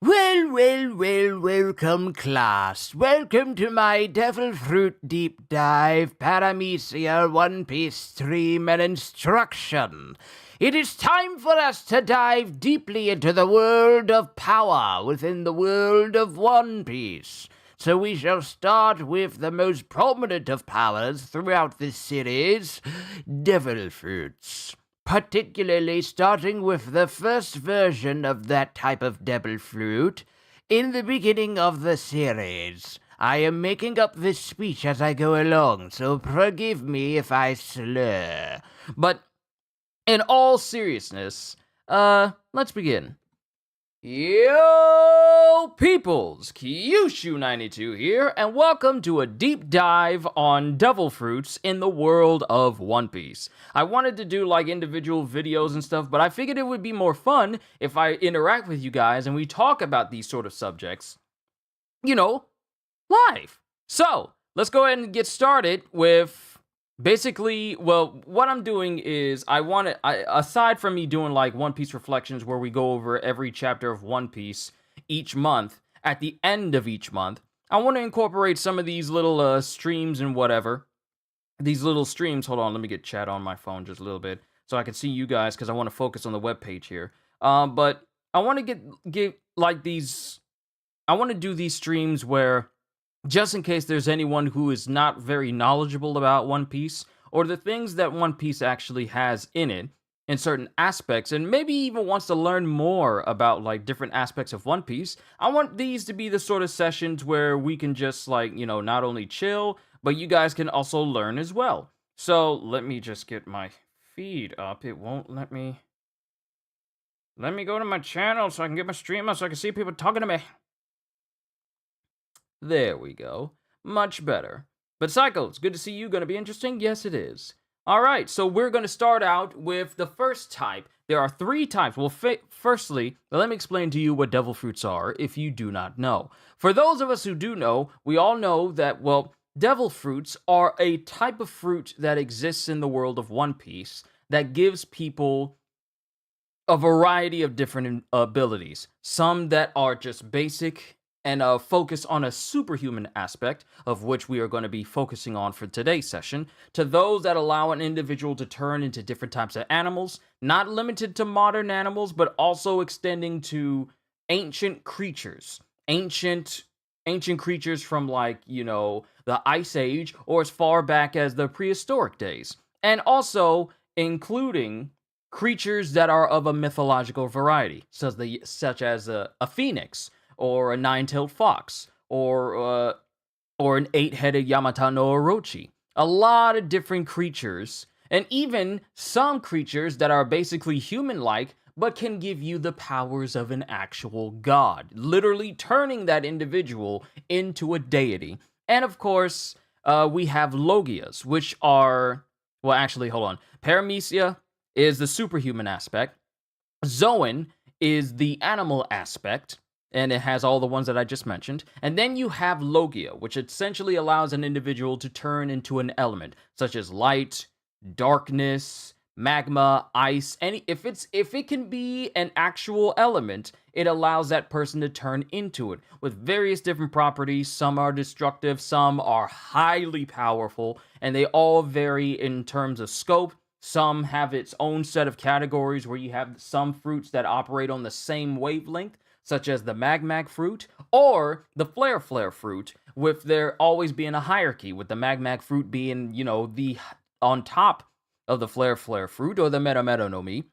Welcome, class. Welcome to my Devil Fruit Deep Dive Paramecia One Piece stream and instruction. It is time for us to dive deeply into the world of power within the world of One Piece. So we shall start with the most prominent of powers throughout this series, Devil Fruits. Particularly starting with the first version of that type of devil fruit in the beginning of the series. I am making up this speech as I go along, so forgive me if I slur. But in all seriousness, let's begin. Yo, peoples! Kyushu92 here, and welcome to a deep dive on devil fruits in the world of One Piece. I wanted to do like individual videos and stuff, but I figured it would be more fun if I interact with you guys and we talk about these sort of subjects, live. So, let's go ahead and get started with basically, well, what I'm doing is aside from me doing like One Piece reflections where we go over every chapter of One Piece each month, at the end of each month, I want to incorporate some of these little streams and whatever. These little streams, hold on, let me get chat on my phone just a little bit so I can see you guys because I want to focus on the webpage here. But I want to get like these, I want to do these streams where just in case there's anyone who is not very knowledgeable about One Piece, or the things that One Piece actually has in it, in certain aspects, and maybe even wants to learn more about, like, different aspects of One Piece, I want these to be the sort of sessions where we can just, like, not only chill, but you guys can also learn as well. So, let me just get my feed up. It won't let me... Let me go to my channel so I can get my stream up so I can see people talking to me. There we go. Much better. But Psycho, it's good to see you. Gonna be interesting? Yes, it is. Alright, so we're gonna start out with the first type. There are three types. Well, firstly, let me explain to you what devil fruits are if you do not know. For those of us who do know, we all know that, well, devil fruits are a type of fruit that exists in the world of One Piece that gives people a variety of different abilities. Some that are just basic and focus on a superhuman aspect, of which we are going to be focusing on for today's session, to those that allow an individual to turn into different types of animals, not limited to modern animals, but also extending to ancient creatures. Ancient creatures from, like, the Ice Age, or as far back as the prehistoric days. And also including creatures that are of a mythological variety, such as a phoenix, or a nine-tailed fox, or an eight-headed Yamata no Orochi. A lot of different creatures, and even some creatures that are basically human-like, but can give you the powers of an actual god, literally turning that individual into a deity. And of course, we have Logias, which are, well, actually, hold on. Paramecia is the superhuman aspect. Zoan is the animal aspect, and it has all the ones that I just mentioned. And then you have Logia, which essentially allows an individual to turn into an element, such as light, darkness, magma, ice. If it can be an actual element, it allows that person to turn into it with various different properties. Some are destructive, some are highly powerful, and they all vary in terms of scope. Some have its own set of categories where you have some fruits that operate on the same wavelength, such as the Mag fruit, or the Flare fruit, with there always being a hierarchy, with the Mag fruit being, the on top of the Flare fruit, or the Meta no Mi,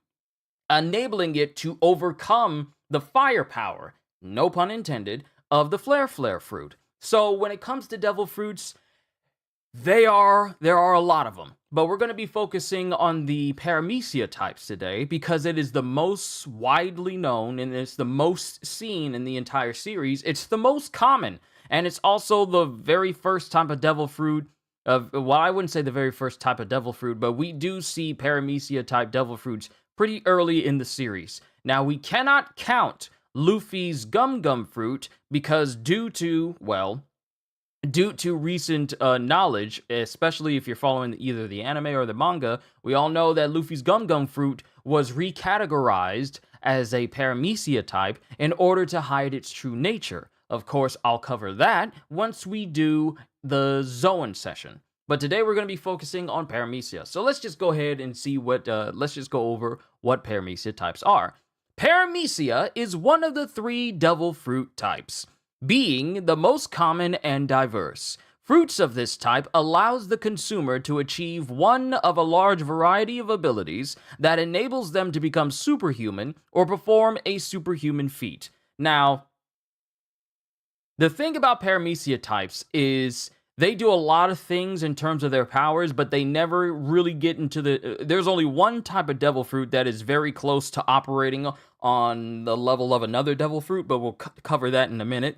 enabling it to overcome the firepower, no pun intended, of the Flare fruit. So when it comes to devil fruits, there are a lot of them, but we're going to be focusing on the Paramecia types today because it is the most widely known and it's the most seen in the entire series. It's the most common, and it's also the very first type of devil fruit. Well, I wouldn't say the very first type of devil fruit, but we do see Paramecia type devil fruits pretty early in the series. Now, we cannot count Luffy's Gum fruit because due to recent knowledge, especially if you're following either the anime or the manga, we all know that Luffy's Gum fruit was recategorized as a Paramecia type in order to hide its true nature. Of course, I'll cover that once we do the Zoan session. But today we're going to be focusing on Paramecia. So let's just go ahead and see let's just go over what Paramecia types are. Paramecia is one of the 3 devil fruit types, being the most common and diverse. Fruits of this type allows the consumer to achieve one of a large variety of abilities that enables them to become superhuman or perform a superhuman feat. Now, the thing about Paramecia types is they do a lot of things in terms of their powers, but they never really get into there's only one type of devil fruit that is very close to operating on the level of another devil fruit, but we'll cover that in a minute.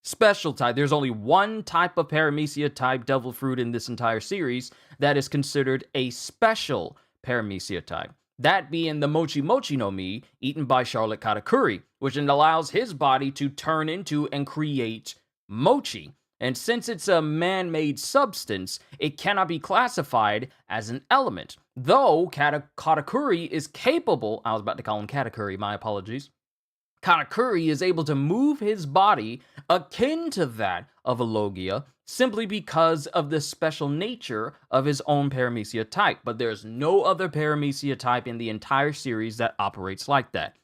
Special type. There's only one type of Paramecia type devil fruit in this entire series that is considered a special Paramecia type. That being the Mochi Mochi no Mi, eaten by Charlotte Katakuri, which allows his body to turn into and create mochi. And since it's a man-made substance, it cannot be classified as an element. Though Katakuri is capable, I was about to call him Katakuri, my apologies. Katakuri is able to move his body akin to that of a Logia simply because of the special nature of his own Paramecia type, but there's no other Paramecia type in the entire series that operates like that.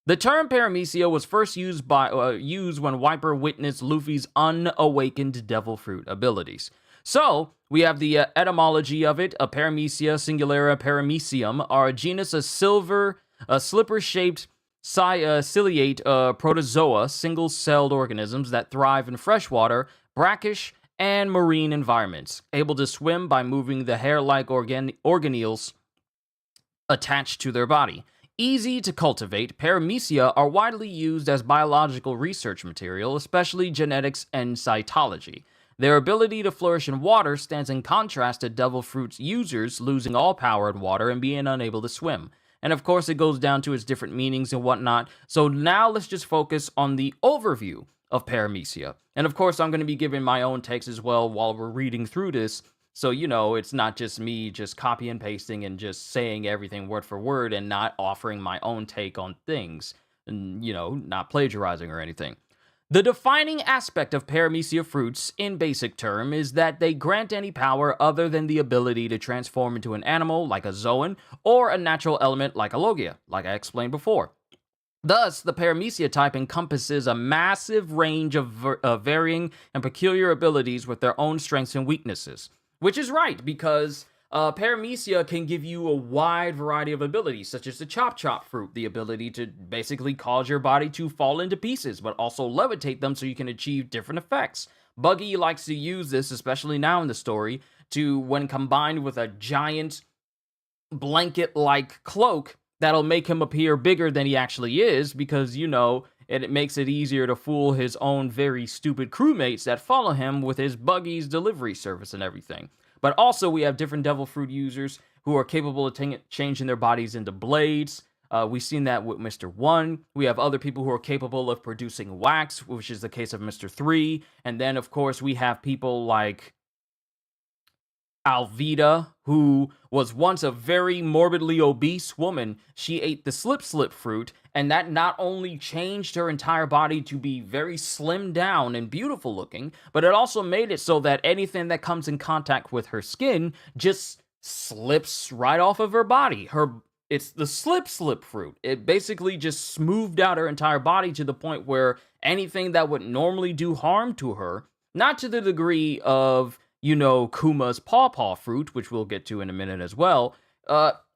The term Paramecia was first used when Wiper witnessed Luffy's unawakened devil fruit abilities. So, we have the etymology of it. A Paramecia singularia paramecium are a genus of slipper-shaped ciliate protozoa, single-celled organisms that thrive in freshwater, brackish, and marine environments, able to swim by moving the hair-like organelles attached to their body. Easy to cultivate, Paramecia are widely used as biological research material, especially genetics and cytology. Their ability to flourish in water stands in contrast to devil fruit's users losing all power in water and being unable to swim. And of course, it goes down to its different meanings and whatnot. So now let's just focus on the overview of Paramecia. And of course, I'm going to be giving my own takes as well while we're reading through this. So, it's not just me just copy and pasting and just saying everything word for word and not offering my own take on things. And, not plagiarizing or anything. The defining aspect of Paramecia fruits, in basic term, is that they grant any power other than the ability to transform into an animal, like a Zoan, or a natural element, like a Logia, like I explained before. Thus, the Paramecia type encompasses a massive range of varying and peculiar abilities with their own strengths and weaknesses. Which is right, because Paramecia can give you a wide variety of abilities, such as the Chop Chop fruit, the ability to basically cause your body to fall into pieces, but also levitate them so you can achieve different effects. Buggy likes to use this, especially now in the story, when combined with a giant blanket-like cloak, that'll make him appear bigger than he actually is, because, it makes it easier to fool his own very stupid crewmates that follow him with his Buggy's delivery service and everything. But also, we have different devil fruit users who are capable of changing their bodies into blades. We've seen that with Mr. 1. We have other people who are capable of producing wax, which is the case of Mr. 3. And then, of course, we have people like Alvida, who was once a very morbidly obese woman. She ate the slip fruit, and that not only changed her entire body to be very slim down and beautiful looking, but it also made it so that anything that comes in contact with her skin just slips right off of her body. It's the slip fruit. It basically just smoothed out her entire body to the point where anything that would normally do harm to her, not to the degree of Kuma's pawpaw fruit, which we'll get to in a minute as well,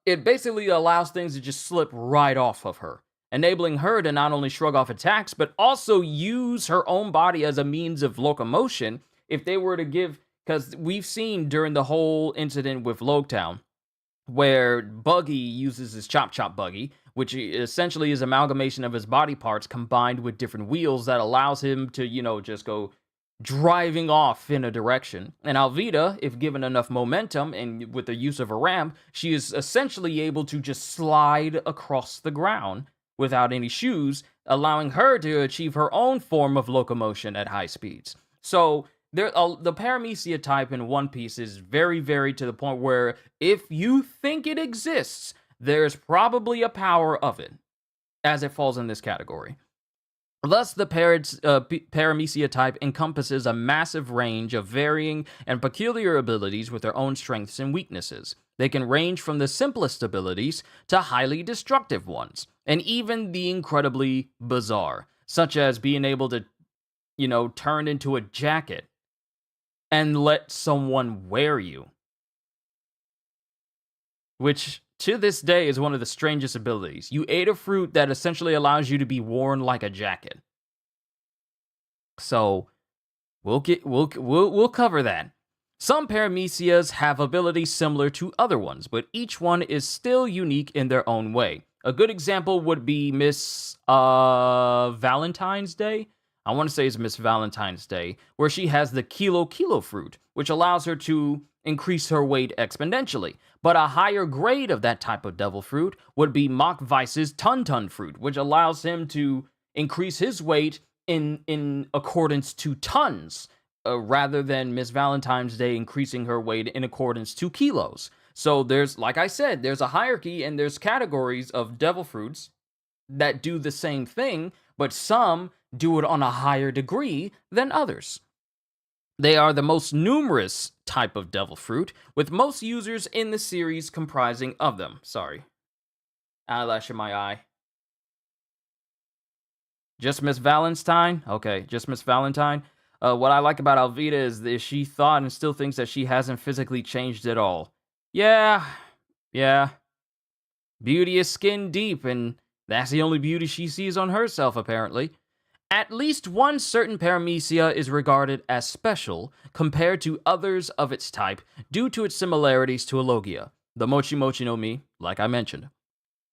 it basically allows things to just slip right off of her, enabling her to not only shrug off attacks, but also use her own body as a means of locomotion if they were to because we've seen during the whole incident with Logtown, where Buggy uses his Chop Chop Buggy, which essentially is amalgamation of his body parts combined with different wheels that allows him to, just go driving off in a direction. And Alvida, if given enough momentum and with the use of a ramp, she is essentially able to just slide across the ground without any shoes, allowing her to achieve her own form of locomotion at high speeds. So the Paramecia type in One Piece is very varied to the point where if you think it exists, there's probably a power of it. as it falls in this category. Thus, the Paramecia type encompasses a massive range of varying and peculiar abilities with their own strengths and weaknesses. They can range from the simplest abilities to highly destructive ones, and even the incredibly bizarre, such as being able to, turn into a jacket and let someone wear you. Which, to this day, is one of the strangest abilities. You ate a fruit that essentially allows you to be worn like a jacket. So, we'll cover that. Some Paramecias have abilities similar to other ones, but each one is still unique in their own way. A good example would be Miss Valentine's Day. I want to say it's Miss Valentine's Day, where she has the Kilo fruit, which allows her to increase her weight exponentially. But a higher grade of that type of devil fruit would be Mach Weiss's Ton fruit, which allows him to increase his weight in accordance to tons, rather than Miss Valentine's Day increasing her weight in accordance to kilos. So there's, like I said, there's a hierarchy and there's categories of devil fruits that do the same thing, but some do it on a higher degree than others. They are the most numerous type of devil fruit, with most users in the series comprising of them. Sorry. Eyelash in my eye. Just Miss Valentine? Okay, just Miss Valentine. What I like about Alvita is that she thought and still thinks that she hasn't physically changed at all. Yeah. Beauty is skin deep, and that's the only beauty she sees on herself, apparently. At least one certain Paramecia is regarded as special compared to others of its type due to its similarities to a Logia, the Mochi Mochi no Mi, like I mentioned.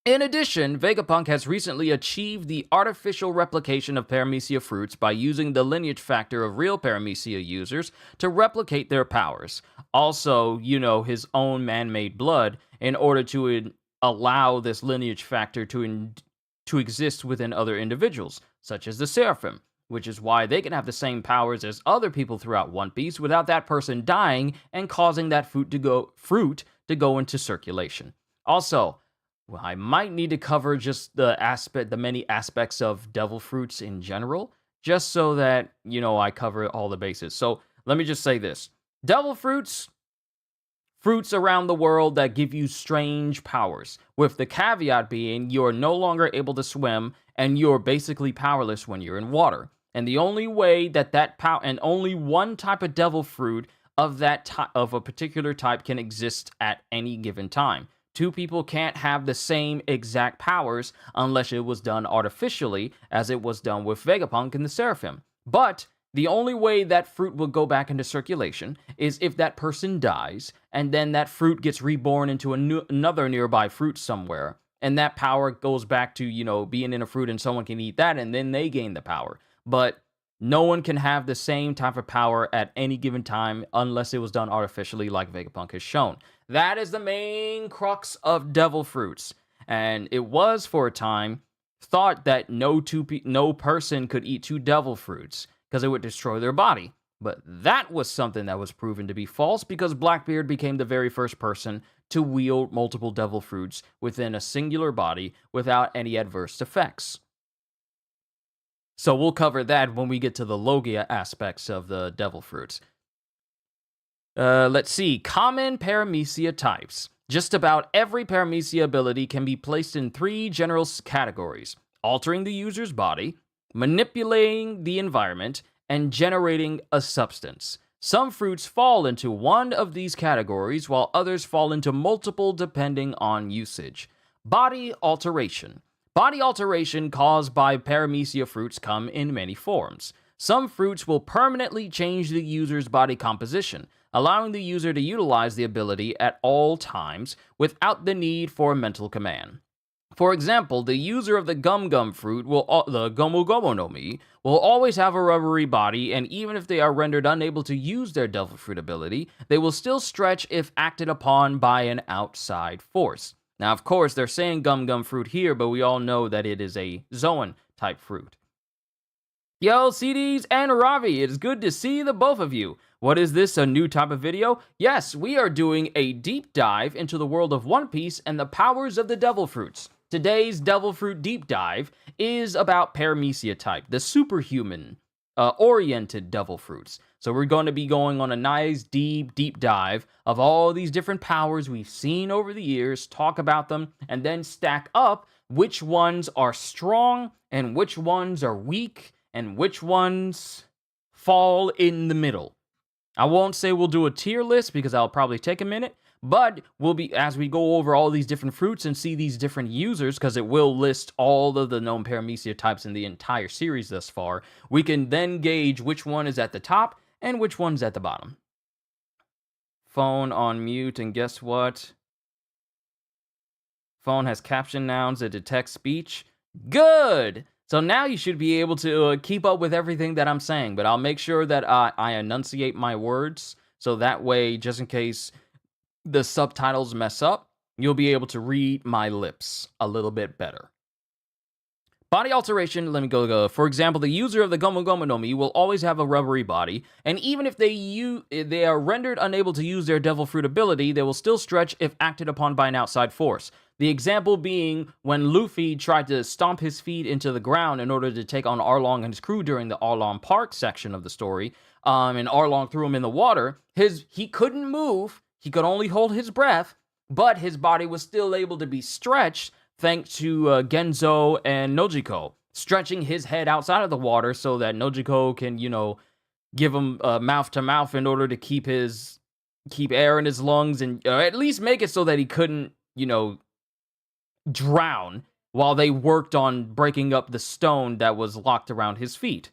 In addition, Vegapunk has recently achieved the artificial replication of Paramecia fruits by using the lineage factor of real Paramecia users to replicate their powers. Also, his own man-made blood in order to allow this lineage factor to exist within other individuals, such as the Seraphim, which is why they can have the same powers as other people throughout One Piece without that person dying and causing that fruit to go into circulation. Also, I might need to cover just the many aspects of devil fruits in general, just so that, I cover all the bases. So, let me just say this. Devil fruits around the world that give you strange powers, with the caveat being you're no longer able to swim and you're basically powerless when you're in water. And the only way and only one type of devil fruit of a particular type can exist at any given time. Two people can't have the same exact powers unless it was done artificially, as it was done with Vegapunk and the Seraphim. But the only way that fruit will go back into circulation is if that person dies, and then that fruit gets reborn into another nearby fruit somewhere, and that power goes back to, being in a fruit and someone can eat that, and then they gain the power. But no one can have the same type of power at any given time unless it was done artificially, like Vegapunk has shown. That is the main crux of devil fruits. And it was, for a time, thought that no person could eat 2 devil fruits, because it would destroy their body. But that was something that was proven to be false, because Blackbeard became the very first person to wield multiple devil fruits within a singular body without any adverse effects. So we'll cover that when we get to the Logia aspects of the devil fruits. Let's see. Common Paramecia types. Just about every Paramecia ability can be placed in 3 general categories: altering the user's body, manipulating the environment, and generating a substance. Some fruits fall into one of these categories, while others fall into multiple depending on usage. Body alteration. Body alteration caused by Paramecia fruits come in many forms. Some fruits will permanently change the user's body composition, allowing the user to utilize the ability at all times without the need for a mental command. For example, the user of the Gum fruit, the Gomu Gomu no Mi, will always have a rubbery body, and even if they are rendered unable to use their devil fruit ability, they will still stretch if acted upon by an outside force. Now, of course, they're saying Gum fruit here, but we all know that it is a Zoan type fruit. Yo, CDs and Ravi, it is good to see the both of you. What is this, a new type of video? Yes, we are doing a deep dive into the world of One Piece and the powers of the devil fruits. Today's Devil Fruit Deep Dive is about Paramecia type, the superhuman oriented devil fruits. So we're going to be going on a nice deep dive of all these different powers we've seen over the years, talk about them, and then stack up which ones are strong and which ones are weak and which ones fall in the middle. I won't say we'll do a tier list because that'll probably take a minute, but we'll be, as we go over all these different fruits and see these different users, because it will list all of the known Paramecia types in the entire series thus far, we can then gauge which one is at the top and which one's at the bottom. Phone on mute, and guess what? Phone has caption nouns that detect speech. Good! So now you should be able to keep up with everything that I'm saying, but I'll make sure that I enunciate my words, so that way, just in case the subtitles mess up, you'll be able to read my lips a little bit better. Body alteration, let me go. For example, the user of the Gomu Gomu no Mi will always have a rubbery body, and even if they are rendered unable to use their Devil Fruit ability, they will still stretch if acted upon by an outside force. The example being when Luffy tried to stomp his feet into the ground in order to take on Arlong and his crew during the Arlong Park section of the story, and Arlong threw him in the water, he couldn't move, he could only hold his breath, but his body was still able to be stretched thanks to Genzo and Nojiko, stretching his head outside of the water so that Nojiko can, give him mouth to mouth in order to keep air in his lungs and at least make it so that he couldn't, drown while they worked on breaking up the stone that was locked around his feet.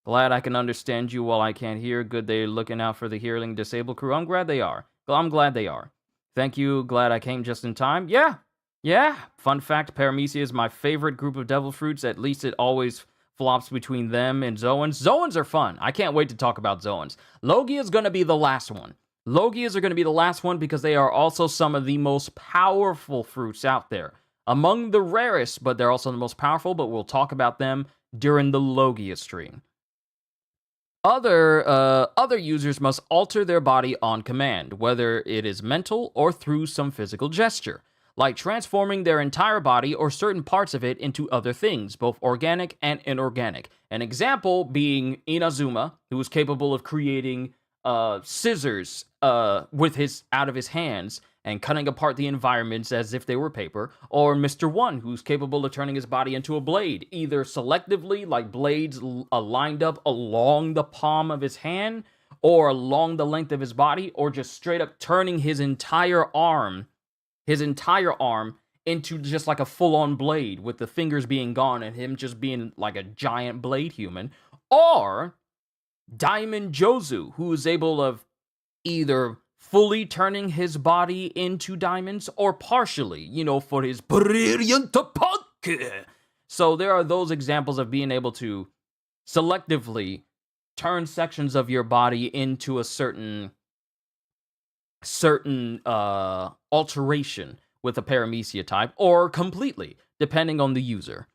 Glad I can understand you while I can't hear. Good they're looking out for the hearing disabled crew. I'm glad they are. I'm glad they are. Thank you. Glad I came just in time. Yeah. Fun fact, Paramecia is my favorite group of devil fruits. At least it always flops between them and Zoans. Zoans are fun. I can't wait to talk about Zoans. Logias going to be the last one. Logias are going to be the last one because they are also some of the most powerful fruits out there. Among the rarest, but they're also the most powerful, but we'll talk about them during the Logia stream. Other users must alter their body on command, whether it is mental or through some physical gesture, like transforming their entire body or certain parts of it into other things, both organic and inorganic. An example being Inazuma, who is capable of creating scissors out of his hands and cutting apart the environments as if they were paper, or Mr. One, who's capable of turning his body into a blade, either selectively, like blades lined up along the palm of his hand, or along the length of his body, or just straight up turning his entire arm into just like a full-on blade, with the fingers being gone and him just being like a giant blade human, or Diamond Jozu, who is able of either fully turning his body into diamonds or partially, for his brilliant punk. So there are those examples of being able to selectively turn sections of your body into a certain alteration with a Paramecia type, or completely, depending on the user.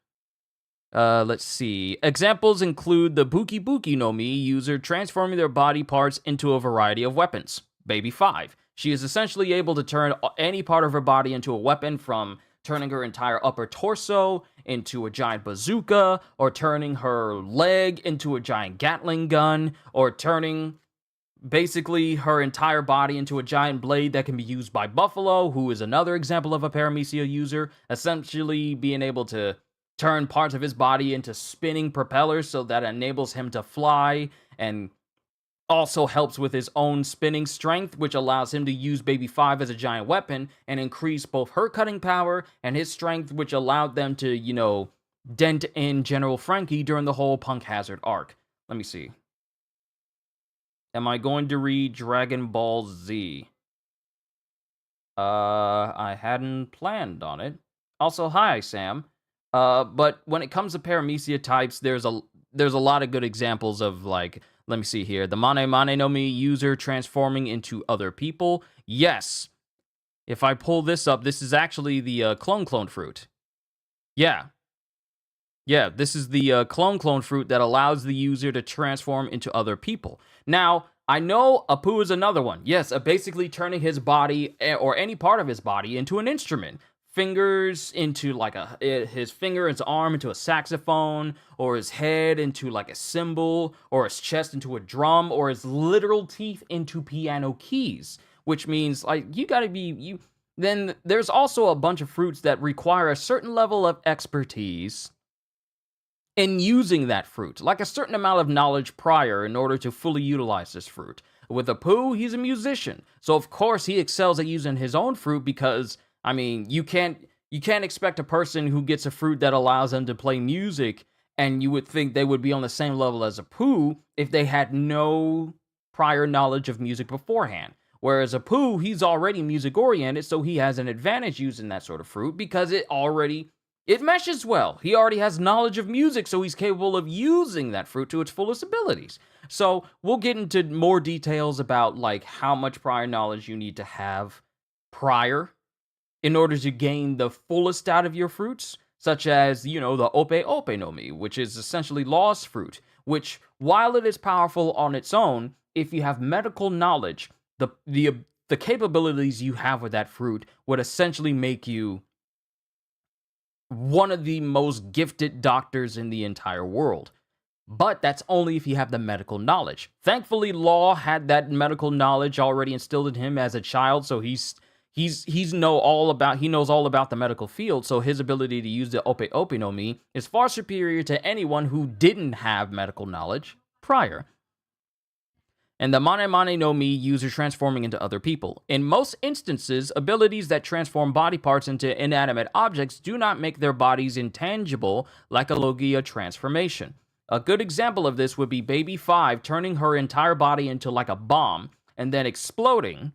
Let's see. Examples include the Buki Buki no Mi user transforming their body parts into a variety of weapons. Baby 5. She is essentially able to turn any part of her body into a weapon, from turning her entire upper torso into a giant bazooka, or turning her leg into a giant Gatling gun, or turning basically her entire body into a giant blade that can be used by Buffalo, who is another example of a Paramecia user, essentially being able to turn parts of his body into spinning propellers so that enables him to fly, and also helps with his own spinning strength, which allows him to use Baby 5 as a giant weapon and increase both her cutting power and his strength, which allowed them to, dent in General Frankie during the whole Punk Hazard arc. Let me see. Am I going to read Dragon Ball Z? I hadn't planned on it. Also, hi, Sam. But when it comes to Paramecia types, there's a lot of good examples of, like, let me see here. The Mane Mane no Mi user transforming into other people. Yes. If I pull this up, this is actually the clone fruit. Yeah, this is the clone fruit that allows the user to transform into other people. Now, I know Apu is another one. Yes, basically turning his body, or any part of his body, into an instrument. fingers into like his finger, his arm into a saxophone, or his head into like a cymbal, or his chest into a drum, or his literal teeth into piano keys. Which means like you gotta be you. Then there's also a bunch of fruits that require a certain level of expertise in using that fruit, like a certain amount of knowledge prior in order to fully utilize this fruit. With a poo, he's a musician, so of course he excels at using his own fruit because, I mean, you can't expect a person who gets a fruit that allows them to play music, and you would think they would be on the same level as a poo if they had no prior knowledge of music beforehand. Whereas a poo, he's already music oriented, so he has an advantage using that sort of fruit because it meshes well. He already has knowledge of music, so he's capable of using that fruit to its fullest abilities. So we'll get into more details about like how much prior knowledge you need to have prior in order to gain the fullest out of your fruits, such as, the ope ope no mi, which is essentially Law's fruit, which, while it is powerful on its own, if you have medical knowledge, the capabilities you have with that fruit would essentially make you one of the most gifted doctors in the entire world. But that's only if you have the medical knowledge. Thankfully, Law had that medical knowledge already instilled in him as a child, so he knows all about the medical field, so his ability to use the ope ope no mi is far superior to anyone who didn't have medical knowledge prior. And the Mane Mane no Mi user transforming into other people. In most instances, abilities that transform body parts into inanimate objects do not make their bodies intangible like a Logia transformation. A good example of this would be Baby 5 turning her entire body into like a bomb and then exploding,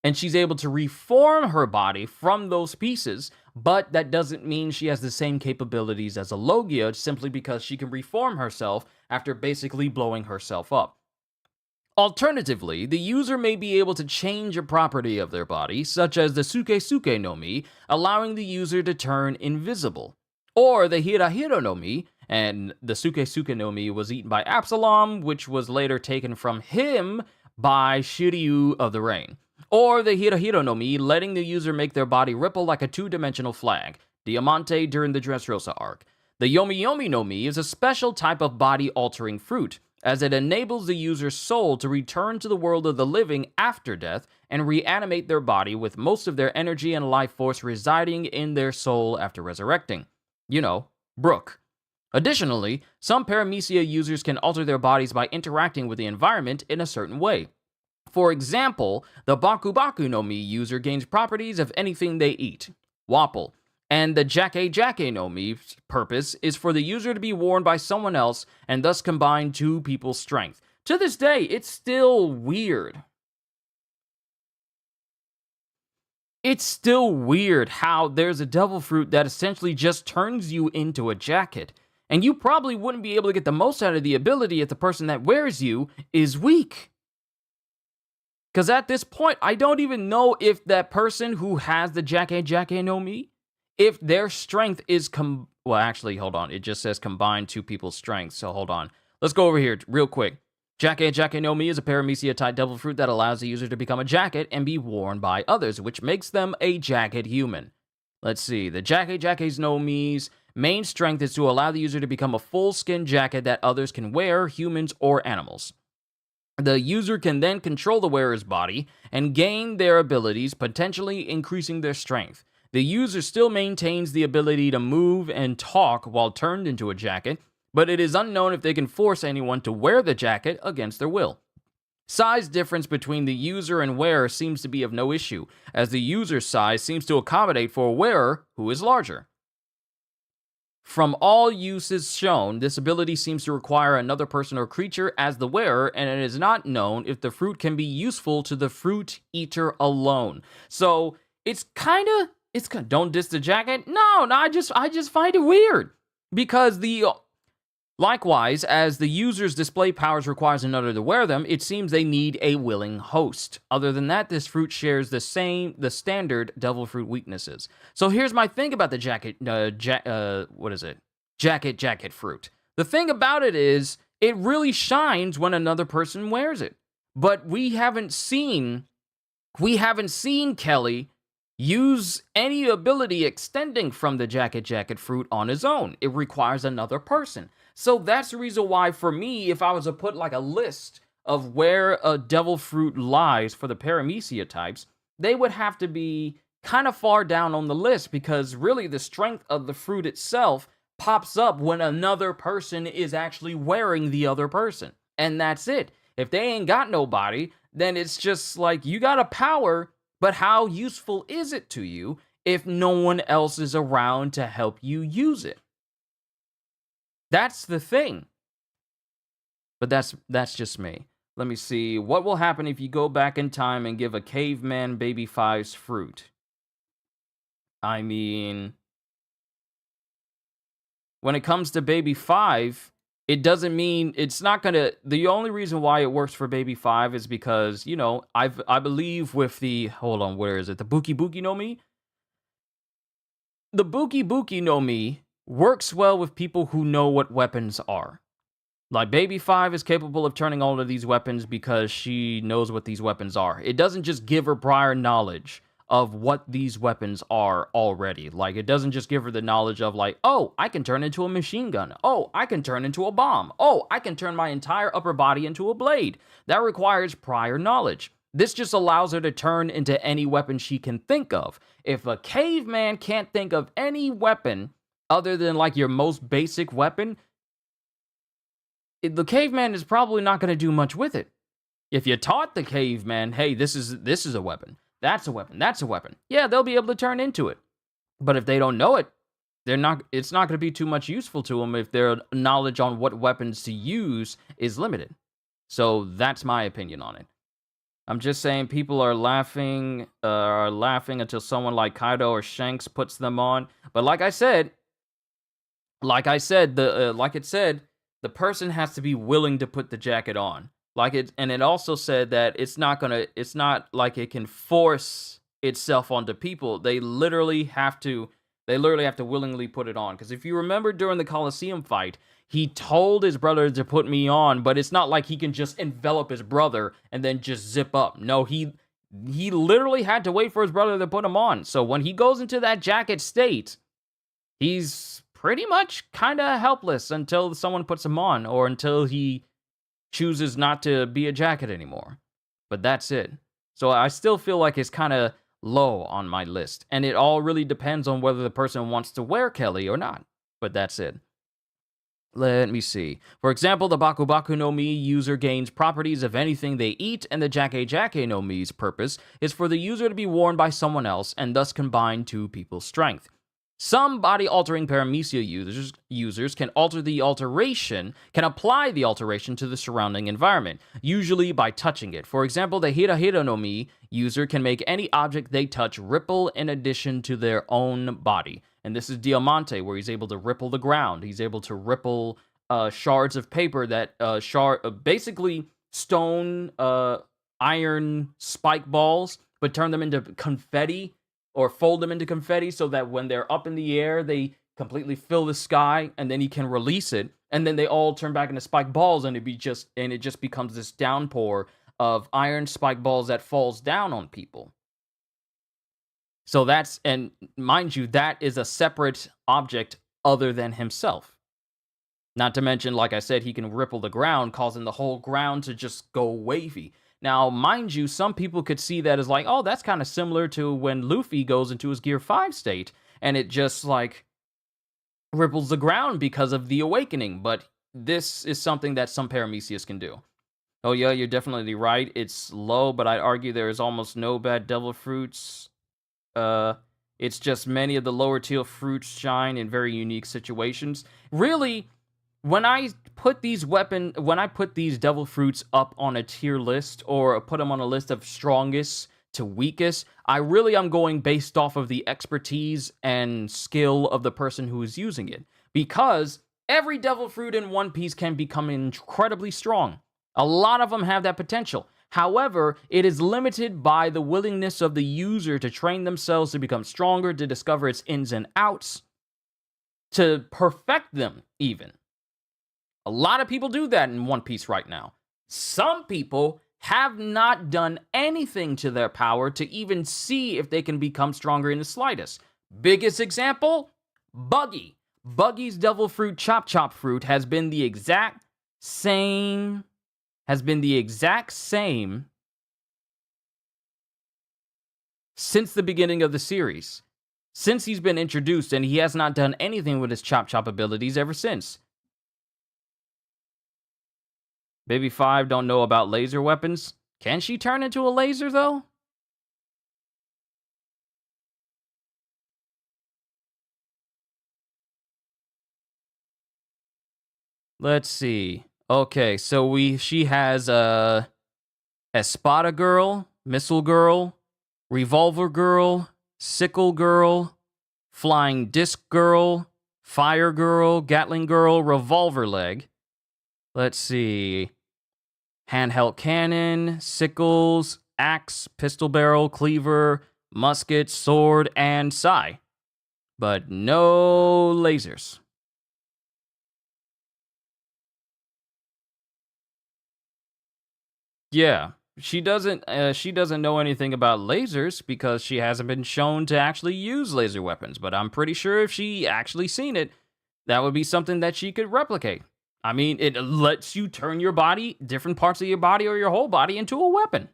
and she's able to reform her body from those pieces, but that doesn't mean she has the same capabilities as a Logia simply because she can reform herself after basically blowing herself up. Alternatively, the user may be able to change a property of their body, such as the Suke Suke no Mi, allowing the user to turn invisible. Or the Hira Hira no Mi, and the Suke Suke no Mi was eaten by Absalom, which was later taken from him by Shiryu of the Rain. Or the Hira Hira no Mi, letting the user make their body ripple like a two-dimensional flag, Diamante during the Dressrosa arc. The Yomi Yomi no Mi is a special type of body-altering fruit, as it enables the user's soul to return to the world of the living after death and reanimate their body with most of their energy and life force residing in their soul after resurrecting. Brooke. Additionally, some Paramecia users can alter their bodies by interacting with the environment in a certain way. For example, the Baku Baku no Mi user gains properties of anything they eat, Wapple, and the Jake Jake no Mi's purpose is for the user to be worn by someone else and thus combine two people's strength. To this day, it's still weird. It's still weird how there's a devil fruit that essentially just turns you into a jacket, and you probably wouldn't be able to get the most out of the ability if the person that wears you is weak. Because at this point, I don't even know if that person who has the Jake Jake no Mi, if their strength is well, actually, hold on. It just says combine two people's strengths, so hold on. Let's go over here real quick. Jake Jake no Mi is a Paramecia type devil fruit that allows the user to become a jacket and be worn by others, which makes them a jacket human. Let's see. The Jake Jake no Mi's main strength is to allow the user to become a full skin jacket that others can wear, humans or animals. The user can then control the wearer's body and gain their abilities, potentially increasing their strength. The user still maintains the ability to move and talk while turned into a jacket, but it is unknown if they can force anyone to wear the jacket against their will. Size difference between the user and wearer seems to be of no issue, as the user's size seems to accommodate for a wearer who is larger. From all uses shown, this ability seems to require another person or creature as the wearer, and it is not known if the fruit can be useful to the fruit eater alone. So, don't diss the jacket. No, I just find it weird. Because likewise, as the user's display powers requires another to wear them, it seems they need a willing host. Other than that, this fruit shares the standard devil fruit weaknesses. So here's my thing about the jacket fruit. The thing about it is, it really shines when another person wears it. But we haven't seen Kelly use any ability extending from the jacket fruit on his own. It requires another person. So that's the reason why, for me, if I was to put like a list of where a devil fruit lies for the Paramecia types, they would have to be kind of far down on the list, because really the strength of the fruit itself pops up when another person is actually wearing the other person. And that's it. If they ain't got nobody, then it's just like, you got a power, but how useful is it to you if no one else is around to help you use it? That's the thing. But that's just me. Let me see. What will happen if you go back in time and give a caveman baby Five's fruit? I mean, when it comes to baby Five, it doesn't mean it's not gonna. The only reason why it works for baby Five is because, I believe with the, hold on, where is it? The Buki Buki no Mi. The Buki Buki no Mi works well with people who know what weapons are. Like, Baby Five is capable of turning all of these weapons because she knows what these weapons are. It doesn't just give her prior knowledge of what these weapons are already. Like, it doesn't just give her the knowledge of, like, oh, I can turn into a machine gun. Oh, I can turn into a bomb. Oh, I can turn my entire upper body into a blade. That requires prior knowledge. This just allows her to turn into any weapon she can think of. If a caveman can't think of any weapon other than, like, your most basic weapon, the caveman is probably not going to do much with it. If you taught the caveman, hey, this is a weapon, that's a weapon, that's a weapon, yeah, they'll be able to turn into it. But if they don't know it, it's not going to be too much useful to them if their knowledge on what weapons to use is limited. So that's my opinion on it. I'm just saying, people are laughing until someone like Kaido or Shanks puts them on. But like it said, the person has to be willing to put the jacket on. And it also said that it's not like it can force itself onto people. They literally have to willingly put it on. Because if you remember during the Colosseum fight, he told his brother to put me on, but it's not like he can just envelop his brother and then just zip up. No, he literally had to wait for his brother to put him on. So when he goes into that jacket state, he's pretty much kind of helpless until someone puts him on, or until he chooses not to be a jacket anymore. But that's it. So I still feel like it's kind of low on my list, and it all really depends on whether the person wants to wear Kelly or not. But that's it. Let me see. For example, the Baku Baku no Mi user gains properties of anything they eat, and the Jake Jake no Mi's purpose is for the user to be worn by someone else and thus combine two people's strength. Some body-altering Paramecia users can apply the alteration to the surrounding environment, usually by touching it. For example, the Hira Hira no Mi user can make any object they touch ripple in addition to their own body. And this is Diamante, where he's able to ripple the ground. He's able to ripple shards of paper that basically stone iron spike balls, but turn them into confetti, or fold them into confetti so that when they're up in the air, they completely fill the sky, and then he can release it, and then they all turn back into spike balls, and it just becomes this downpour of iron spike balls that falls down on people. So and mind you, that is a separate object other than himself. Not to mention, like I said, he can ripple the ground, causing the whole ground to just go wavy. Now, mind you, some people could see that as like, oh, that's kind of similar to when Luffy goes into his Gear 5 state, and it just, like, ripples the ground because of the awakening. But this is something that some Paramecias can do. Oh yeah, you're definitely right. It's low, but I'd argue there is almost no bad devil fruits. It's just many of the lower tier fruits shine in very unique situations. Really, when I put these devil fruits up on a tier list, or put them on a list of strongest to weakest, I really am going based off of the expertise and skill of the person who is using it. Because every devil fruit in One Piece can become incredibly strong. A lot of them have that potential. However, it is limited by the willingness of the user to train themselves to become stronger, to discover its ins and outs, to perfect them even. A lot of people do that in One Piece right now. Some people have not done anything to their power to even see if they can become stronger in the slightest. Biggest example, Buggy. Buggy's devil fruit chop chop fruit has been the exact same since the beginning of the series. Since he's been introduced, and he has not done anything with his chop chop abilities ever since. Baby 5 don't know about laser weapons. Can she turn into a laser, though? Let's see. Okay, so she has Espada Girl, Missile Girl, Revolver Girl, Sickle Girl, Flying Disc Girl, Fire Girl, Gatling Girl, Revolver Leg. Let's see. Handheld Cannon, Sickles, Axe, Pistol Barrel, Cleaver, Musket, Sword, and Sai. But no lasers. Yeah, she doesn't know anything about lasers because she hasn't been shown to actually use laser weapons, but I'm pretty sure if she actually seen it, that would be something that she could replicate. I mean, it lets you turn your body, different parts of your body or your whole body into a weapon.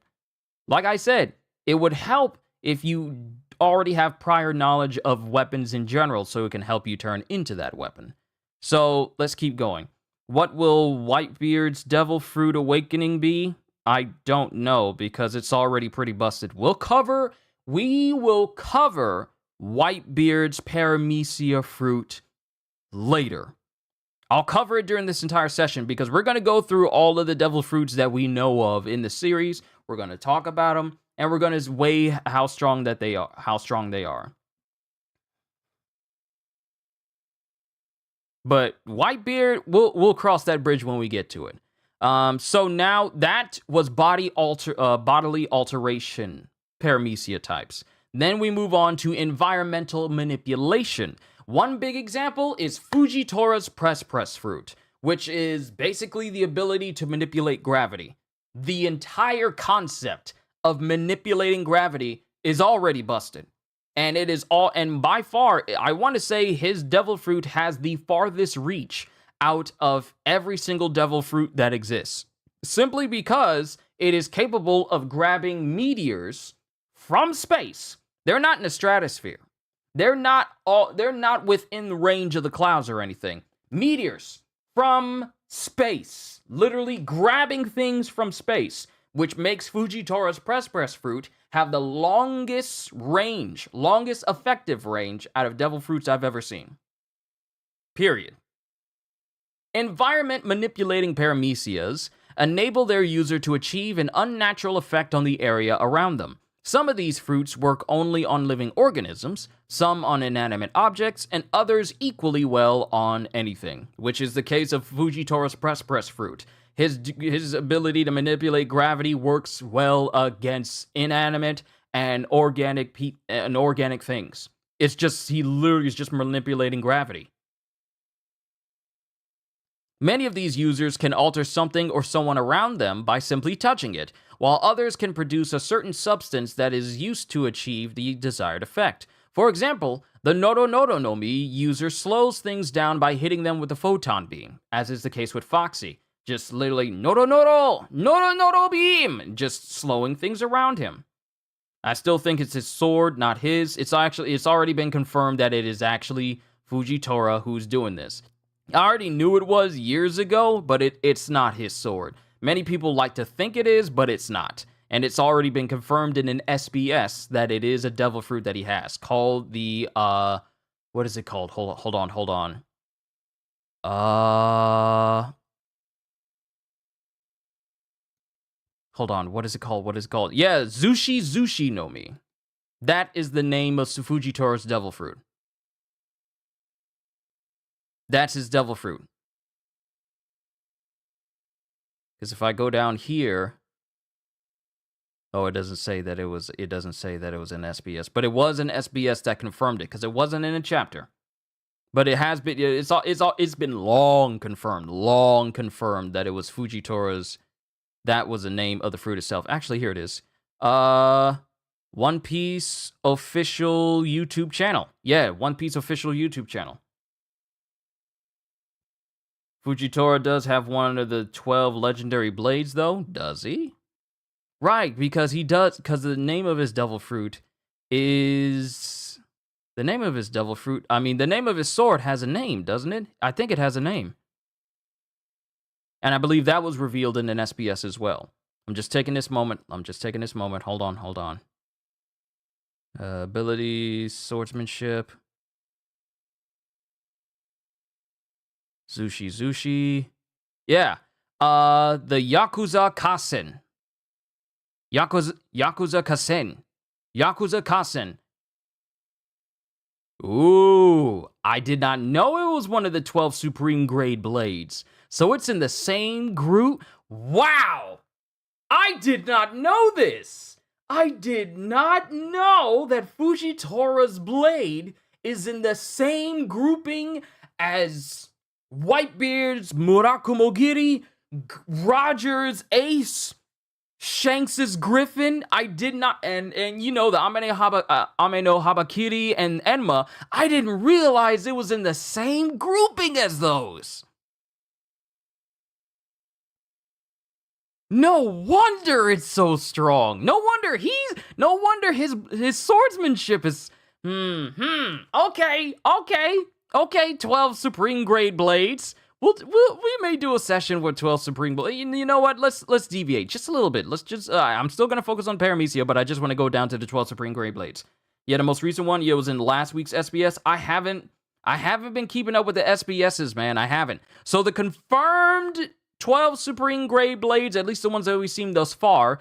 Like I said, it would help if you already have prior knowledge of weapons in general, so it can help you turn into that weapon. So, let's keep going. What will Whitebeard's Devil Fruit Awakening be? I don't know, because it's already pretty busted. We will cover Whitebeard's Paramecia fruit later. I'll cover it during this entire session because we're going to go through all of the devil fruits that we know of in the series. We're going to talk about them, and we're going to weigh how strong they are. But Whitebeard, we'll cross that bridge when we get to it. So now that was bodily alteration Paramecia types. Then we move on to environmental manipulation. One big example is Fujitora's Press fruit, which is basically the ability to manipulate gravity. The entire concept of manipulating gravity is already busted. And by far, I want to say his devil fruit has the farthest reach out of every single devil fruit that exists. Simply because it is capable of grabbing meteors from space. They're not in the stratosphere. They're not within the range of the clouds or anything. Meteors from space. Literally grabbing things from space, which makes Fujitora's Press fruit have the longest effective range out of devil fruits I've ever seen. Period. Environment manipulating Paramecias enable their user to achieve an unnatural effect on the area around them. Some of these fruits work only on living organisms, some on inanimate objects, and others equally well on anything, which is the case of Fujitora's Press fruit. His ability to manipulate gravity works well against inanimate and organic things. It's just, he literally is just manipulating gravity. Many of these users can alter something or someone around them by simply touching it, while others can produce a certain substance that is used to achieve the desired effect. For example, the Noro no Mi user slows things down by hitting them with a photon beam, as is the case with Foxy. Just literally, Noro beam! Just slowing things around him. I still think it's his sword, not his. It's already been confirmed that it is actually Fujitora who's doing this. I already knew it was years ago, but it's not his sword. Many people like to think it is, but it's not. And it's already been confirmed in an SBS that it is a devil fruit that he has, called the, what is it called? Hold on. Hold on, what is it called? Yeah, Zushi no Mi. That is the name of Fujitora's devil fruit. That's his devil fruit. Because if I go down here, oh, it doesn't say that it was an SBS, but it was an SBS that confirmed it because it wasn't in a chapter. But it has been, it's been long confirmed that it was Fujitora's that was the name of the fruit itself. Actually, here it is. One Piece official YouTube channel. Yeah, One Piece official YouTube channel. Fujitora does have one of the 12 legendary blades, though. Does he? Right, because he does. Because the name of his devil fruit is. The name of his devil fruit. I mean, the name of his sword has a name, doesn't it? I think it has a name. And I believe that was revealed in an SBS as well. I'm just taking this moment. Hold on. Abilities, swordsmanship. Zushi. Yeah. The Yakuza Kasen. Yakuza Kasen. Ooh, I did not know it was one of the 12 Supreme Grade Blades. So it's in the same group? Wow! I did not know this! I did not know that Fujitora's blade is in the same grouping as Whitebeard's Murakumogiri, Roger's Ace, Shanks's Griffin. I did not, and you know, the Ame no Habakiri and Enma, I didn't realize it was in the same grouping as those. No wonder it's so strong. No wonder his swordsmanship is Okay. 12 Supreme Grade Blades. We may do a session with 12 Supreme Blades. You know what? Let's deviate just a little bit. Let's just I'm still gonna focus on Paramecia, but I just want to go down to the 12 Supreme Grade Blades. Yeah, the most recent one, it was in last week's SBS. I haven't been keeping up with the SBSs, man. I haven't. So the confirmed 12 Supreme Grade Blades, at least the ones that we've seen thus far,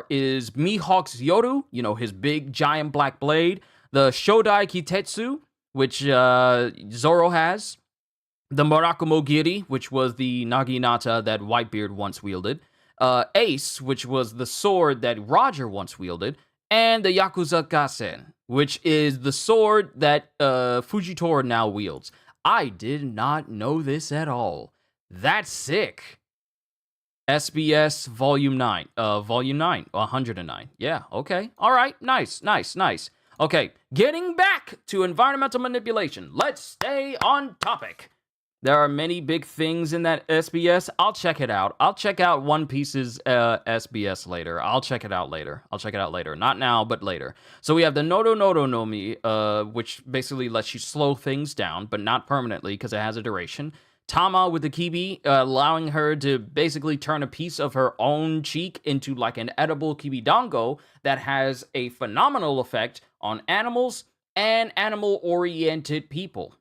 is Mihawk's Yoru, you know, his big giant black blade. The Shodai Kitetsu, which Zoro has. The Murakumogiri, which was the Naginata that Whitebeard once wielded. Ace, which was the sword that Roger once wielded. And the Yakuza Kasen, which is the sword that Fujitora now wields. I did not know this at all. That's sick. SBS Volume 9. Volume 9. 109. Yeah, okay. All right. Nice. Okay, getting back to environmental manipulation. Let's stay on topic. There are many big things in that SBS. I'll check it out. I'll check out One Piece's SBS later. I'll check it out later. Not now, but later. So we have the Nodo no Mi, which basically lets you slow things down, but not permanently because it has a duration. Tama with the kibi, allowing her to basically turn a piece of her own cheek into like an edible kibidango that has a phenomenal effect on animals and animal-oriented people.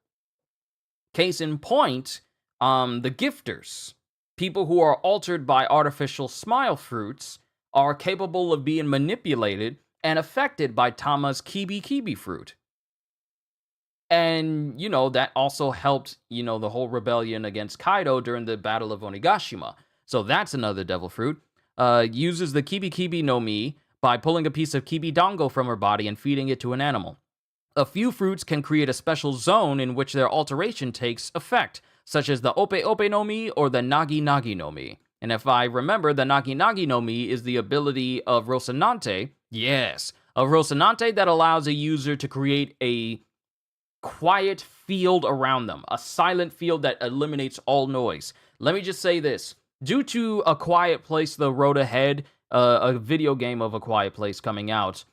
Case in point, the gifters, people who are altered by artificial smile fruits, are capable of being manipulated and affected by Tama's kibi fruit. And, you know, that also helped, you know, the whole rebellion against Kaido during the Battle of Onigashima. So that's another devil fruit. Uses the kibi no Mi by pulling a piece of kibidango from her body and feeding it to an animal. A few fruits can create a special zone in which their alteration takes effect, such as the Ope no Mi or the Nagi no Mi. And if I remember, the Nagi no Mi is the ability of Rocinante, that allows a user to create a quiet field around them, a silent field that eliminates all noise. Let me just say this. Due to A Quiet Place, The Road Ahead, a video game of A Quiet Place coming out,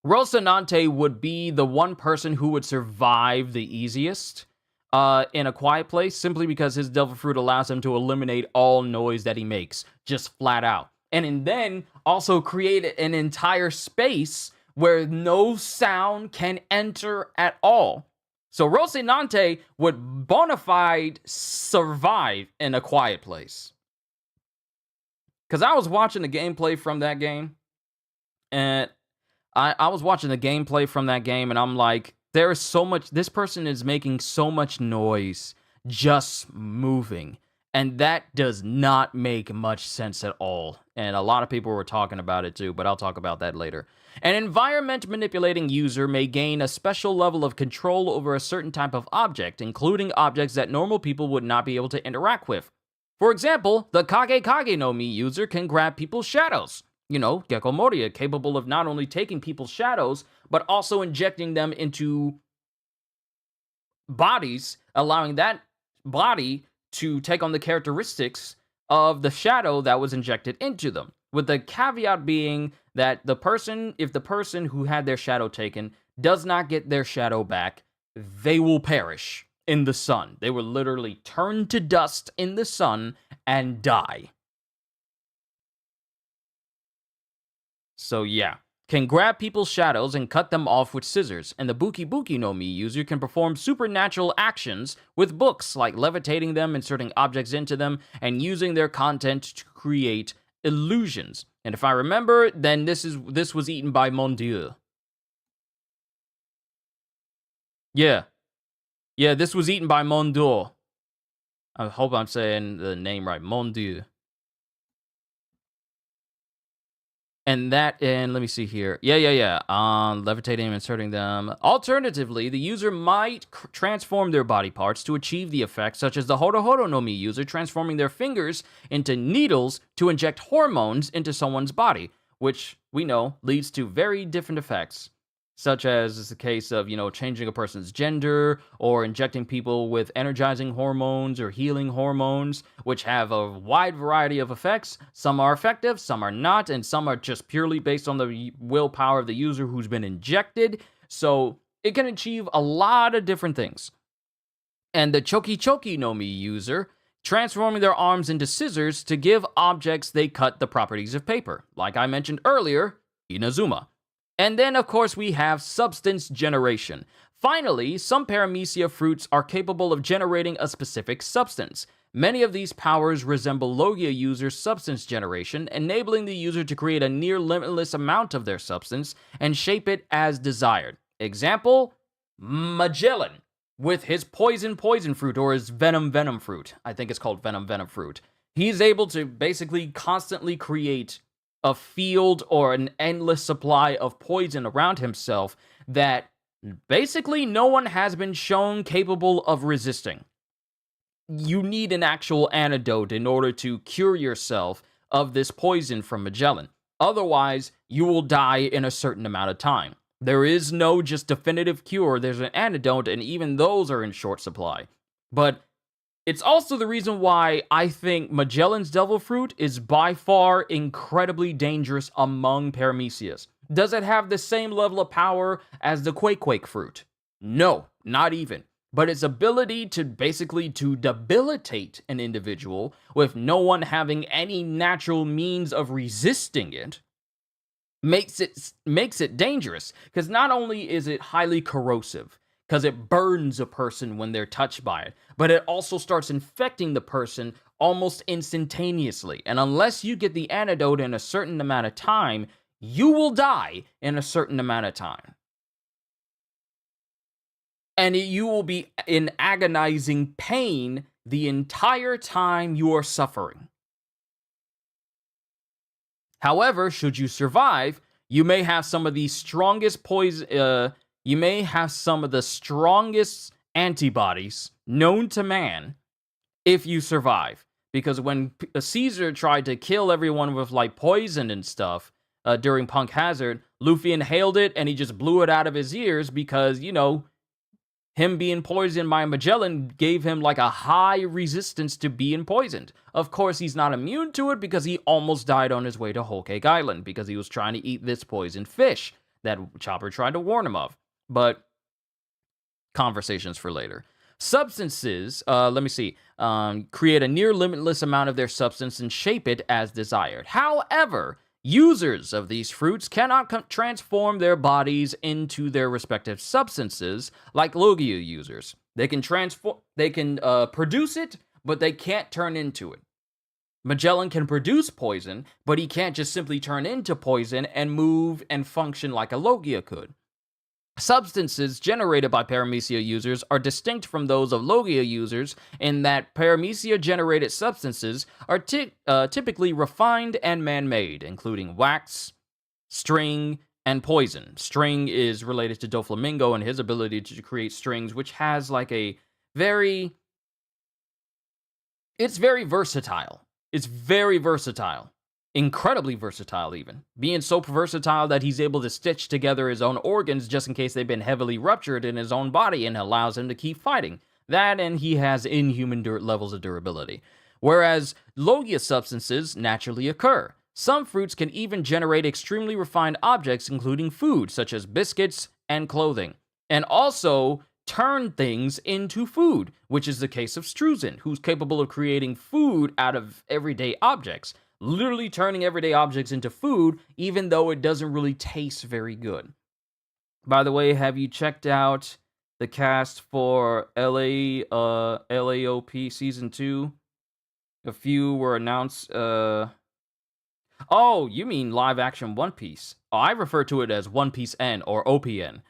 Rocinante would be the one person who would survive the easiest in A Quiet Place, simply because his devil fruit allows him to eliminate all noise that he makes, just flat out. And then also create an entire space where no sound can enter at all. So Rocinante would bona fide survive in A Quiet Place. Because I was watching the gameplay from that game, and I was watching the gameplay from that game, and I'm like, there is so much, this person is making so much noise just moving. And that does not make much sense at all. And a lot of people were talking about it too, but I'll talk about that later. An environment manipulating user may gain a special level of control over a certain type of object, including objects that normal people would not be able to interact with. For example, the Kage no Mi user can grab people's shadows. Gecko Moria, capable of not only taking people's shadows, but also injecting them into bodies, allowing that body to take on the characteristics of the shadow that was injected into them. With the caveat being that if the person who had their shadow taken does not get their shadow back, they will perish in the sun. They will literally turn to dust in the sun and die. So yeah, can grab people's shadows and cut them off with scissors, and the Buki no Mi user can perform supernatural actions with books, like levitating them, inserting objects into them, and using their content to create illusions. And if I remember, then this was eaten by Mon Dieu. Yeah. Yeah, this was eaten by Mon Dieu. I hope I'm saying the name right. Mon Dieu. And let me see here. Yeah. Levitating and inserting them. Alternatively, the user might transform their body parts to achieve the effect, such as the Horo no Mi user transforming their fingers into needles to inject hormones into someone's body, which we know leads to very different effects, such as is the case of, changing a person's gender or injecting people with energizing hormones or healing hormones, which have a wide variety of effects. Some are effective, some are not, and some are just purely based on the willpower of the user who's been injected. So it can achieve a lot of different things. And the Choki no Mi user, transforming their arms into scissors to give objects they cut the properties of paper. Like I mentioned earlier, Inazuma. And then, of course, we have substance generation. Finally, some Paramecia fruits are capable of generating a specific substance. Many of these powers resemble Logia users' substance generation, enabling the user to create a near limitless amount of their substance and shape it as desired. Example, Magellan, with his poison fruit, or his venom fruit. I think it's called venom fruit. He's able to basically constantly create a field or an endless supply of poison around himself that basically no one has been shown capable of resisting. You need an actual antidote in order to cure yourself of this poison from Magellan. Otherwise, you will die in a certain amount of time. There is no just definitive cure. There's an antidote, and even those are in short supply. But it's also the reason why I think Magellan's Devil Fruit is by far incredibly dangerous among Paramecias. Does it have the same level of power as the Quake Fruit? No, not even. But its ability to basically debilitate an individual with no one having any natural means of resisting it makes it dangerous. Because not only is it highly corrosive, because it burns a person when they're touched by it, but it also starts infecting the person almost instantaneously. And unless you get the antidote in a certain amount of time, you will die in a certain amount of time. And you will be in agonizing pain the entire time you are suffering. However, should you survive, you may have some of the strongest you may have some of the strongest antibodies known to man if you survive. Because when Caesar tried to kill everyone with like poison and stuff during Punk Hazard, Luffy inhaled it and he just blew it out of his ears because, him being poisoned by Magellan gave him like a high resistance to being poisoned. Of course, he's not immune to it because he almost died on his way to Whole Cake Island because he was trying to eat this poisoned fish that Chopper tried to warn him of. But conversations for later. Substances, create a near limitless amount of their substance and shape it as desired. However, users of these fruits cannot transform their bodies into their respective substances like Logia users. They can produce it, but they can't turn into it. Magellan can produce poison, but he can't just simply turn into poison and move and function like a Logia could. Substances generated by Paramecia users are distinct from those of Logia users in that Paramecia-generated substances are typically refined and man-made, including wax, string, and poison. String is related to Doflamingo and his ability to create strings, which has like a very It's very versatile. It's very versatile. Incredibly versatile, even. Being so versatile that he's able to stitch together his own organs just in case they've been heavily ruptured in his own body and allows him to keep fighting. That, and he has inhuman levels of durability. Whereas Logia substances naturally occur. Some fruits can even generate extremely refined objects, including food, such as biscuits and clothing. And also turn things into food, which is the case of Struzan, who's capable of creating food out of everyday objects. Literally turning everyday objects into food, even though it doesn't really taste very good. By the way, have you checked out the cast for LAOP Season 2? A few were announced. Oh, you mean live action One Piece. Oh, I refer to it as One Piece N, or OPN.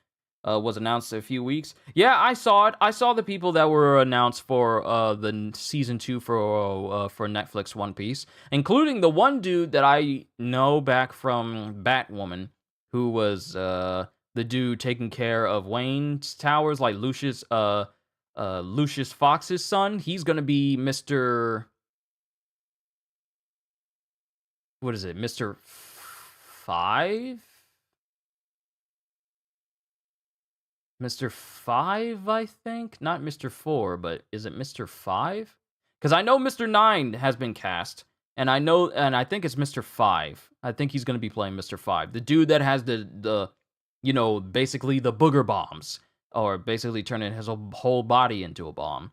Was announced a few weeks. Yeah, I saw it. I saw the people that were announced for the season 2 for Netflix One Piece, including the one dude that I know back from Batwoman, who was the dude taking care of Wayne's Towers, like Lucius Fox's son. He's gonna be Mr. What is it, Mr. 5? Mr. 5, I think? Not Mr. 4, but is it Mr. 5? Because I know Mr. 9 has been cast, and I think it's Mr. 5. I think he's going to be playing Mr. 5. The dude that has the basically the booger bombs, or basically turning his whole body into a bomb.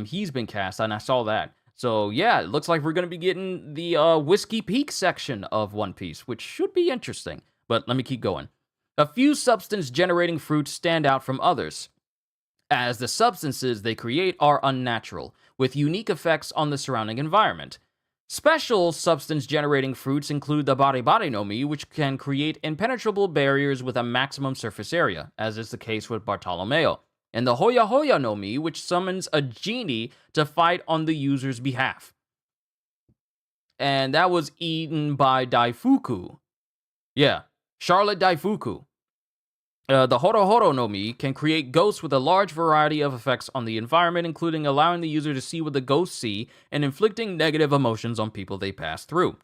He's been cast, and I saw that. So, yeah, it looks like we're going to be getting the Whiskey Peak section of One Piece, which should be interesting. But let me keep going. A few substance-generating fruits stand out from others, as the substances they create are unnatural, with unique effects on the surrounding environment. Special substance-generating fruits include the Bari no Mi, which can create impenetrable barriers with a maximum surface area, as is the case with Bartolomeo, and the Hoya no Mi, which summons a genie to fight on the user's behalf. And that was eaten by Daifuku. Yeah. Charlotte Daifuku. The Horo no Mi can create ghosts with a large variety of effects on the environment, including allowing the user to see what the ghosts see and inflicting negative emotions on people they pass through.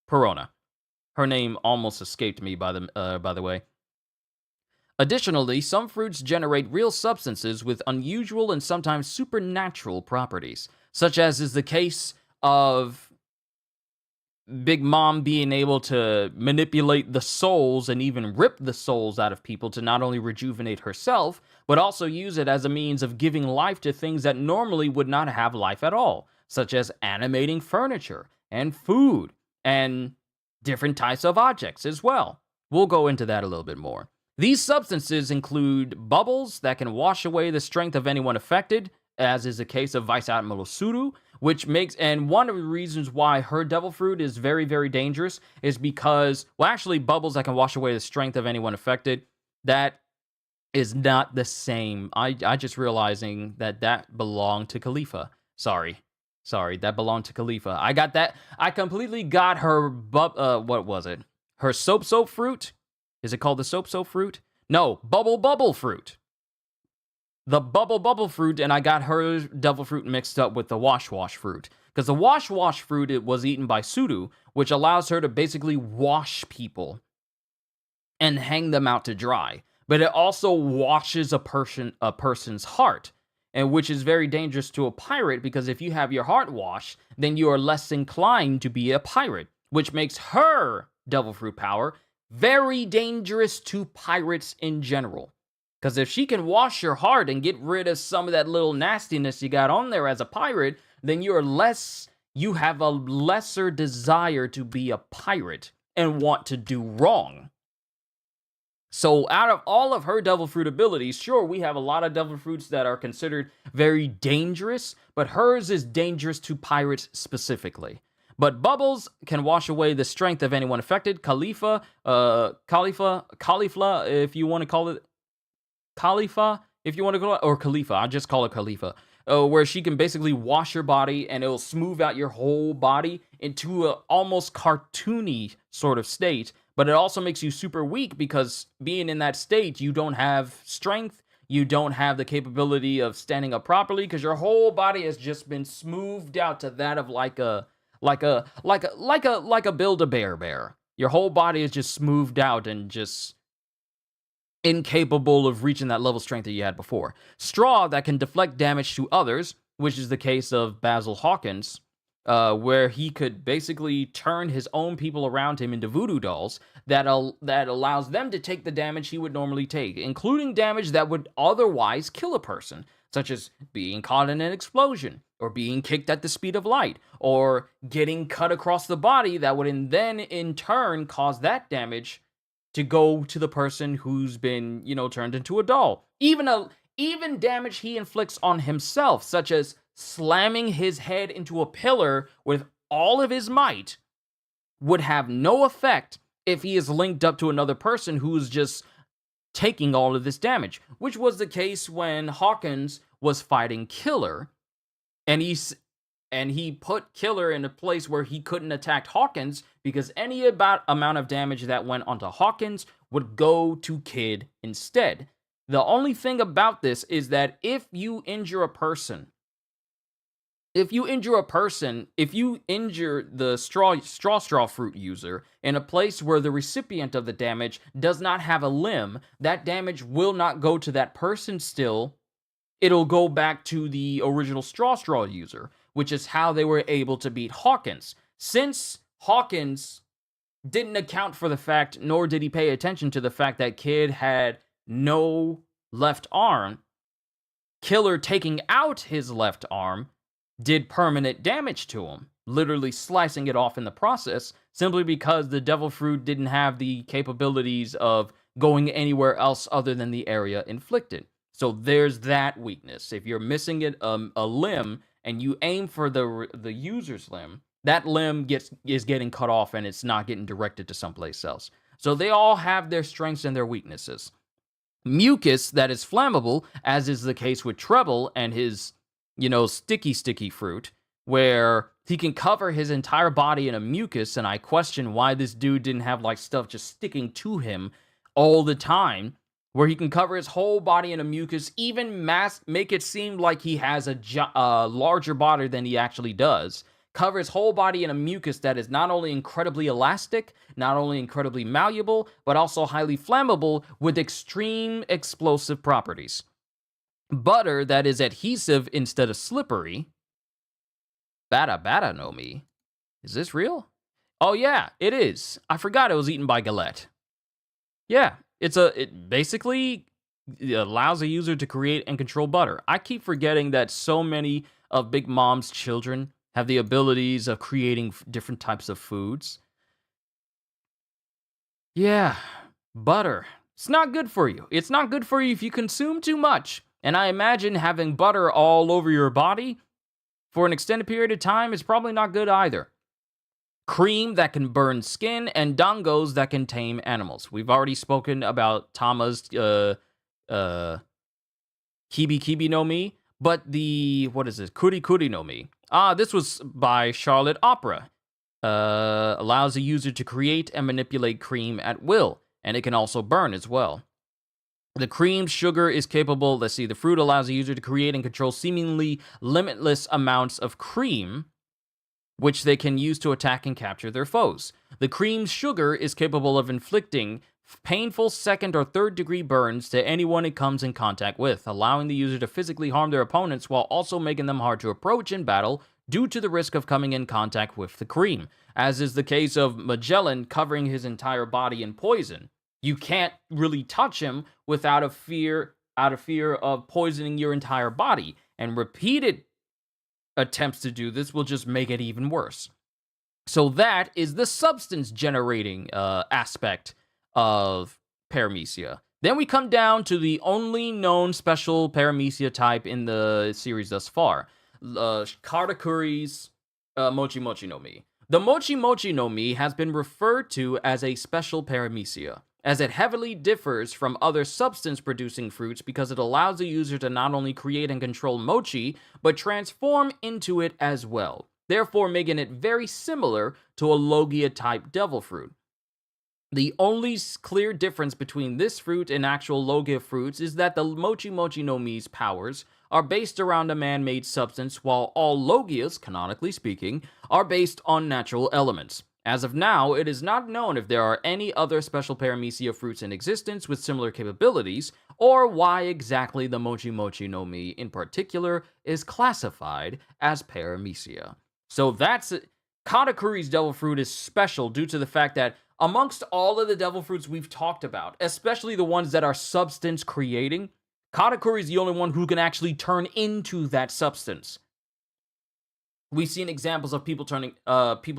Perona. Her name almost escaped me, by the way. Additionally, some fruits generate real substances with unusual and sometimes supernatural properties, such as is the case of Big Mom being able to manipulate the souls and even rip the souls out of people to not only rejuvenate herself, but also use it as a means of giving life to things that normally would not have life at all, such as animating furniture and food and different types of objects as well. We'll go into that a little bit more. These substances include bubbles that can wash away the strength of anyone affected, as is the case of Vice Admiral Suru, which makes, and one of the reasons why her devil fruit is very, very dangerous is because, well, actually, bubbles that can wash away the strength of anyone affected, that is not the same. I just realizing that belonged to Khalifa. Sorry, that belonged to Khalifa. I got that. I completely got her, what was it? Her soap fruit? Is it called the soap fruit? No, bubble fruit. The bubble fruit, and I got her devil fruit mixed up with the wash fruit. Because the wash fruit, it was eaten by Suru, which allows her to basically wash people and hang them out to dry. But it also washes a person's heart, and which is very dangerous to a pirate, because if you have your heart washed, then you are less inclined to be a pirate, which makes her devil fruit power very dangerous to pirates in general. Because if she can wash your heart and get rid of some of that little nastiness you got on there as a pirate, then you have a lesser desire to be a pirate and want to do wrong. So out of all of her devil fruit abilities, sure, we have a lot of devil fruits that are considered very dangerous, but hers is dangerous to pirates specifically. But bubbles can wash away the strength of anyone affected. Khalifa, if you want to call it, Khalifa, if you want to call it, or Khalifa, I just call it Khalifa, where she can basically wash your body and it'll smooth out your whole body into a almost cartoony sort of state, but it also makes you super weak because being in that state, you don't have strength, you don't have the capability of standing up properly because your whole body has just been smoothed out to that of like a Build-A-Bear bear. Your whole body is just smoothed out and just incapable of reaching that level of strength that you had before. Straw that can deflect damage to others, which is the case of Basil Hawkins, where he could basically turn his own people around him into voodoo dolls that allows them to take the damage he would normally take, including damage that would otherwise kill a person, such as being caught in an explosion, or being kicked at the speed of light, or getting cut across the body that would then in turn cause that damage to go to the person who's been, turned into a doll. Even damage he inflicts on himself, such as slamming his head into a pillar with all of his might, would have no effect if he is linked up to another person who's just taking all of this damage, which was the case when Hawkins was fighting Killer, and he put Killer in a place where he couldn't attack Hawkins because any amount of damage that went onto Hawkins would go to Kid instead. The only thing about this is that if you injure the straw fruit user in a place where the recipient of the damage does not have a limb, that damage will not go to that person still. It'll go back to the original straw user, which is how they were able to beat Hawkins. Since Hawkins didn't account for the fact, nor did he pay attention to the fact that Kid had no left arm, Killer taking out his left arm did permanent damage to him, literally slicing it off in the process, simply because the devil fruit didn't have the capabilities of going anywhere else other than the area inflicted. So there's that weakness. If you're missing a limb and you aim for the user's limb, that limb is getting cut off and it's not getting directed to someplace else. So they all have their strengths and their weaknesses. Mucus that is flammable, as is the case with Treble and his, sticky fruit, where he can cover his entire body in a mucus, and I question why this dude didn't have stuff just sticking to him all the time, where he can cover his whole body in a mucus, even make it seem like he has a larger body than he actually does. Cover his whole body in a mucus that is not only incredibly elastic, not only incredibly malleable, but also highly flammable with extreme explosive properties. Butter that is adhesive instead of slippery. Bada no me. Is this real? Oh yeah, it is. I forgot it was eaten by Galette. Yeah, it basically allows a user to create and control butter. I keep forgetting that so many of Big Mom's children have the abilities of creating different types of foods. Yeah, butter. It's not good for you. It's not good for you if you consume too much. And I imagine having butter all over your body for an extended period of time is probably not good either. Cream that can burn skin, and dongos that can tame animals. We've already spoken about Tama's Kibi Kibi no Mi, but Kuri Kuri no Mi. This was by Charlotte Opera. Allows a user to create and manipulate cream at will, and it can also burn as well. The cream sugar is capable, the fruit allows a user to create and control seemingly limitless amounts of cream, which they can use to attack and capture their foes. The cream sugar is capable of inflicting painful second or third degree burns to anyone it comes in contact with, allowing the user to physically harm their opponents while also making them hard to approach in battle due to the risk of coming in contact with the cream, as is the case of Magellan covering his entire body in poison. You can't really touch him without a fear of poisoning your entire body, and repeated attempts to do this will just make it even worse. So that is the substance generating aspect of Paramecia. Then we come down to the only known special Paramecia type in the series thus far, Katakuri's Mochi Mochi no Mi. The Mochi Mochi no Mi has been referred to as a special Paramecia, as it heavily differs from other substance-producing fruits because it allows the user to not only create and control mochi, but transform into it as well, therefore making it very similar to a Logia-type devil fruit. The only clear difference between this fruit and actual Logia fruits is that the Mochi Mochi no Mi's powers are based around a man-made substance, while all Logias, canonically speaking, are based on natural elements. As of now, it is not known if there are any other special Paramecia fruits in existence with similar capabilities, or why exactly the Mochi Mochi no Mi in particular is classified as Paramecia. So that's it. Katakuri's devil fruit is special due to the fact that amongst all of the devil fruits we've talked about, especially the ones that are substance creating, Katakuri is the only one who can actually turn into that substance. We've seen examples of people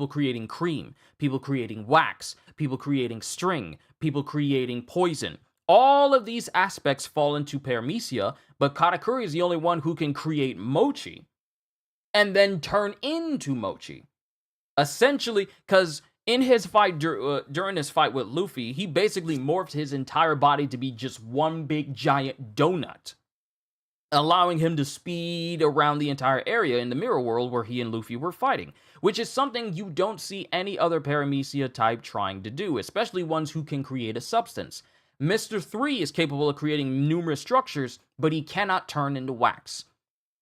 creating cream, people creating wax, people creating string, people creating poison. All of these aspects fall into Paramecia, but Katakuri is the only one who can create mochi and then turn into mochi. Essentially, because in his fight, during his fight with Luffy, he basically morphed his entire body to be just one big giant donut, allowing him to speed around the entire area in the mirror world where he and Luffy were fighting, which is something you don't see any other Paramecia type trying to do, especially ones who can create a substance. Mr. 3 is capable of creating numerous structures, but he cannot turn into wax.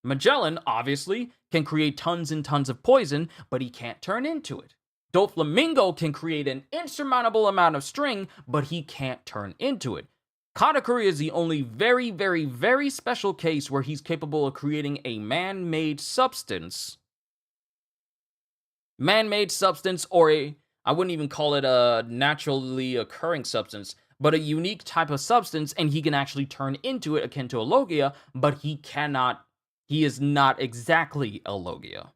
Magellan, obviously, can create tons and tons of poison, but he can't turn into it. Doflamingo can create an insurmountable amount of string, but he can't turn into it. Katakuri is the only very, very, very special case where he's capable of creating a man-made substance. Man-made substance, or I wouldn't even call it a naturally occurring substance, but a unique type of substance, and he can actually turn into it akin to a Logia, but he is not exactly a Logia.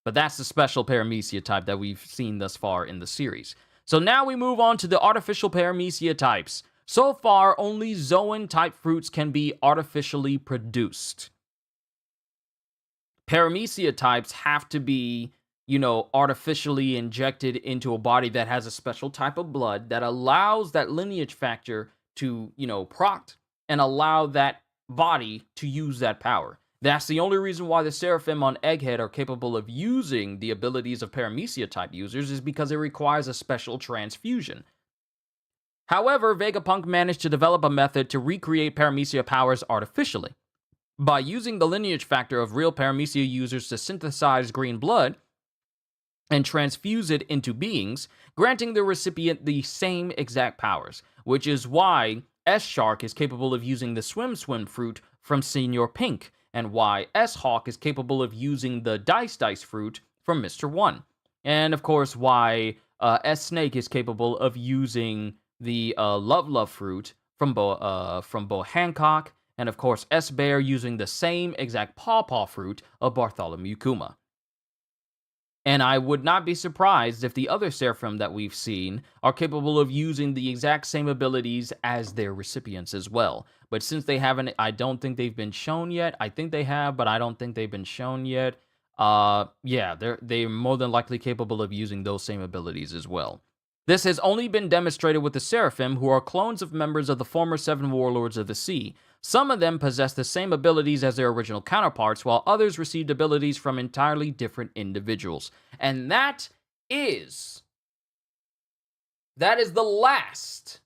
But that's the special Paramecia type that we've seen thus far in the series. So now we move on to the artificial Paramecia types. So far, only Zoan-type fruits can be artificially produced. Paramecia types have to be, artificially injected into a body that has a special type of blood that allows that lineage factor to, proct and allow that body to use that power. That's the only reason why the Seraphim on Egghead are capable of using the abilities of Paramecia type users, is because it requires a special transfusion. However, Vegapunk managed to develop a method to recreate Paramecia powers artificially. By using the lineage factor of real Paramecia users to synthesize green blood and transfuse it into beings, granting the recipient the same exact powers, which is why S-Shark is capable of using the Swim fruit from Senior Pink, and why S-Hawk is capable of using the Dice fruit from Mr. 1. And of course, why S-Snake is capable of using the Love fruit from Bo Hancock, and of course S-Bear using the same exact Paw fruit of Bartholomew Kuma. And I would not be surprised if the other Seraphim that we've seen are capable of using the exact same abilities as their recipients as well. But since they haven't, I don't think they've been shown yet. I think they have, but I don't think they've been shown yet. Yeah, they're more than likely capable of using those same abilities as well. This has only been demonstrated with the Seraphim, who are clones of members of the former 7 Warlords of the Sea. Some of them possess the same abilities as their original counterparts, while others received abilities from entirely different individuals. And that is the last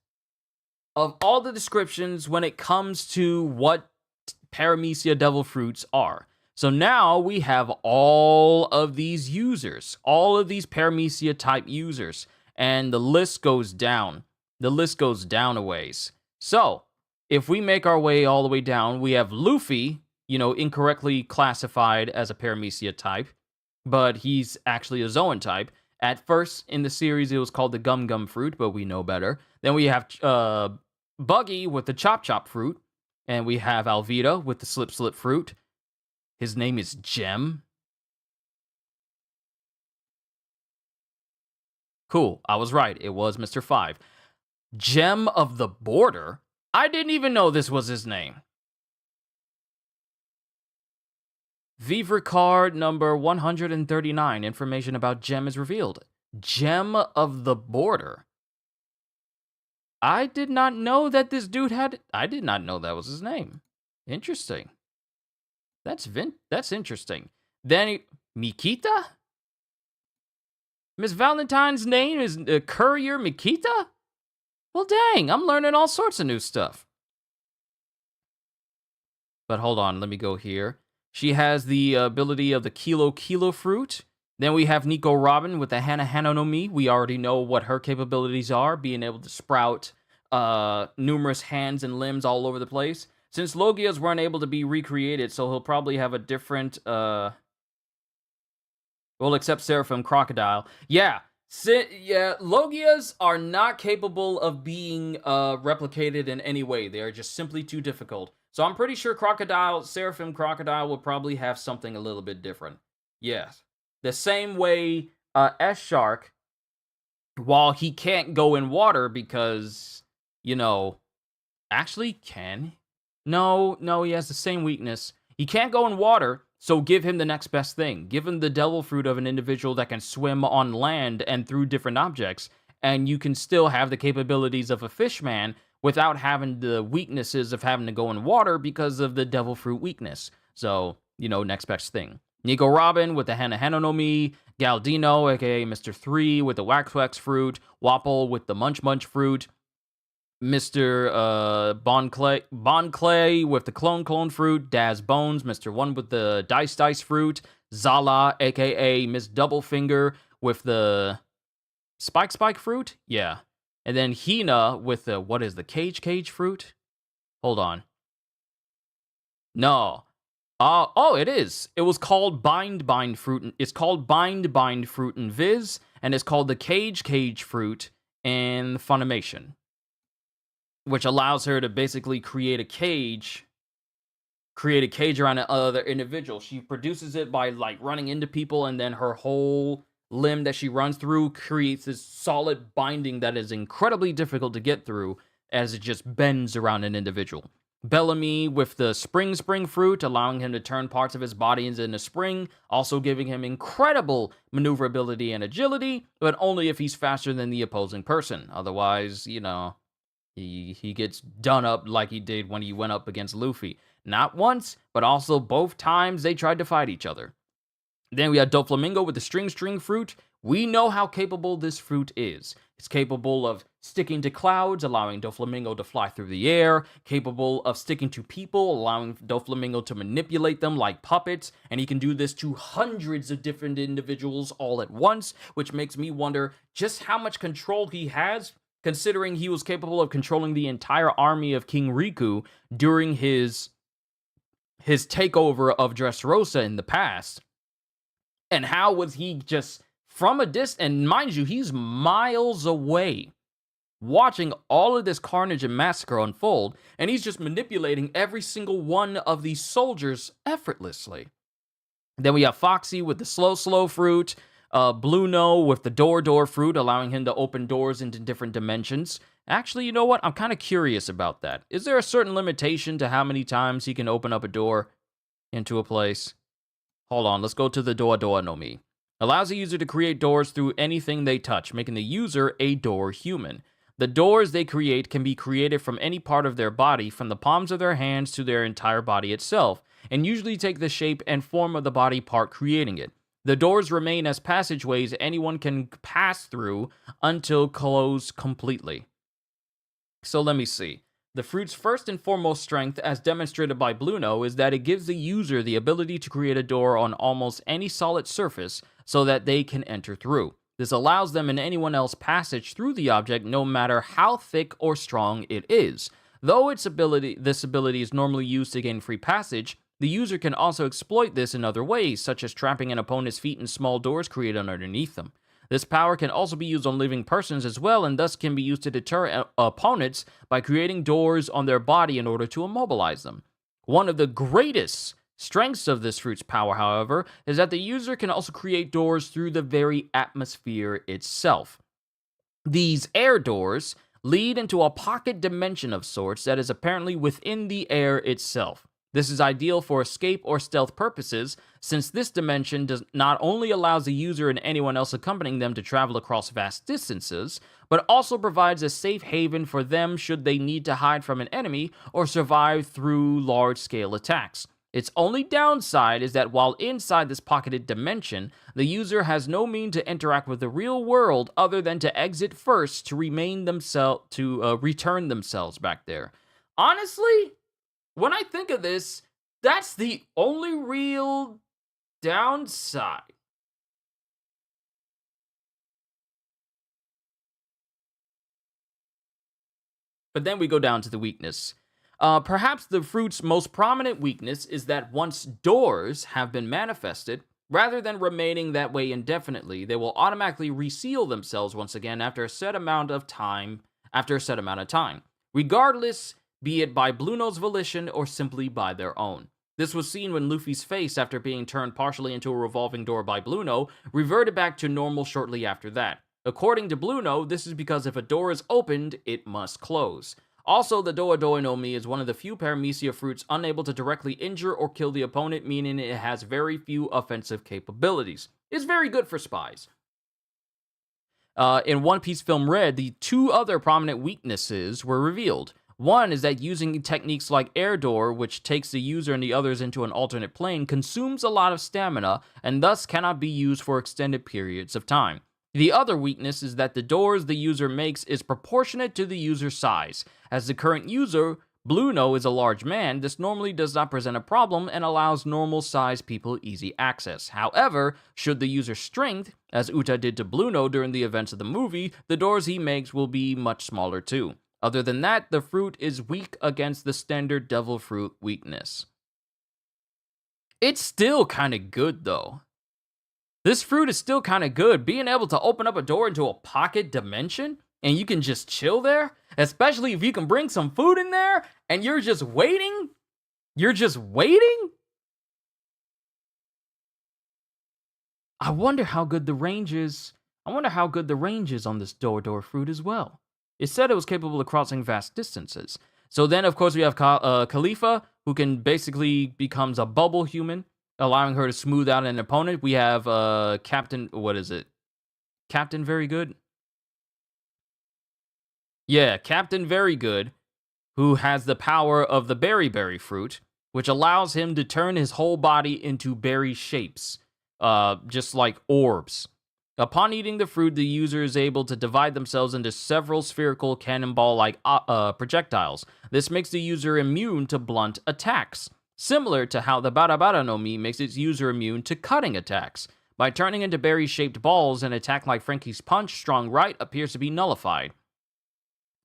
of all the descriptions when it comes to what Paramecia devil fruits are. So now we have all of these users, all of these Paramecia type users, and the list goes down. The list goes down a ways. So, if we make our way all the way down, we have Luffy, incorrectly classified as a Paramecia type, but he's actually a Zoan type. At first in the series, it was called the Gum Gum fruit, but we know better. Then we have Buggy with the Chop Chop fruit, and we have Alvida with the Slip Slip fruit. His name is Gem. Cool, I was right. It was Mr. 5. Gem of the Border? I didn't even know this was his name. Vivre card number 139. Information about Gem is revealed. Gem of the Border. I did not know that this dude had... I did not know that was his name. Interesting. That's interesting. Then Mikita? Miss Valentine's name is Courier Mikita? Well, dang, I'm learning all sorts of new stuff. But hold on, let me go here. She has the ability of the Kilo fruit. Then we have Nico Robin with the Hana Hana no Mi. We already know what her capabilities are, being able to sprout numerous hands and limbs all over the place. Since Logias weren't able to be recreated, so he'll probably have a different well, except Seraphim Crocodile. Yeah. Yeah, Logias are not capable of being replicated in any way. They are just simply too difficult. So I'm pretty sure Seraphim Crocodile will probably have something a little bit different. Yes. The same way S-Shark, while he can't go in water because, actually can. No, he has the same weakness. He can't go in water, so give him the next best thing. Give him the devil fruit of an individual that can swim on land and through different objects, and you can still have the capabilities of a fishman without having the weaknesses of having to go in water because of the devil fruit weakness. So, next best thing. Nico Robin with the Hana Hana no Mi, Galdino, aka Mr. 3, with the Wax fruit, Wapple with the Munch fruit, Mr. Bon Clay with the Clone fruit, Daz Bones, Mr. 1 with the Dice fruit, Zala, aka Miss Doublefinger with the Spike fruit? Yeah. And then Hina with the, what is the Cage fruit? Hold on. No. Oh, it is. It was called Bind fruit. It's called Bind fruit in Viz, and it's called the Cage fruit in Funimation, which allows her to basically create a cage around another individual. She produces it by running into people, and then her whole limb that she runs through creates this solid binding that is incredibly difficult to get through as it just bends around an individual. Bellamy with the spring fruit, allowing him to turn parts of his body into spring, also giving him incredible maneuverability and agility, but only if he's faster than the opposing person. Otherwise, he gets done up like he did when he went up against Luffy. Not once, but also both times they tried to fight each other. Then we have Doflamingo with the string fruit. We know how capable this fruit is. It's capable of sticking to clouds, allowing Doflamingo to fly through the air, capable of sticking to people, allowing Doflamingo to manipulate them like puppets, and he can do this to hundreds of different individuals all at once, which makes me wonder just how much control he has, considering he was capable of controlling the entire army of King Riku during his takeover of Dressrosa in the past. And how was he just from a distance, and mind you, he's miles away, watching all of this carnage and massacre unfold, and he's just manipulating every single one of these soldiers effortlessly. Then we have Foxy with the slow fruit, Bluno with the door fruit, allowing him to open doors into different dimensions. Actually, you know what? I'm kind of curious about that. Is there a certain limitation to how many times he can open up a door into a place? Hold on, let's go to the Doa no Mi. Allows the user to create doors through anything they touch, making the user a door human. The doors they create can be created from any part of their body, from the palms of their hands to their entire body itself, and usually take the shape and form of the body part creating it. The doors remain as passageways anyone can pass through until closed completely. So let me see. The fruit's first and foremost strength, as demonstrated by Bluno, is that it gives the user the ability to create a door on almost any solid surface so that they can enter through. This allows them and anyone else passage through the object no matter how thick or strong it is. Though this ability is normally used to gain free passage, the user can also exploit this in other ways, such as trapping an opponent's feet in small doors created underneath them. This power can also be used on living persons as well, and thus can be used to deter opponents by creating doors on their body in order to immobilize them. One of the greatest strengths of this fruit's power, however, is that the user can also create doors through the very atmosphere itself. These air doors lead into a pocket dimension of sorts that is apparently within the air itself. This is ideal for escape or stealth purposes, since this dimension not only allows the user and anyone else accompanying them to travel across vast distances, but also provides a safe haven for them should they need to hide from an enemy or survive through large-scale attacks. Its only downside is that while inside this pocketed dimension, the user has no mean to interact with the real world other than to exit first to return themselves back there. Honestly, when I think of this, that's the only real downside. But then we go down to the weakness. Perhaps the fruit's most prominent weakness is that once doors have been manifested, rather than remaining that way indefinitely, they will automatically reseal themselves once again after a set amount of time. Regardless, be it by Blueno's volition or simply by their own. This was seen when Luffy's face, after being turned partially into a revolving door by Blueno, reverted back to normal shortly after that. According to Blueno, this is because if a door is opened, it must close. Also, the Doa Doa no Mi is one of the few Paramecia fruits unable to directly injure or kill the opponent, meaning it has very few offensive capabilities. It's very good for spies. In One Piece Film Red, the two other prominent weaknesses were revealed. One is that using techniques like Air Door, which takes the user and the others into an alternate plane, consumes a lot of stamina and thus cannot be used for extended periods of time. The other weakness is that the doors the user makes is proportionate to the user's size. As the current user, Blueno, is a large man, this normally does not present a problem and allows normal-sized people easy access. However, should the user's strength, as Uta did to Blueno during the events of the movie, the doors he makes will be much smaller too. Other than that, the fruit is weak against the standard devil fruit weakness. It's still kind of good though. This fruit is still kind of good. Being able to open up a door into a pocket dimension and you can just chill there, especially if you can bring some food in there and you're just waiting. I wonder how good the range is. on this Door fruit as well. It said it was capable of crossing vast distances. So then, of course, we have Khalifa, who can basically becomes a bubble human, allowing her to smooth out an opponent. We have Captain Very Good? Yeah, Captain Very Good, who has the power of the berry fruit, which allows him to turn his whole body into berry shapes, just like orbs. Upon eating the fruit, the user is able to divide themselves into several spherical cannonball-like projectiles. This makes the user immune to blunt attacks, similar to how the Bara no Mi makes its user immune to cutting attacks. By turning into berry-shaped balls, an attack like Frankie's Punch, Strong Right, appears to be nullified.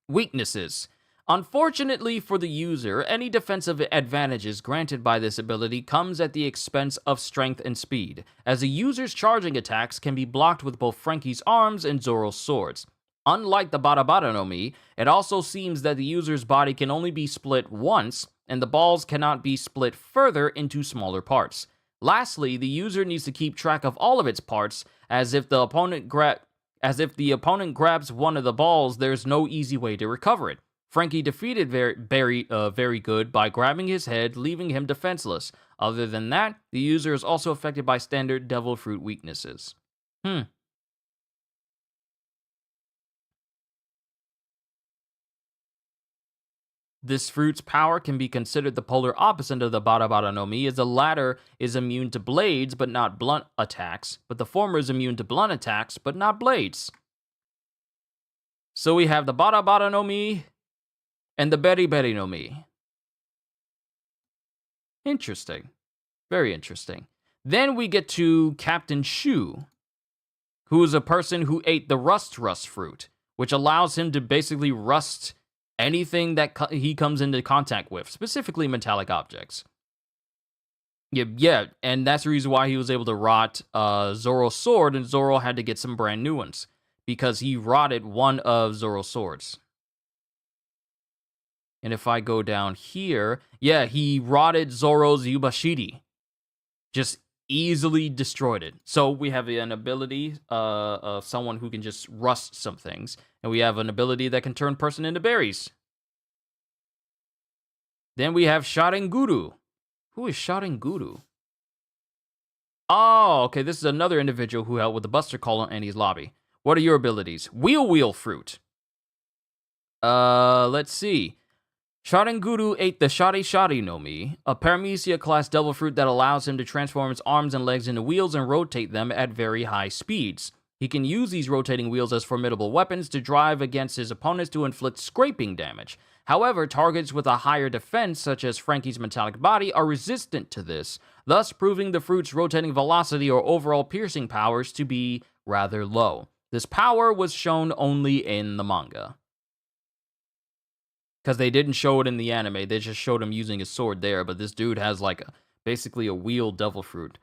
Weaknesses. Unfortunately for the user, any defensive advantages granted by this ability comes at the expense of strength and speed, as the user's charging attacks can be blocked with both Frankie's arms and Zoro's swords. Unlike the Bara no Mi, it also seems that the user's body can only be split once, and the balls cannot be split further into smaller parts. Lastly, the user needs to keep track of all of its parts, as if the opponent grabs one of the balls, there's no easy way to recover it. Frankie defeated Very Good by grabbing his head, leaving him defenseless. Other than that, the user is also affected by standard devil fruit weaknesses. This fruit's power can be considered the polar opposite of the Bara no Mi, as the latter is immune to blades but not blunt attacks, but the former is immune to blunt attacks but not blades. So we have the Bara no Mi and the Berry no Mi. Interesting. Very interesting. Then we get to Captain Shu, who is a person who ate the Rust fruit, which allows him to basically rust anything that he comes into contact with, specifically metallic objects. Yeah, and that's the reason why he was able to rot Zoro's sword, and Zoro had to get some brand new ones, because he rotted one of Zoro's swords. And if I go down here, yeah, he rotted Zoro's Yubashiri. Just easily destroyed it. So we have an ability of someone who can just rust some things. And we have an ability that can turn person into berries. Then we have Sharinguru. Who is Sharinguru? Oh, okay, this is another individual who helped with the Buster Call on Annie's lobby. What are your abilities? Wheel fruit. Let's see. Sharinguru ate the Shari Shari no Mi, a Paramecia class devil fruit that allows him to transform his arms and legs into wheels and rotate them at very high speeds. He can use these rotating wheels as formidable weapons to drive against his opponents to inflict scraping damage. However, targets with a higher defense, such as Frankie's metallic body, are resistant to this, thus proving the fruit's rotating velocity or overall piercing powers to be rather low. This power was shown only in the manga. Because they didn't show it in the anime, they just showed him using his sword there, but this dude has basically a wheeled devil fruit.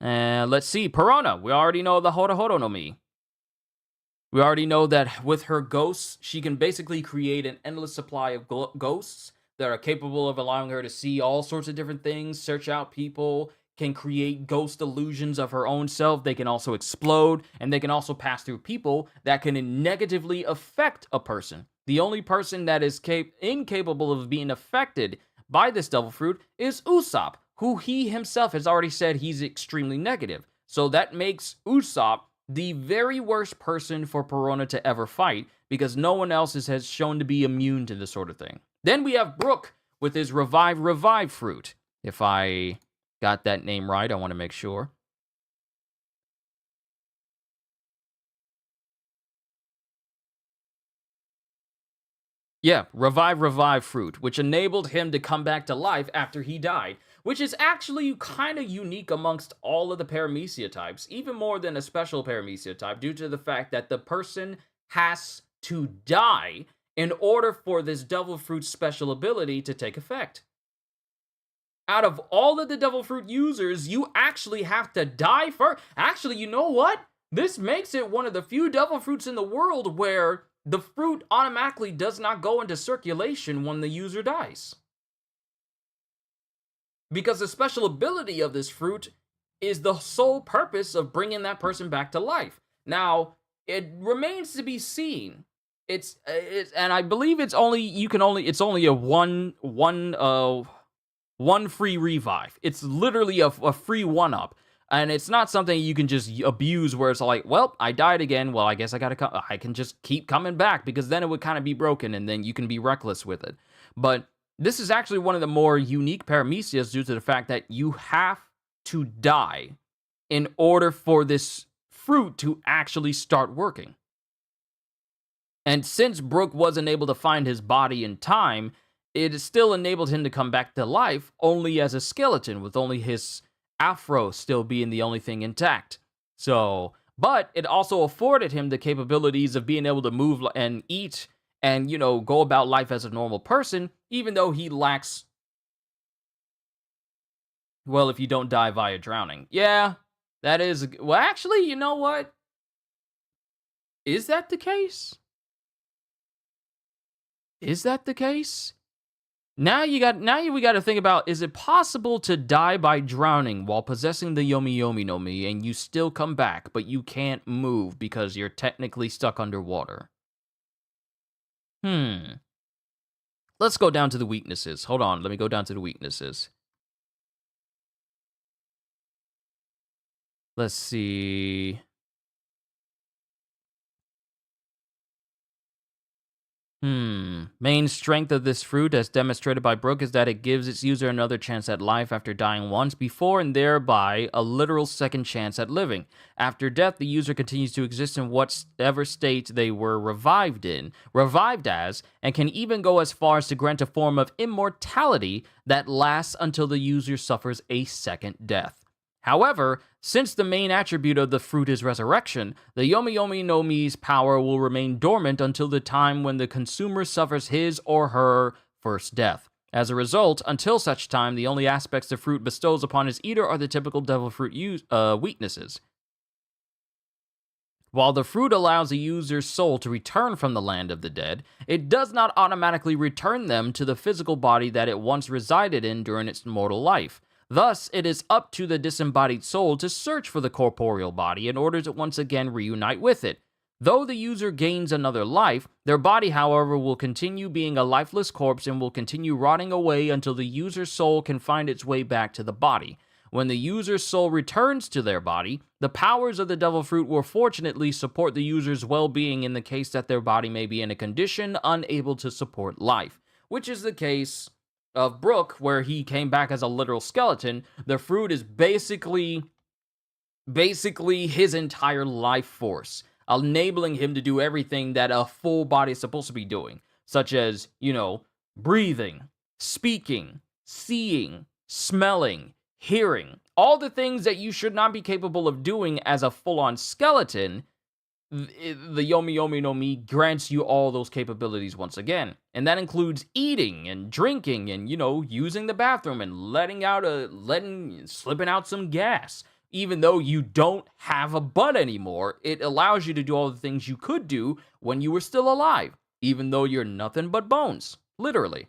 And let's see, Perona. We already know the Horo Horo no Mi. We already know that with her ghosts, she can basically create an endless supply of ghosts that are capable of allowing her to see all sorts of different things, search out people, can create ghost illusions of her own self. They can also explode, and they can also pass through people that can negatively affect a person. The only person that is incapable of being affected by this devil fruit is Usopp, who he himself has already said he's extremely negative. So that makes Usopp the very worst person for Perona to ever fight, because no one else has shown to be immune to this sort of thing. Then we have Brook with his Revive fruit. If I got that name right, I want to make sure. Yeah, Revive fruit, which enabled him to come back to life after he died, which is actually kind of unique amongst all of the Paramecia types, even more than a special Paramecia type, due to the fact that the person has to die in order for this devil fruit special ability to take effect. Out of all of the devil fruit users, you actually have to die first. Actually, you know what? This makes it one of the few devil fruits in the world where the fruit automatically does not go into circulation when the user dies. Because the special ability of this fruit is the sole purpose of bringing that person back to life. Now, it remains to be seen. And I believe it's only a one free revive. It's literally a free one-up. And it's not something you can just abuse where it's like, well, I died again. Well, I guess I can just keep coming back, because then it would kind of be broken and then you can be reckless with it. But this is actually one of the more unique Paramecias due to the fact that you have to die in order for this fruit to actually start working. And since Brook wasn't able to find his body in time, it still enabled him to come back to life only as a skeleton, with only his afro still being the only thing intact. So, but it also afforded him the capabilities of being able to move and eat and, go about life as a normal person, even though he lacks, well, if you don't die via drowning. Yeah, that is, well, actually, you know what? Is that the case? Is that the case? Now we got to think about, is it possible to die by drowning while possessing the Yomi Yomi no Mi and you still come back, but you can't move because you're technically stuck underwater? Let's go down to the weaknesses. Hold on, let me go down to the weaknesses. Let's see. Main strength of this fruit, as demonstrated by Brook, is that it gives its user another chance at life after dying once before, and thereby a literal second chance at living. After death, the user continues to exist in whatever state they were revived as, and can even go as far as to grant a form of immortality that lasts until the user suffers a second death. However, since the main attribute of the fruit is resurrection, the Yomi Yomi no Mi's power will remain dormant until the time when the consumer suffers his or her first death. As a result, until such time, the only aspects the fruit bestows upon its eater are the typical devil fruit weaknesses. While the fruit allows a user's soul to return from the land of the dead, it does not automatically return them to the physical body that it once resided in during its mortal life. Thus, it is up to the disembodied soul to search for the corporeal body in order to once again reunite with it. Though the user gains another life, their body, however, will continue being a lifeless corpse and will continue rotting away until the user's soul can find its way back to the body. When the user's soul returns to their body, the powers of the devil fruit will fortunately support the user's well-being in the case that their body may be in a condition unable to support life. which is the case of Brook, where he came back as a literal skeleton. The fruit is basically his entire life force, enabling him to do everything that a full body is supposed to be doing, such as, breathing, speaking, seeing, smelling, hearing. All the things that you should not be capable of doing as a full-on skeleton, the Yomi Yomi no Mi grants you all those capabilities once again. And that includes eating and drinking and, using the bathroom and slipping out some gas. Even though you don't have a butt anymore, it allows you to do all the things you could do when you were still alive, even though you're nothing but bones, literally.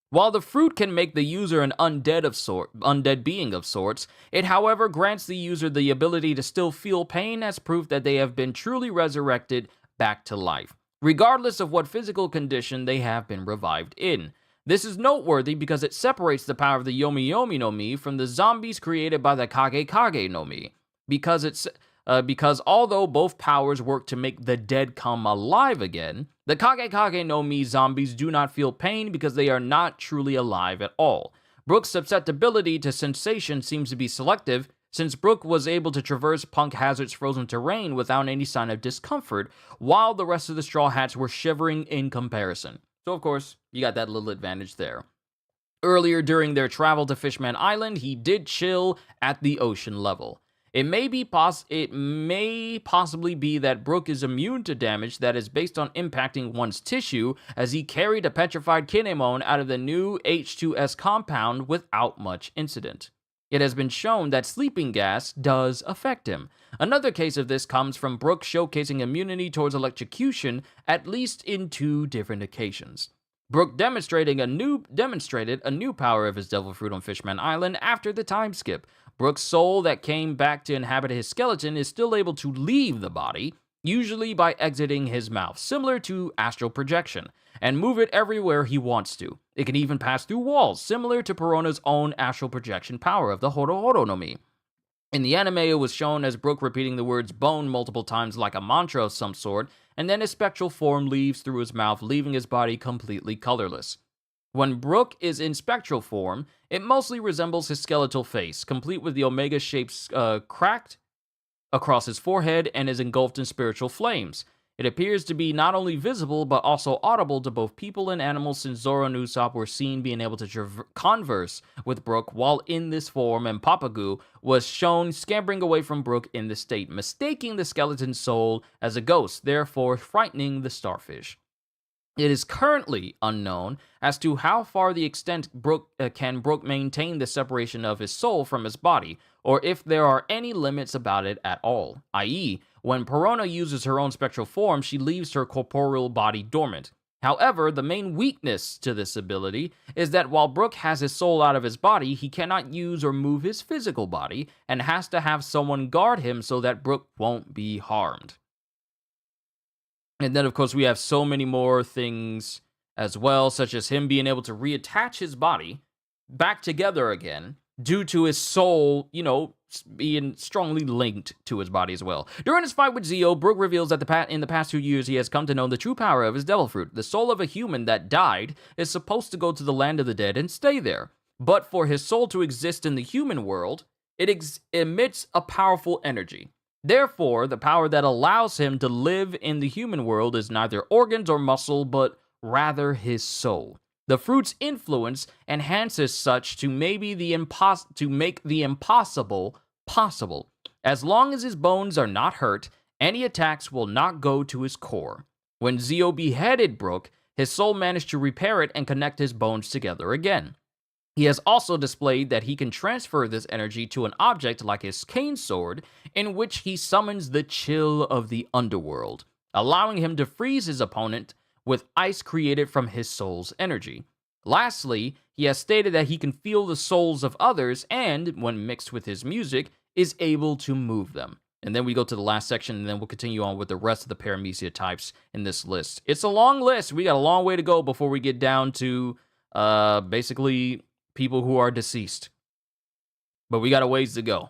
While the fruit can make the user an undead being of sorts, it however grants the user the ability to still feel pain as proof that they have been truly resurrected back to life, regardless of what physical condition they have been revived in. This is noteworthy because it separates the power of the Yomi Yomi no Mi from the zombies created by the Kage Kage no Mi, because although both powers work to make the dead come alive again, the Kage Kage no Mi zombies do not feel pain because they are not truly alive at all. Brook's susceptibility to sensation seems to be selective, since Brook was able to traverse Punk Hazard's frozen terrain without any sign of discomfort, while the rest of the Straw Hats were shivering in comparison. So of course, you got that little advantage there. Earlier during their travel to Fishman Island, he did chill at the ocean level. It may possibly be that Brook is immune to damage that is based on impacting one's tissue, as he carried a petrified Kinemon out of the new H2S compound without much incident. It has been shown that sleeping gas does affect him. Another case of this comes from Brook showcasing immunity towards electrocution, at least in 2 different occasions. Brook demonstrated a new power of his Devil Fruit on Fishman Island after the time skip. Brook's soul that came back to inhabit his skeleton is still able to leave the body, usually by exiting his mouth, similar to astral projection, and move it everywhere he wants to. It can even pass through walls, similar to Perona's own astral projection power of the Horo Horo no Mi. In the anime, it was shown as Brook repeating the words bone multiple times like a mantra of some sort, and then his spectral form leaves through his mouth, leaving his body completely colorless. When Brook is in spectral form, it mostly resembles his skeletal face, complete with the omega shapes cracked across his forehead and is engulfed in spiritual flames. It appears to be not only visible, but also audible to both people and animals, since Zoro and Usopp were seen being able to converse with Brook while in this form, and Papagu was shown scampering away from Brook in this state, mistaking the skeleton soul as a ghost, therefore frightening the starfish. It is currently unknown as to how far the extent Brook maintain the separation of his soul from his body, or if there are any limits about it at all, i.e., when Perona uses her own spectral form, she leaves her corporeal body dormant. However, the main weakness to this ability is that while Brook has his soul out of his body, he cannot use or move his physical body, and has to have someone guard him so that Brook won't be harmed. And then, of course, we have so many more things as well, such as him being able to reattach his body back together again due to his soul, being strongly linked to his body as well. During his fight with Zio, Brook reveals that in the past 2 years he has come to know the true power of his Devil Fruit. The soul of a human that died is supposed to go to the land of the dead and stay there. But for his soul to exist in the human world, it emits a powerful energy. Therefore, the power that allows him to live in the human world is neither organs or muscle, but rather his soul. The fruit's influence enhances such to make the impossible possible. As long as his bones are not hurt, any attacks will not go to his core. When Zio beheaded Brook, his soul managed to repair it and connect his bones together again. He has also displayed that he can transfer this energy to an object like his cane sword, in which he summons the chill of the underworld, allowing him to freeze his opponent with ice created from his soul's energy. Lastly, he has stated that he can feel the souls of others and, when mixed with his music, is able to move them. And then we go to the last section, and then we'll continue on with the rest of the Paramecia types in this list. It's a long list. We got a long way to go before we get down to, basically people who are deceased. But we got a ways to go.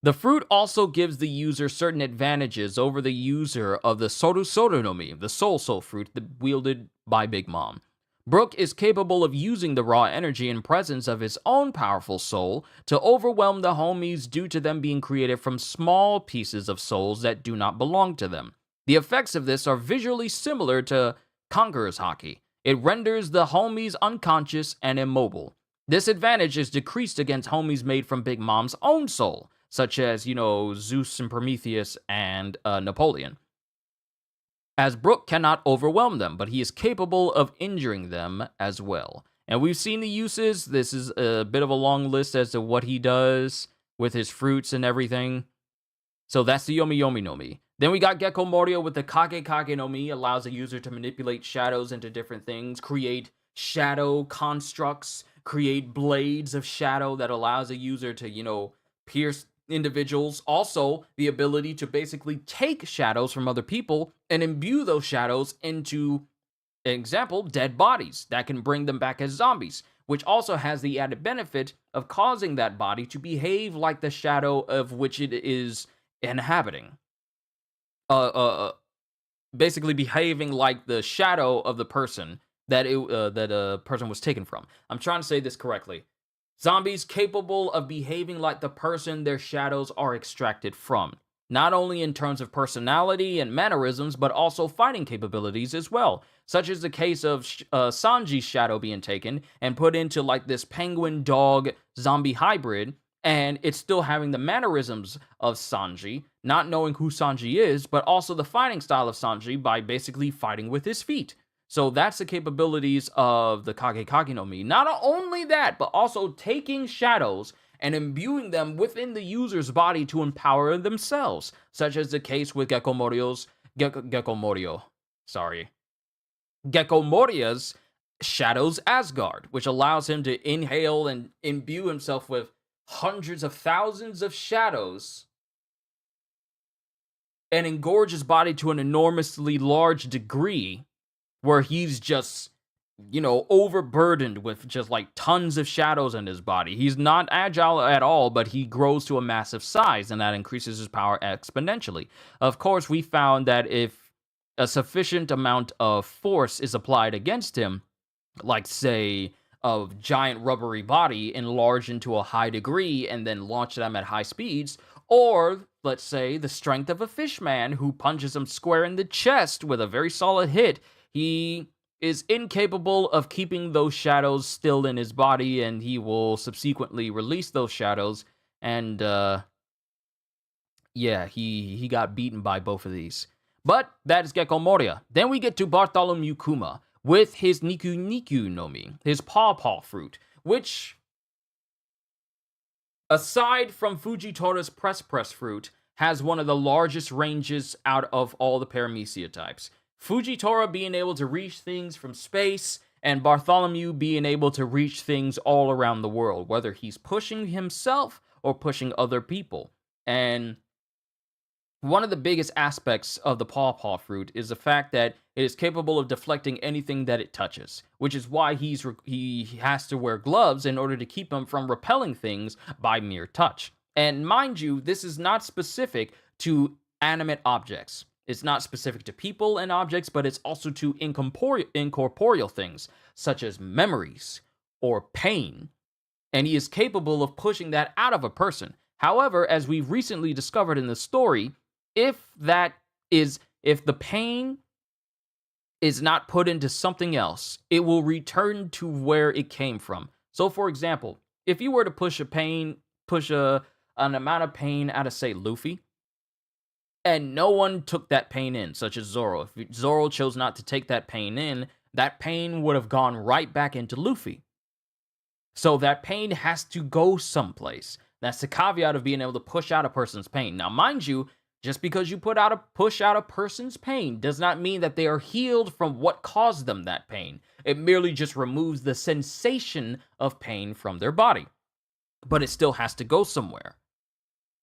The fruit also gives the user certain advantages over the user of the Soru Soru no Mi, the Soul fruit wielded by Big Mom. Brook is capable of using the raw energy and presence of his own powerful soul to overwhelm the homies due to them being created from small pieces of souls that do not belong to them. The effects of this are visually similar to Conqueror's Haki. It renders the homies unconscious and immobile. This advantage is decreased against homies made from Big Mom's own soul, such as, Zeus and Prometheus and Napoleon, as Brook cannot overwhelm them, but he is capable of injuring them as well. And we've seen the uses. This is a bit of a long list as to what he does with his fruits and everything. So that's the Yomi Yomi no Mi. Then we got Gecko Morio with the Kage Kage no Mi, allows a user to manipulate shadows into different things, create shadow constructs, create blades of shadow that allows a user to, pierce individuals. Also, the ability to basically take shadows from other people and imbue those shadows into, example, dead bodies that can bring them back as zombies, which also has the added benefit of causing that body to behave like the shadow of which it is inhabiting. Basically behaving like the shadow of the person that a person was taken from. I'm trying to say this correctly. Zombies capable of behaving like the person their shadows are extracted from, not only in terms of personality and mannerisms, but also fighting capabilities as well, such as the case of Sanji's shadow being taken and put into like this penguin dog zombie hybrid, and it's still having the mannerisms of Sanji, not knowing who Sanji is, but also the fighting style of Sanji by basically fighting with his feet. So that's the capabilities of the Kage Kage no Mi. Not only that, but also taking shadows and imbuing them within the user's body to empower themselves, such as the case with Gecko Moria's Shadow's Asgard, which allows him to inhale and imbue himself with hundreds of thousands of shadows and engorge his body to an enormously large degree where he's just, overburdened with just like tons of shadows in his body. He's not agile at all, but he grows to a massive size, and that increases his power exponentially. Of course, we found that if a sufficient amount of force is applied against him, like, say, a giant rubbery body enlarged into a high degree and then launch them at high speeds, or, let's say, the strength of a fishman who punches him square in the chest with a very solid hit, he is incapable of keeping those shadows still in his body, and he will subsequently release those shadows. And he got beaten by both of these. But that is Gecko Moria. Then we get to Bartholomew Kuma with his Niku Niku no Mi, his Paw Paw fruit, which, aside from Fujitora's Press Press fruit, has one of the largest ranges out of all the Paramecia types. Fujitora being able to reach things from space, and Bartholomew being able to reach things all around the world, whether he's pushing himself or pushing other people. And one of the biggest aspects of the Paw Paw fruit is the fact that it is capable of deflecting anything that it touches, which is why he has to wear gloves in order to keep him from repelling things by mere touch. And mind you, this is not specific to animate objects. It's not specific to people and objects, but it's also to incorporeal things, such as memories or pain. And he is capable of pushing that out of a person. However, as we've recently discovered in the story, if the pain is not put into something else, it will return to where it came from. So, for example, if you were to push an amount of pain out of, say, Luffy, and no one took that pain in, such as Zoro. If Zoro chose not to take that pain in, that pain would have gone right back into Luffy. So that pain has to go someplace. That's the caveat of being able to push out a person's pain. Now, mind you, just because you push out a person's pain does not mean that they are healed from what caused them that pain. It merely just removes the sensation of pain from their body. But it still has to go somewhere.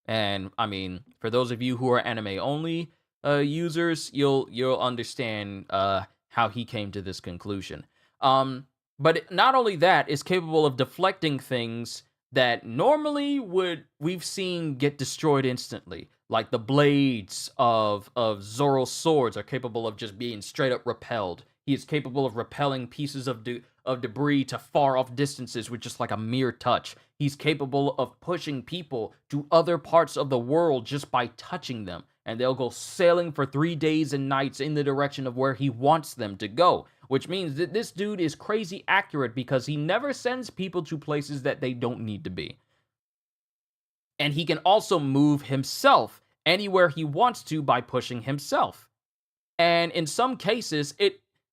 And I mean, for those of you who are anime only users, you'll understand how he came to this conclusion. But not only that, it's capable of deflecting things that normally we've seen get destroyed instantly. Like the blades of Zoro's swords are capable of just being straight up repelled He is capable of repelling pieces of debris to far off distances with just like a mere touch. He's capable of pushing people to other parts of the world just by touching them, and they'll go sailing for 3 days and nights in the direction of where he wants them to go, which means that this dude is crazy accurate because he never sends people to places that they don't need to be. And he can also move himself anywhere he wants to by pushing himself. And in some cases,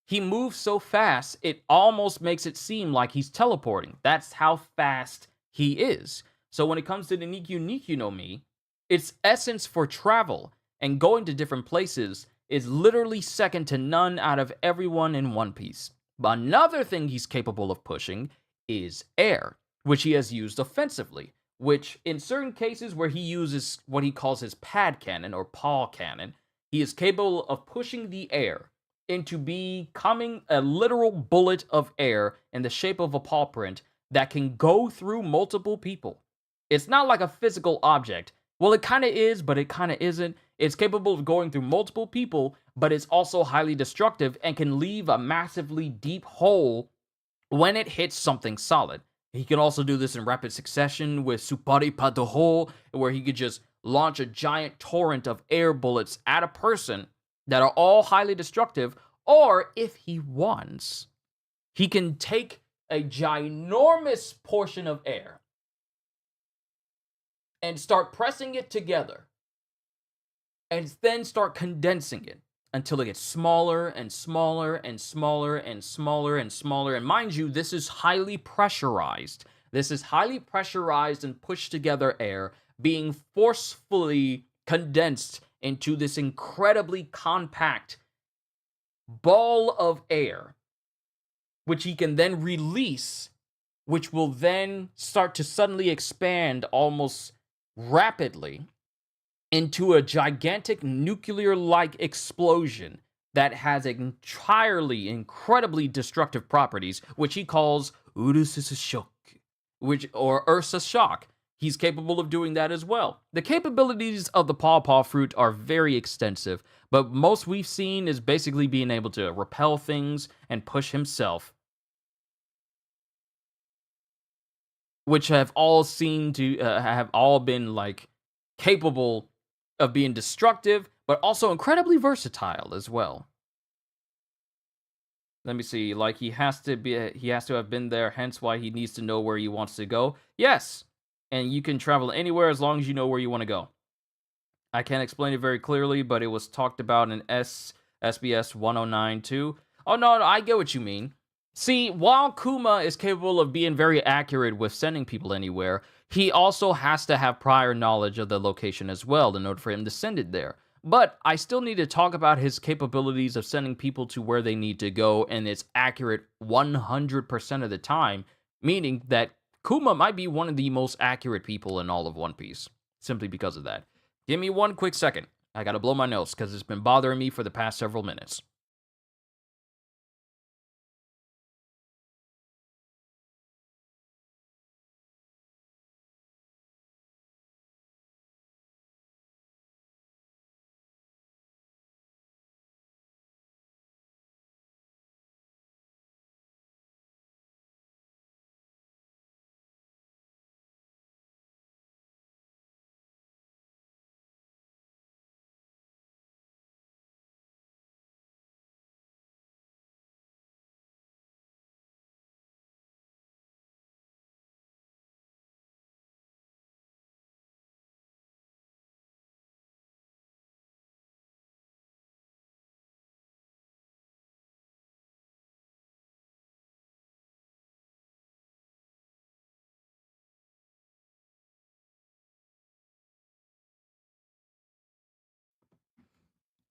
he moves so fast, it almost makes it seem like he's teleporting. That's how fast he is. So when it comes to the Nikyu Nikyu no Mi, its essence for travel and going to different places is literally second to none out of everyone in One Piece. But another thing he's capable of pushing is air, which he has used offensively, which in certain cases where he uses what he calls his pad cannon or paw cannon, he is capable of pushing the air into becoming a literal bullet of air in the shape of a paw print that can go through multiple people. It's not like a physical object. Well, it kind of is, but it kind of isn't. It's capable of going through multiple people, but it's also highly destructive and can leave a massively deep hole when it hits something solid. He can also do this in rapid succession with Supari Patoho, where he could just launch a giant torrent of air bullets at a person that are all highly destructive, or if he wants, he can take a ginormous portion of air and start pressing it together and then start condensing it until it gets smaller and smaller and smaller and smaller and smaller. And mind you, this is highly pressurized. This is highly pressurized and pushed together air being forcefully condensed into this incredibly compact ball of air, which he can then release, which will then start to suddenly expand almost rapidly into a gigantic nuclear-like explosion that has entirely incredibly destructive properties, which he calls Ursus Shock, or Ursa Shock. He's capable of doing that as well. The capabilities of the Paw Fruit are very extensive, but most we've seen is basically being able to repel things and push himself, which have all been like capable of being destructive, but also incredibly versatile as well. Let me see. Like he has to have been there, hence why he needs to know where he wants to go. Yes, and you can travel anywhere as long as you know where you want to go. I can't explain it very clearly, but it was talked about in SBS 109 too. Oh no, I get what you mean. See, while Kuma is capable of being very accurate with sending people anywhere, he also has to have prior knowledge of the location as well in order for him to send it there. But I still need to talk about his capabilities of sending people to where they need to go, and it's accurate 100% of the time, meaning that Kuma might be one of the most accurate people in all of One Piece, simply because of that. Give me one quick second. I gotta blow my nose, because it's been bothering me for the past several minutes.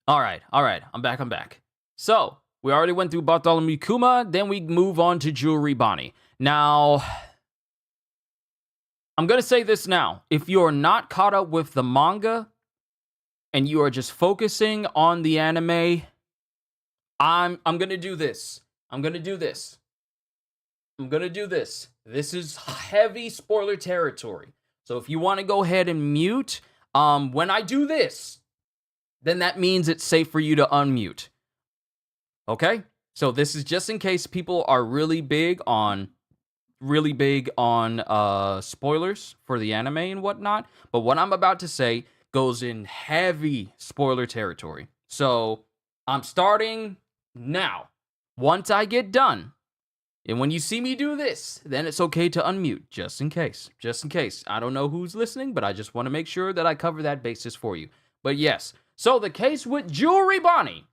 All right. I'm back. So, we already went through Bartholomew Kuma, then we move on to Jewelry Bonnie. Now, I'm going to say this now. If you're not caught up with the manga and you are just focusing on the anime, I'm going to do this. This is heavy spoiler territory. So if you want to go ahead and mute, when I do this, then that means it's safe for you to unmute. Okay? So this is just in case people are really big on spoilers for the anime and whatnot. But what I'm about to say goes in heavy spoiler territory. So I'm starting now. Once I get done, and when you see me do this, then it's okay to unmute, just in case. Just in case. I don't know who's listening, but I just want to make sure that I cover that basis for you. But yes, so the case with Jewelry Bonnie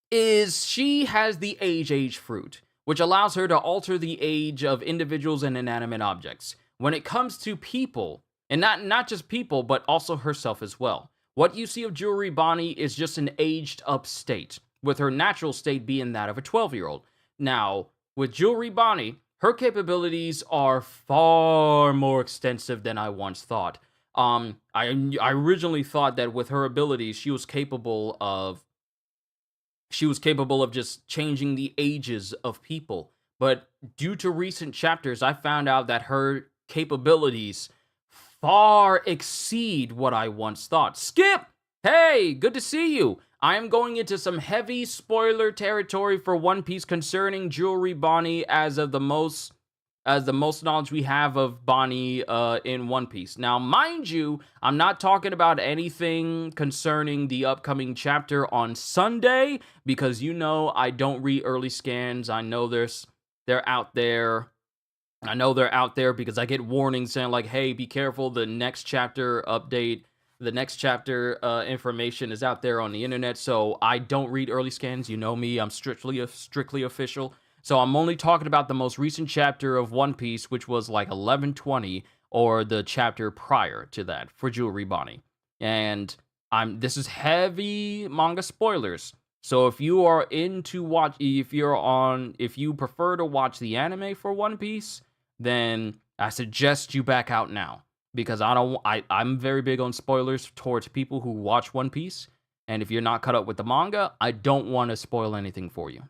is she has the age fruit, which allows her to alter the age of individuals and inanimate objects. When it comes to people, and not just people, but also herself as well. What you see of Jewelry Bonnie is just an aged up state, with her natural state being that of a 12-year-old. Now, with Jewelry Bonnie, her capabilities are far more extensive than I once thought. I originally thought that with her abilities, she was capable of just changing the ages of people. But due to recent chapters, I found out that her capabilities far exceed what I once thought. Skip! Hey, good to see you. I am going into some heavy spoiler territory for One Piece concerning Jewelry Bonnie as the most knowledge we have of Bonnie in One Piece. Now, mind you, I'm not talking about anything concerning the upcoming chapter on Sunday, because I don't read early scans. I know they're out there. I know they're out there because I get warnings saying like, hey, be careful, the next chapter update, the next chapter information is out there on the internet. So I don't read early scans. You know me, I'm strictly official. So I'm only talking about the most recent chapter of One Piece, which was like 1120, or the chapter prior to that for Jewelry Bonnie. And this is heavy manga spoilers. So if you are if you prefer to watch the anime for One Piece, then I suggest you back out now, because I'm very big on spoilers towards people who watch One Piece. And if you're not caught up with the manga, I don't want to spoil anything for you.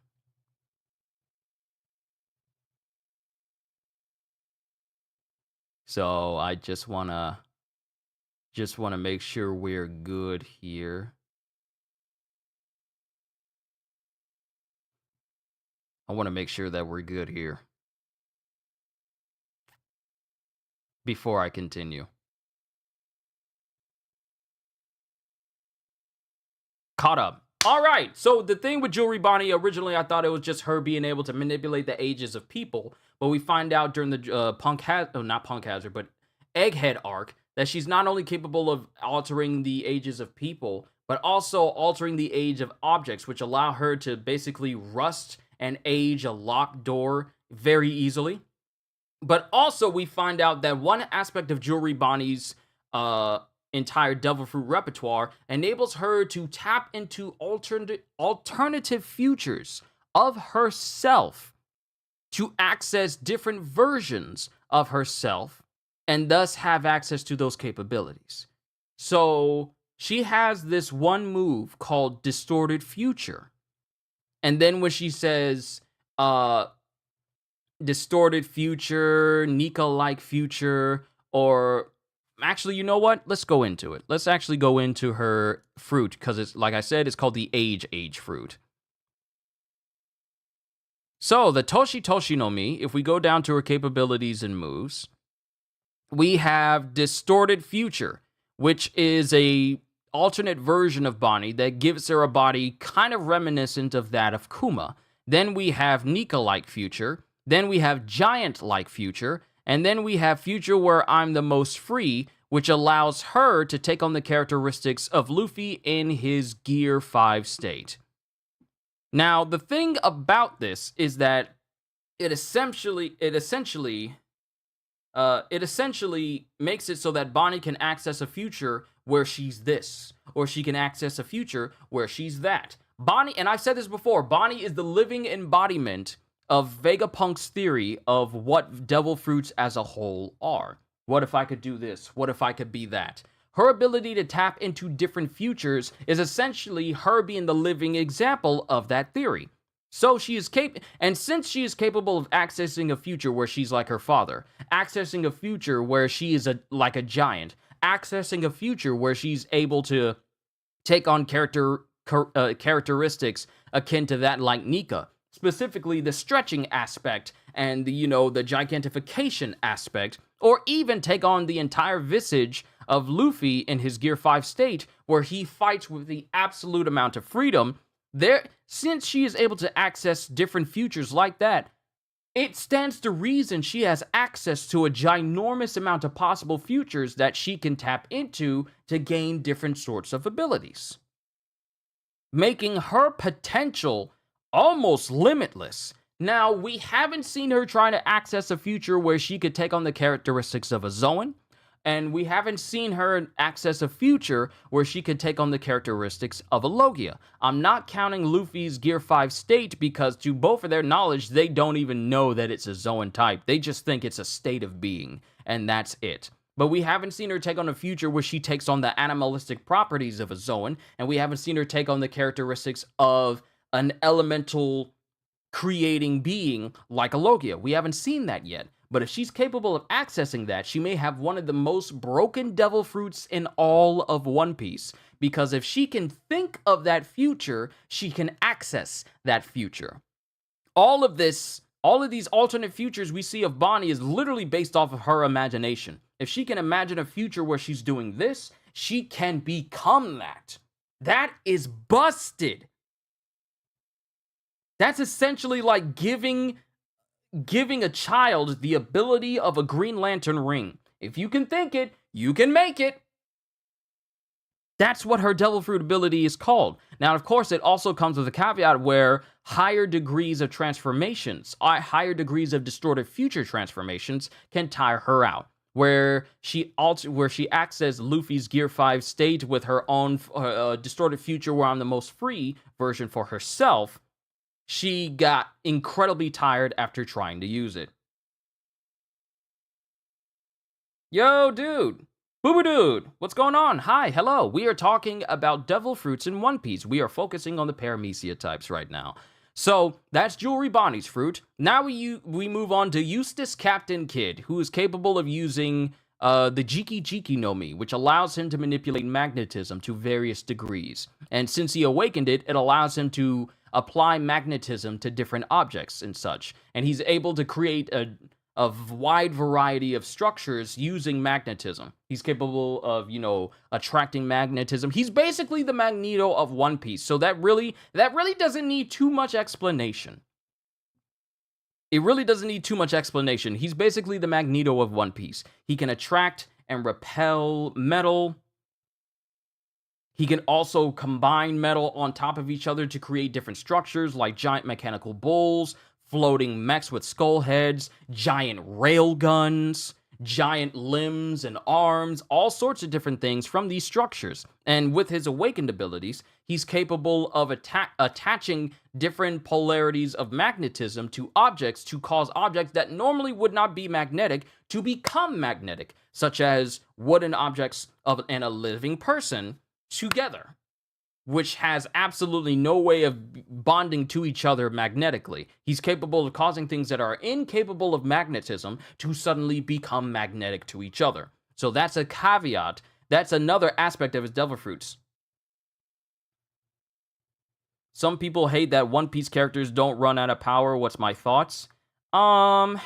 So I just wanna make sure we're good here. I want to make sure that we're good here before I continue. Caught up. All right. So the thing with Jewelry Bonnie, originally I thought it was just her being able to manipulate the ages of people, but we find out during the not Punk Hazard, but Egghead arc, that she's not only capable of altering the ages of people, but also altering the age of objects, which allow her to basically rust and age a locked door very easily. But also we find out that one aspect of Jewelry Bonnie's entire Devil Fruit repertoire enables her to tap into alternative futures of herself to access different versions of herself and thus have access to those capabilities. So she has this one move called Distorted Future. And then when she says Distorted Future, Nika-like future, or actually, you know what? Let's go into it. Let's actually go into her fruit, because it's, like I said, it's called the age fruit. So the Toshi no Mi, if we go down to her capabilities and moves, we have Distorted Future, which is a alternate version of Bonnie that gives her a body kind of reminiscent of that of Kuma. Then we have Nika-like future. Then we have Giant-like future. And then we have future where I'm the most free, which allows her to take on the characteristics of Luffy in his Gear 5 state. Now, the thing about this is that it essentially makes it so that Bonnie can access a future where she's this, or she can access a future where she's that. Bonnie, and I've said this before, Bonnie is the living embodiment of Vegapunk's theory of what devil fruits as a whole are. What if I could do this? What if I could be that? Her ability to tap into different futures is essentially her being the living example of that theory. So she is and since she is capable of accessing a future where she's like her father, accessing a future where she is like a giant, accessing a future where she's able to take on characteristics akin to that like Nika. Specifically, the stretching aspect and the gigantification aspect, or even take on the entire visage of Luffy in his Gear 5 state, where he fights with the absolute amount of freedom. Since she is able to access different futures like that, it stands to reason she has access to a ginormous amount of possible futures that she can tap into to gain different sorts of abilities, making her potential almost limitless. Now, we haven't seen her trying to access a future where she could take on the characteristics of a Zoan, and we haven't seen her access a future where she could take on the characteristics of a Logia. I'm not counting Luffy's Gear 5 state because, to both of their knowledge, they don't even know that it's a Zoan type. They just think it's a state of being, and that's it. But we haven't seen her take on a future where she takes on the animalistic properties of a Zoan, and we haven't seen her take on the characteristics of an elemental creating being like a Logia. We haven't seen that yet. But if she's capable of accessing that, she may have one of the most broken devil fruits in all of One Piece. Because if she can think of that future, she can access that future. All of these alternate futures we see of Bonnie is literally based off of her imagination. If she can imagine a future where she's doing this, she can become that. That is busted. That's essentially like giving a child the ability of a Green Lantern ring. If you can think it, you can make it. That's what her Devil Fruit ability is called. Now, of course, it also comes with a caveat where higher degrees of transformations, higher degrees of distorted future transformations can tire her out. Where she acts as Luffy's Gear 5 state with her own distorted future where I'm the most free version for herself, she got incredibly tired after trying to use it. Yo, dude. Boo-boo dude. What's going on? Hi, hello. We are talking about devil fruits in One Piece. We are focusing on the Paramecia types right now. So, that's Jewelry Bonnie's fruit. Now we move on to Eustace Captain Kidd, who is capable of using the Jiki Jiki no Mi, which allows him to manipulate magnetism to various degrees. And since he awakened it, it allows him to apply magnetism to different objects and such. And he's able to create a wide variety of structures using magnetism. He's capable of, attracting magnetism. He's basically the Magneto of One Piece. So that really doesn't need too much explanation. It really doesn't need too much explanation. He's basically the Magneto of One Piece. He can attract and repel metal. He can also combine metal on top of each other to create different structures like giant mechanical bulls, floating mechs with skull heads, giant rail guns, giant limbs and arms, all sorts of different things from these structures. And with his awakened abilities, he's capable of attaching different polarities of magnetism to objects to cause objects that normally would not be magnetic to become magnetic, such as wooden objects and a living person together, which has absolutely no way of bonding to each other magnetically. He's capable of causing things that are incapable of magnetism to suddenly become magnetic to each other. So that's a caveat. That's another aspect of his devil fruits. Some people hate that One Piece characters don't run out of power. What's my thoughts? I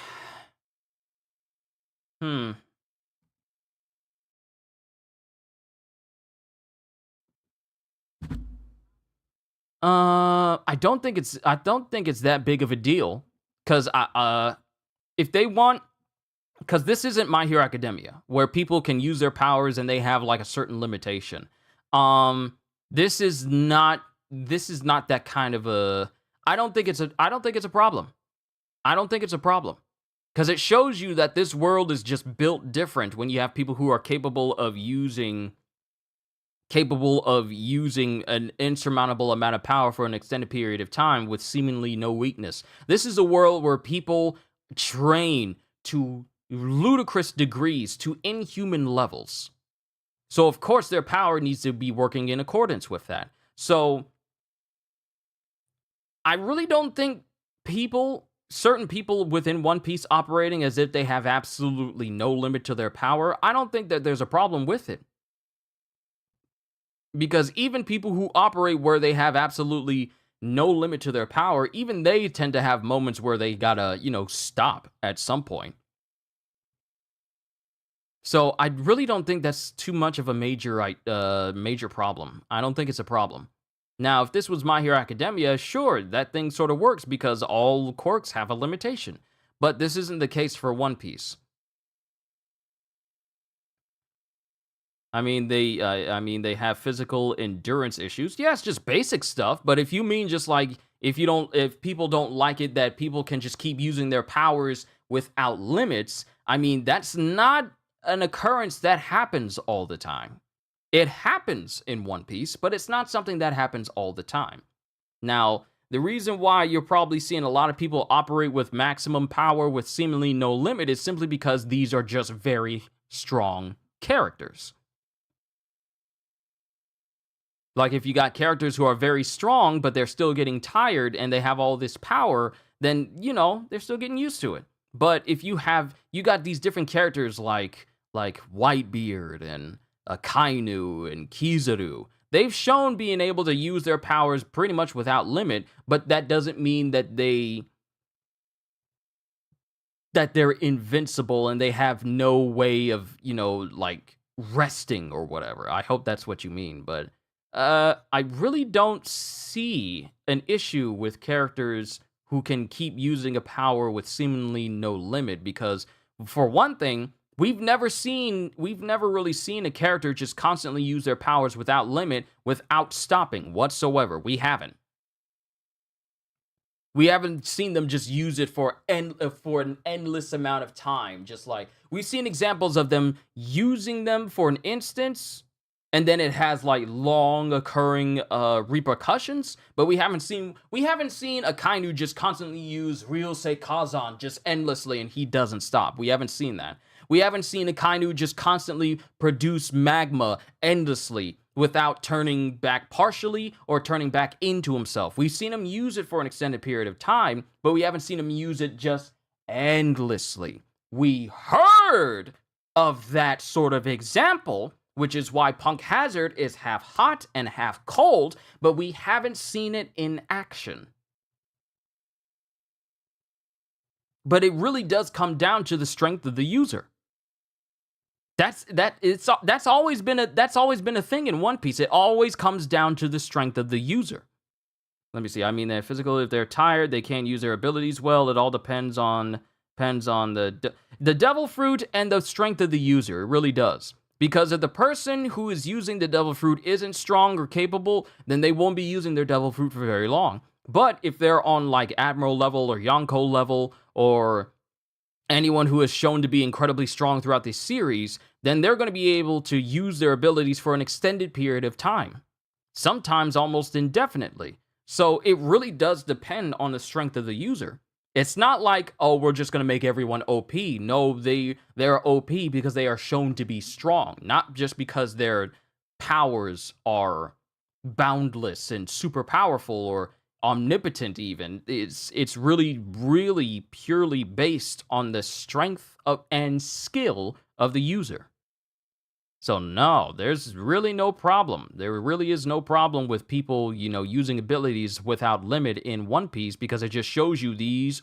don't think it's that big of a deal, because if they want, because this isn't My Hero Academia where people can use their powers and they have like a certain limitation. This is not that kind of a. I don't think it's a problem. I don't think it's a problem. Because it shows you that this world is just built different when you have people who are capable of using an insurmountable amount of power for an extended period of time with seemingly no weakness. This is a world where people train to ludicrous degrees, to inhuman levels. So, of course, their power needs to be working in accordance with that. So, I really don't think certain people within One Piece operating as if they have absolutely no limit to their power, I don't think that there's a problem with it. Because even people who operate where they have absolutely no limit to their power, even they tend to have moments where they gotta, stop at some point. So I really don't think that's too much of a major problem. I don't think it's a problem. Now, if this was My Hero Academia, sure, that thing sort of works because all quirks have a limitation. But this isn't the case for One Piece. I mean, they have physical endurance issues. Yeah, it's just basic stuff. But if you mean just like if people don't like it that people can just keep using their powers without limits, I mean, that's not an occurrence that happens all the time. It happens in One Piece, but it's not something that happens all the time. Now, the reason why you're probably seeing a lot of people operate with maximum power with seemingly no limit is simply because these are just very strong characters. Like if you got characters who are very strong, but they're still getting tired and they have all this power, then, they're still getting used to it. But if you got these different characters like Whitebeard and Akainu and Kizaru, they've shown being able to use their powers pretty much without limit, but that doesn't mean that they're invincible and they have no way of, like resting or whatever. I hope that's what you mean, but I really don't see an issue with characters who can keep using a power with seemingly no limit because, for one thing, we've never really seen a character just constantly use their powers without limit without stopping whatsoever. We haven't. We haven't seen them just use it for an endless amount of time. Just like we've seen examples of them using them for an instance, and then it has like long occurring repercussions. But we haven't seen Akainu just constantly use Ryusei Kazan just endlessly, and he doesn't stop. We haven't seen that. We haven't seen Akainu just constantly produce magma endlessly without turning back partially or turning back into himself. We've seen him use it for an extended period of time, but we haven't seen him use it just endlessly. We heard of that sort of example, which is why Punk Hazard is half hot and half cold, but we haven't seen it in action. But it really does come down to the strength of the user. That's always been a thing in One Piece. It always comes down to the strength of the user. Let me see. I mean, they're physical. If they're tired, they can't use their abilities well. It all depends on the devil fruit and the strength of the user. It really does. Because if the person who is using the devil fruit isn't strong or capable, then they won't be using their devil fruit for very long. But if they're on like Admiral level or Yonko level or anyone who is shown to be incredibly strong throughout this series, then they're going to be able to use their abilities for an extended period of time, sometimes almost indefinitely. So it really does depend on the strength of the user. It's not like, oh, we're just going to make everyone OP. No, they're OP because they are shown to be strong, not just because their powers are boundless and super powerful or omnipotent even. It's really, really purely based on the strength and skill of the user. So no, there's really no problem. There really is no problem with people, using abilities without limit in One Piece because it just shows you these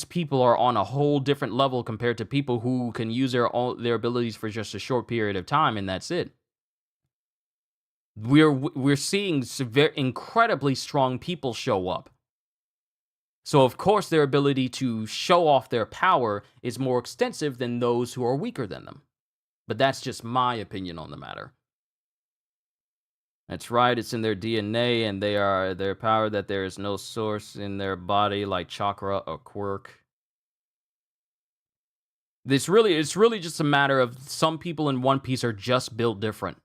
people are on a whole different level compared to people who can use their abilities for just a short period of time and that's it. We're seeing incredibly strong people show up. So of course their ability to show off their power is more extensive than those who are weaker than them. But that's just my opinion on the matter. That's right, it's in their DNA and their power that there is no source in their body like chakra or quirk. It's really just a matter of some people in One Piece are just built different.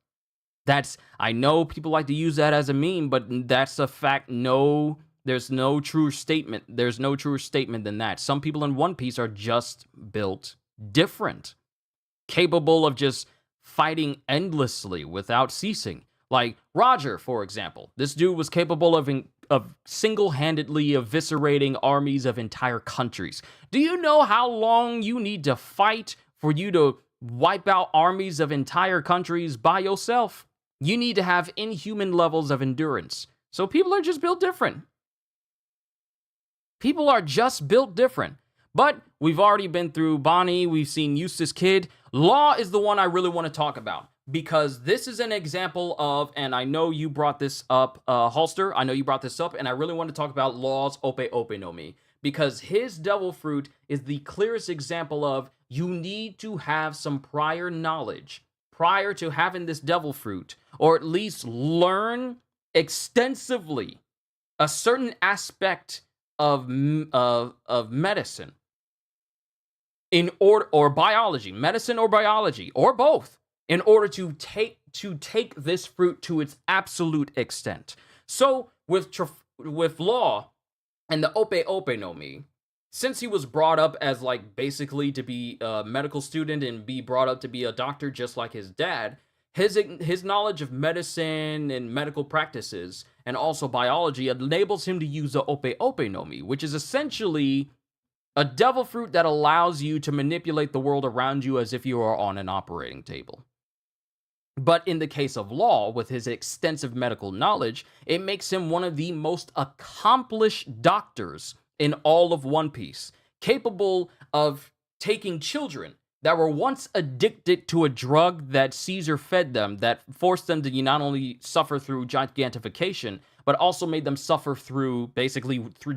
I know people like to use that as a meme, but that's a fact. No, there's no truer statement. There's no truer statement than that. Some people in One Piece are just built different, capable of just fighting endlessly without ceasing. Like Roger, for example. This dude was capable of single-handedly eviscerating armies of entire countries. Do you know how long you need to fight for you to wipe out armies of entire countries by yourself? You need to have inhuman levels of endurance. So people are just built different. People are just built different. But we've already been through Bonnie, we've seen Eustace Kid. Law is the one I really want to talk about because this is an example of, and I know you brought this up, Holster, I know you brought this up, and I really want to talk about Law's Ope Ope no Mi because his devil fruit is the clearest example of you need to have some prior knowledge prior to having this devil fruit, or at least learn extensively a certain aspect of medicine in order, or biology, medicine or biology or both, in order to take this fruit to its absolute extent. So with Law and the Ope Ope no Mi, since he was brought up as like basically to be a medical student and be brought up to be a doctor just like his dad, his knowledge of medicine and medical practices and also biology enables him to use the Ope Ope no Mi, which is essentially a devil fruit that allows you to manipulate the world around you as if you are on an operating table. But in the case of Law, with his extensive medical knowledge, it makes him one of the most accomplished doctors in all of One Piece, capable of taking children that were once addicted to a drug that Caesar fed them, that forced them to not only suffer through gigantification, but also made them suffer through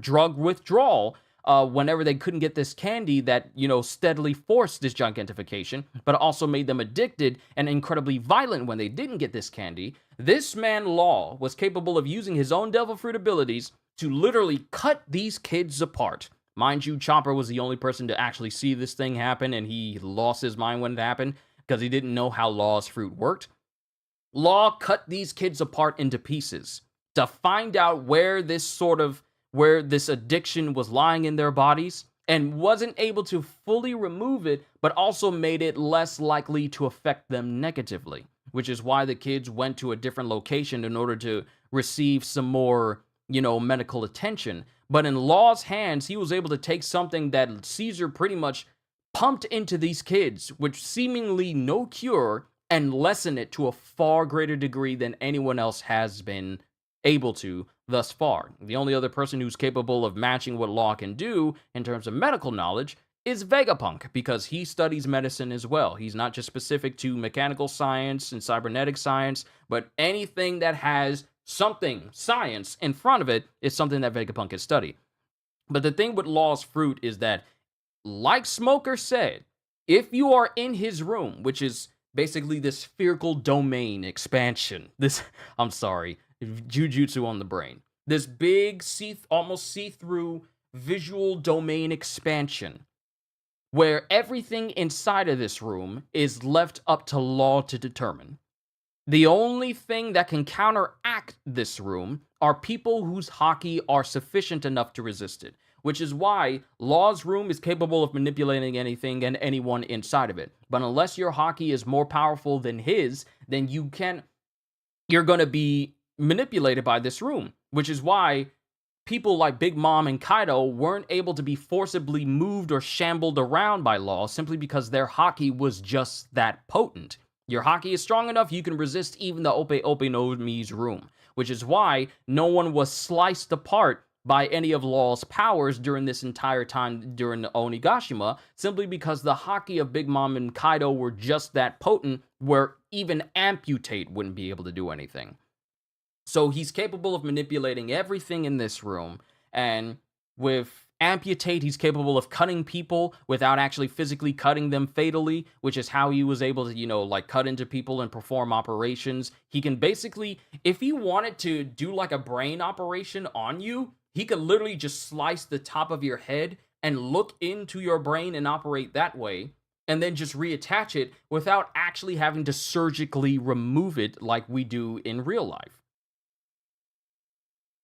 drug withdrawal whenever they couldn't get this candy that, steadily forced this gigantification, but also made them addicted and incredibly violent when they didn't get this candy. This man, Law, was capable of using his own devil fruit abilities to literally cut these kids apart. Mind you, Chopper was the only person to actually see this thing happen, and he lost his mind when it happened because he didn't know how Law's fruit worked. Law cut these kids apart into pieces to find out where this addiction was lying in their bodies, and wasn't able to fully remove it, but also made it less likely to affect them negatively, which is why the kids went to a different location in order to receive some more, medical attention. But in Law's hands, he was able to take something that Caesar pretty much pumped into these kids, with seemingly no cure, and lessen it to a far greater degree than anyone else has been able to thus far. The only other person who's capable of matching what Law can do in terms of medical knowledge is Vegapunk, because he studies medicine as well. He's not just specific to mechanical science and cybernetic science, but anything that has something, science, in front of it is something that Vegapunk has studied. But the thing with Law's fruit is that, like Smoker said, if you are in his room, which is basically this spherical domain expansion, Jujutsu on the brain, this big, almost see-through visual domain expansion, where everything inside of this room is left up to Law to determine. The only thing that can counteract this room are people whose haki are sufficient enough to resist it, which is why Law's room is capable of manipulating anything and anyone inside of it. But unless your haki is more powerful than his, then you're going to be manipulated by this room, which is why people like Big Mom and Kaido weren't able to be forcibly moved or shambled around by Law, simply because their haki was just that potent. Your haki is strong enough, you can resist even the Ope Ope no Mi's room, which is why no one was sliced apart by any of Law's powers during this entire time during the Onigashima, simply because the haki of Big Mom and Kaido were just that potent, where even Amputate wouldn't be able to do anything. So he's capable of manipulating everything in this room, and with Amputate, he's capable of cutting people without actually physically cutting them fatally, which is how he was able to, cut into people and perform operations. He can basically, if he wanted to do like a brain operation on you, he could literally just slice the top of your head and look into your brain and operate that way, and then just reattach it without actually having to surgically remove it like we do in real life.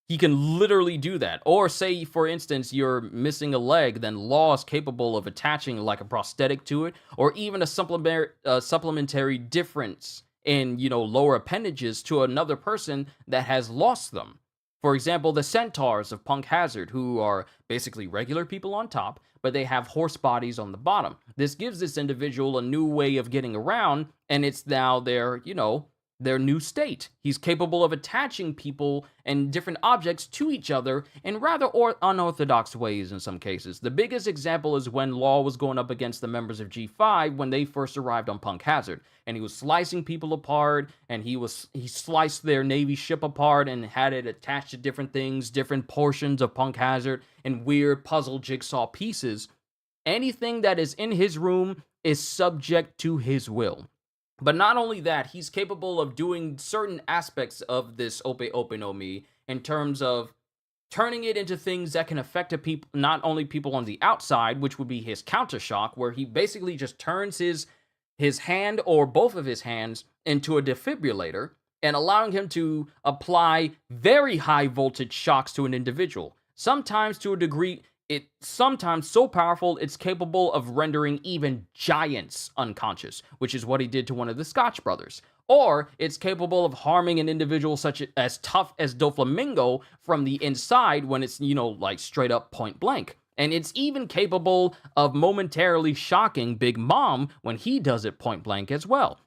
He can literally do that. Or say, for instance, you're missing a leg, then Law is capable of attaching like a prosthetic to it, or even a supplementary difference in, lower appendages to another person that has lost them. For example, the centaurs of Punk Hazard, who are basically regular people on top, but they have horse bodies on the bottom. This gives this individual a new way of getting around, and it's now their, their new state. He's capable of attaching people and different objects to each other in rather unorthodox ways in some cases. The biggest example is when Law was going up against the members of G5 when they first arrived on Punk Hazard, and he was slicing people apart, and he sliced their Navy ship apart and had it attached to different things, different portions of Punk Hazard, and weird puzzle jigsaw pieces. Anything that is in his room is subject to his will. But not only that, he's capable of doing certain aspects of this Ope Ope no Mi in terms of turning it into things that can affect not only people on the outside, which would be his counter shock, where he basically just turns his hand or both of his hands into a defibrillator and allowing him to apply very high voltage shocks to an individual. Sometimes to a degree, sometimes so powerful it's capable of rendering even giants unconscious, which is what he did to one of the Scotch brothers. Or it's capable of harming an individual such as tough as Doflamingo from the inside when it's, like straight up point blank. And it's even capable of momentarily shocking Big Mom when he does it point blank as well.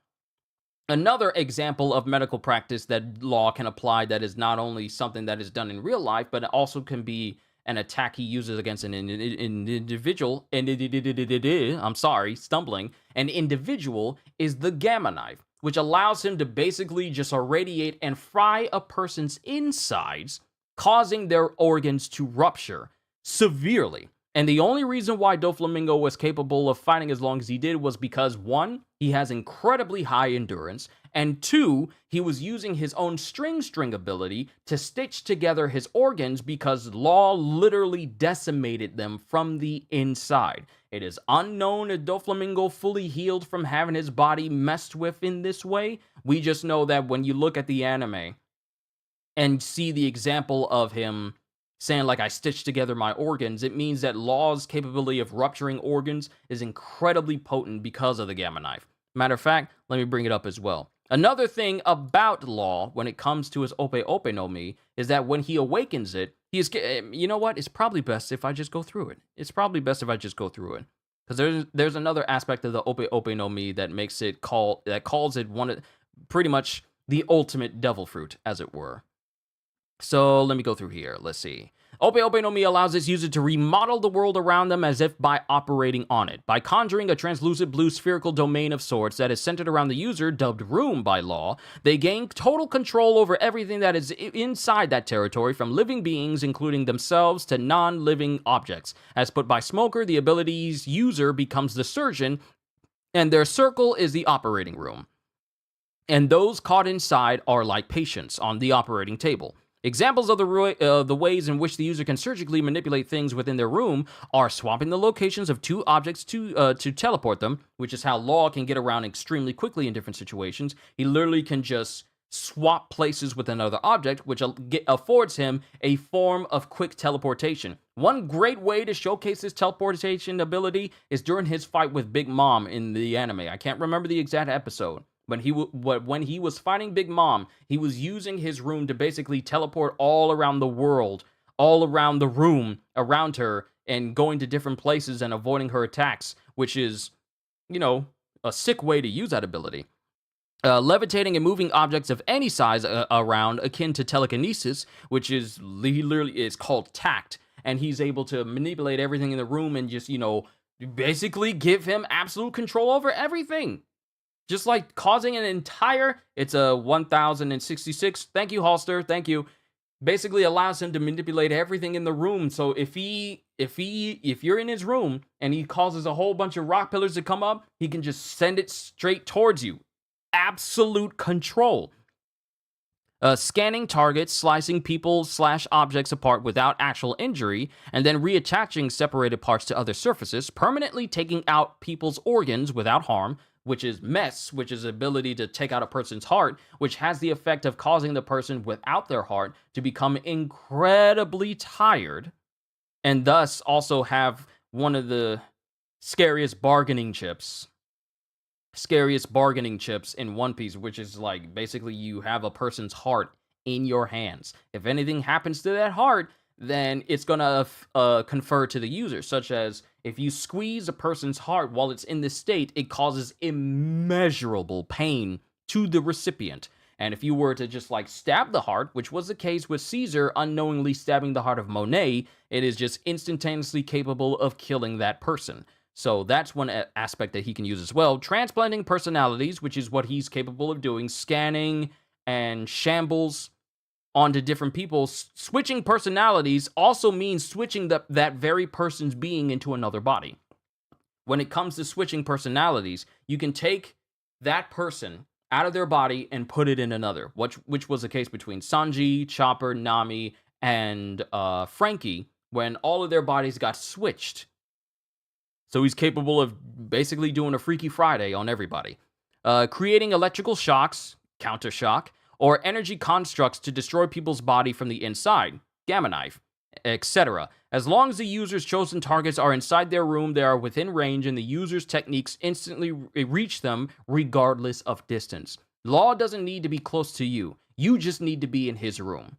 Another example of medical practice that Law can apply that is not only something that is done in real life, but it also can be an attack he uses against an individual, an individual is the gamma knife, which allows him to basically just irradiate and fry a person's insides, causing their organs to rupture severely. And the only reason why Doflamingo was capable of fighting as long as he did was because, one, he has incredibly high endurance, and two, he was using his own string ability to stitch together his organs because Law literally decimated them from the inside. It is unknown if Doflamingo fully healed from having his body messed with in this way. We just know that when you look at the anime and see the example of him saying, like, I stitched together my organs, it means that Law's capability of rupturing organs is incredibly potent because of the gamma knife. Matter of fact, let me bring it up as well. Another thing about Law when it comes to his Ope Ope no Mi is that when he awakens it, you know what? It's probably best if I just go through it. Because there's another aspect of the Ope Ope no Mi that calls it pretty much the ultimate devil fruit, as it were. So let me go through here. Let's see. Ope Ope no Mi allows its user to remodel the world around them as if by operating on it. By conjuring a translucent blue spherical domain of sorts that is centered around the user, dubbed Room by Law, they gain total control over everything that is inside that territory, from living beings, including themselves, to non-living objects. As put by Smoker, the ability's user becomes the surgeon, and their circle is the operating room. And those caught inside are like patients on the operating table. Examples of the ways in which the user can surgically manipulate things within their room are swapping the locations of two objects to teleport them, which is how Law can get around extremely quickly in different situations. He literally can just swap places with another object, which affords him a form of quick teleportation. One great way to showcase his teleportation ability is during his fight with Big Mom in the anime. I can't remember the exact episode. When he was fighting Big Mom, he was using his room to basically teleport all around the world, all around the room, around her, and going to different places and avoiding her attacks, which is, a sick way to use that ability. Levitating and moving objects of any size around, akin to telekinesis, which is literally is called tact, and he's able to manipulate everything in the room and just, basically give him absolute control over everything. Just like causing it's a 1066. Thank you, Holster. Thank you. Basically allows him to manipulate everything in the room. So if you're in his room and he causes a whole bunch of rock pillars to come up, he can just send it straight towards you. Absolute control. Scanning targets, slicing people/objects apart without actual injury, and then reattaching separated parts to other surfaces, permanently taking out people's organs without harm, which is Mess, which is ability to take out a person's heart, which has the effect of causing the person without their heart to become incredibly tired, and thus also have one of the scariest bargaining chips in One Piece, which is like basically you have a person's heart in your hands. If anything happens to that heart, then it's going to confer to the user, such as if you squeeze a person's heart while it's in this state, it causes immeasurable pain to the recipient. And if you were to just like stab the heart, which was the case with Caesar unknowingly stabbing the heart of Monet, it is just instantaneously capable of killing that person. So that's one aspect that he can use as well. Transplanting personalities, which is what he's capable of doing, scanning and shambles onto different people. Switching personalities also means switching that very person's being into another body. When it comes to switching personalities, you can take that person out of their body and put it in another, which was the case between Sanji, Chopper, Nami, and Frankie, when all of their bodies got switched. So he's capable of basically doing a Freaky Friday on everybody. Creating electrical shocks, counter shock, or energy constructs to destroy people's body from the inside, Gamma Knife, etc. As long as the user's chosen targets are inside their room, they are within range, and the user's techniques instantly reach them regardless of distance. Law doesn't need to be close to you. You just need to be in his room.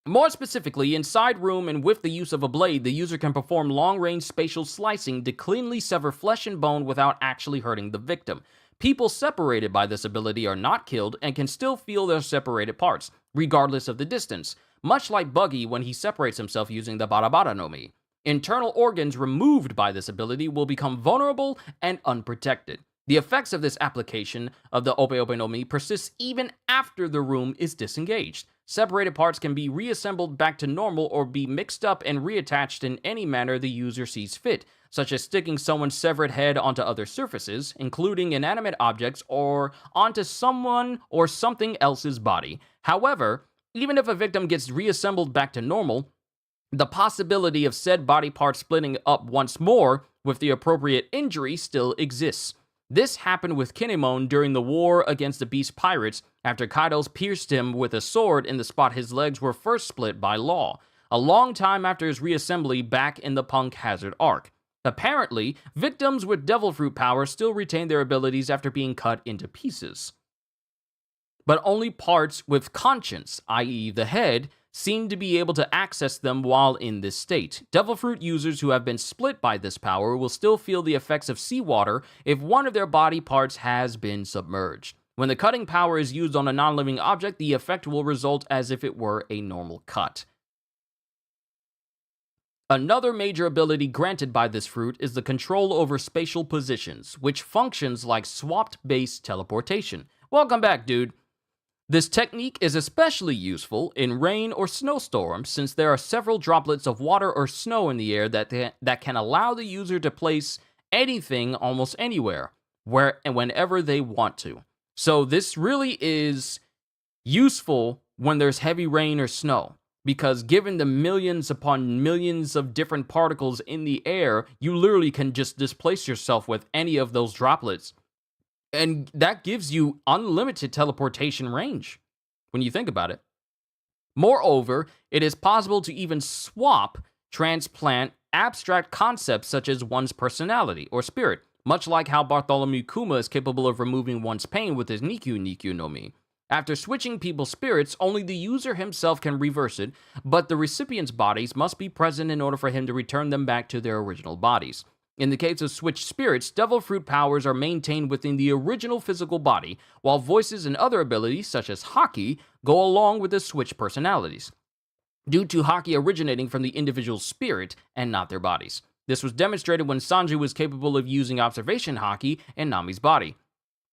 More specifically, inside room and with the use of a blade, the user can perform long-range spatial slicing to cleanly sever flesh and bone without actually hurting the victim. People separated by this ability are not killed and can still feel their separated parts, regardless of the distance, much like Buggy when he separates himself using the Barabara no Mi. Internal organs removed by this ability will become vulnerable and unprotected. The effects of this application of the Ope Ope no Mi persists even after the room is disengaged. Separated parts can be reassembled back to normal or be mixed up and reattached in any manner the user sees fit, such as sticking someone's severed head onto other surfaces, including inanimate objects, or onto someone or something else's body. However, even if a victim gets reassembled back to normal, the possibility of said body part splitting up once more with the appropriate injury still exists. This happened with Kinemon during the war against the Beast Pirates after Kaido's pierced him with a sword in the spot his legs were first split by Law, a long time after his reassembly back in the Punk Hazard arc. Apparently, victims with Devil Fruit power still retain their abilities after being cut into pieces. But only parts with conscience, i.e. the head, seem to be able to access them while in this state. Devil Fruit users who have been split by this power will still feel the effects of seawater if one of their body parts has been submerged. When the cutting power is used on a non-living object, the effect will result as if it were a normal cut. Another major ability granted by this fruit is the control over spatial positions, which functions like swapped-based teleportation. Welcome back, dude. This technique is especially useful in rain or snowstorms since there are several droplets of water or snow in the air that can allow the user to place anything almost anywhere, where and whenever they want to. So this really is useful when there's heavy rain or snow, because given the millions upon millions of different particles in the air, you literally can just displace yourself with any of those droplets. And that gives you unlimited teleportation range, when you think about it. Moreover, it is possible to even transplant abstract concepts such as one's personality or spirit, much like how Bartholomew Kuma is capable of removing one's pain with his Nikyu no Mi. After switching people's spirits, only the user himself can reverse it, but the recipient's bodies must be present in order for him to return them back to their original bodies. In the case of switched spirits, Devil Fruit powers are maintained within the original physical body, while voices and other abilities, such as Haki, go along with the switched personalities, due to Haki originating from the individual's spirit and not their bodies. This was demonstrated when Sanji was capable of using observation Haki in Nami's body.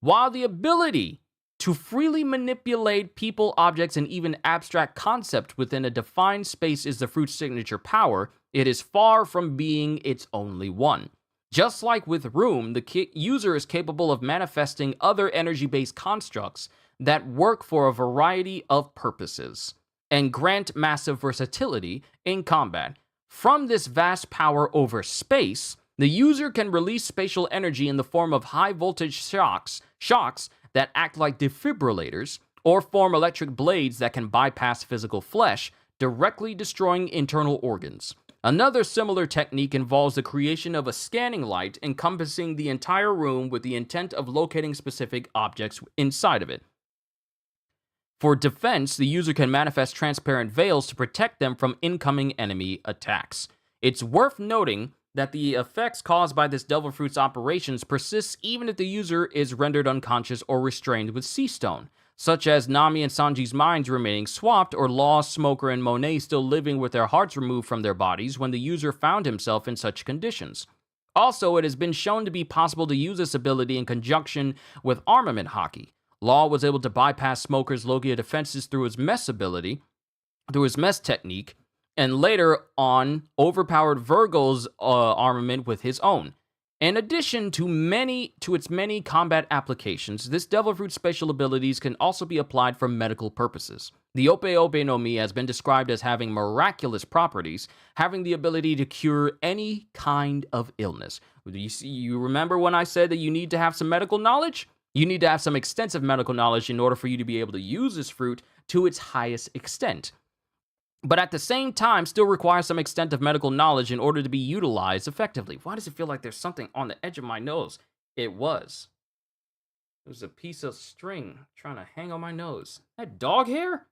While the ability to freely manipulate people, objects, and even abstract concepts within a defined space is the fruit's signature power, it is far from being its only one. Just like with Room, the user is capable of manifesting other energy-based constructs that work for a variety of purposes and grant massive versatility in combat. From this vast power over space, the user can release spatial energy in the form of high-voltage shocks that act like defibrillators, or form electric blades that can bypass physical flesh, directly destroying internal organs. Another similar technique involves the creation of a scanning light encompassing the entire room with the intent of locating specific objects inside of it. For defense, the user can manifest transparent veils to protect them from incoming enemy attacks. It's worth noting that the effects caused by this Devil Fruit's operations persists even if the user is rendered unconscious or restrained with Sea Stone. such as Nami and Sanji's minds remaining swapped, or Law, Smoker, and Monet still living with their hearts removed from their bodies when the user found himself in such conditions. Also, it has been shown to be possible to use this ability in conjunction with armament hockey. Law was able to bypass Smoker's Logia defenses through his mess technique, and later on overpowered Virgo's armament with his own. In addition to its many combat applications, this Devil Fruit special abilities can also be applied for medical purposes. The Ope Ope no Mi has been described as having miraculous properties, having the ability to cure any kind of illness. You remember when I said that you need to have some medical knowledge? You need to have some extensive medical knowledge in order for you to be able to use this fruit to its highest extent. But at the same time, still requires some extent of medical knowledge in order to be utilized effectively. Why does it feel like there's something on the edge of my nose? It was a piece of string trying to hang on my nose. That dog hair?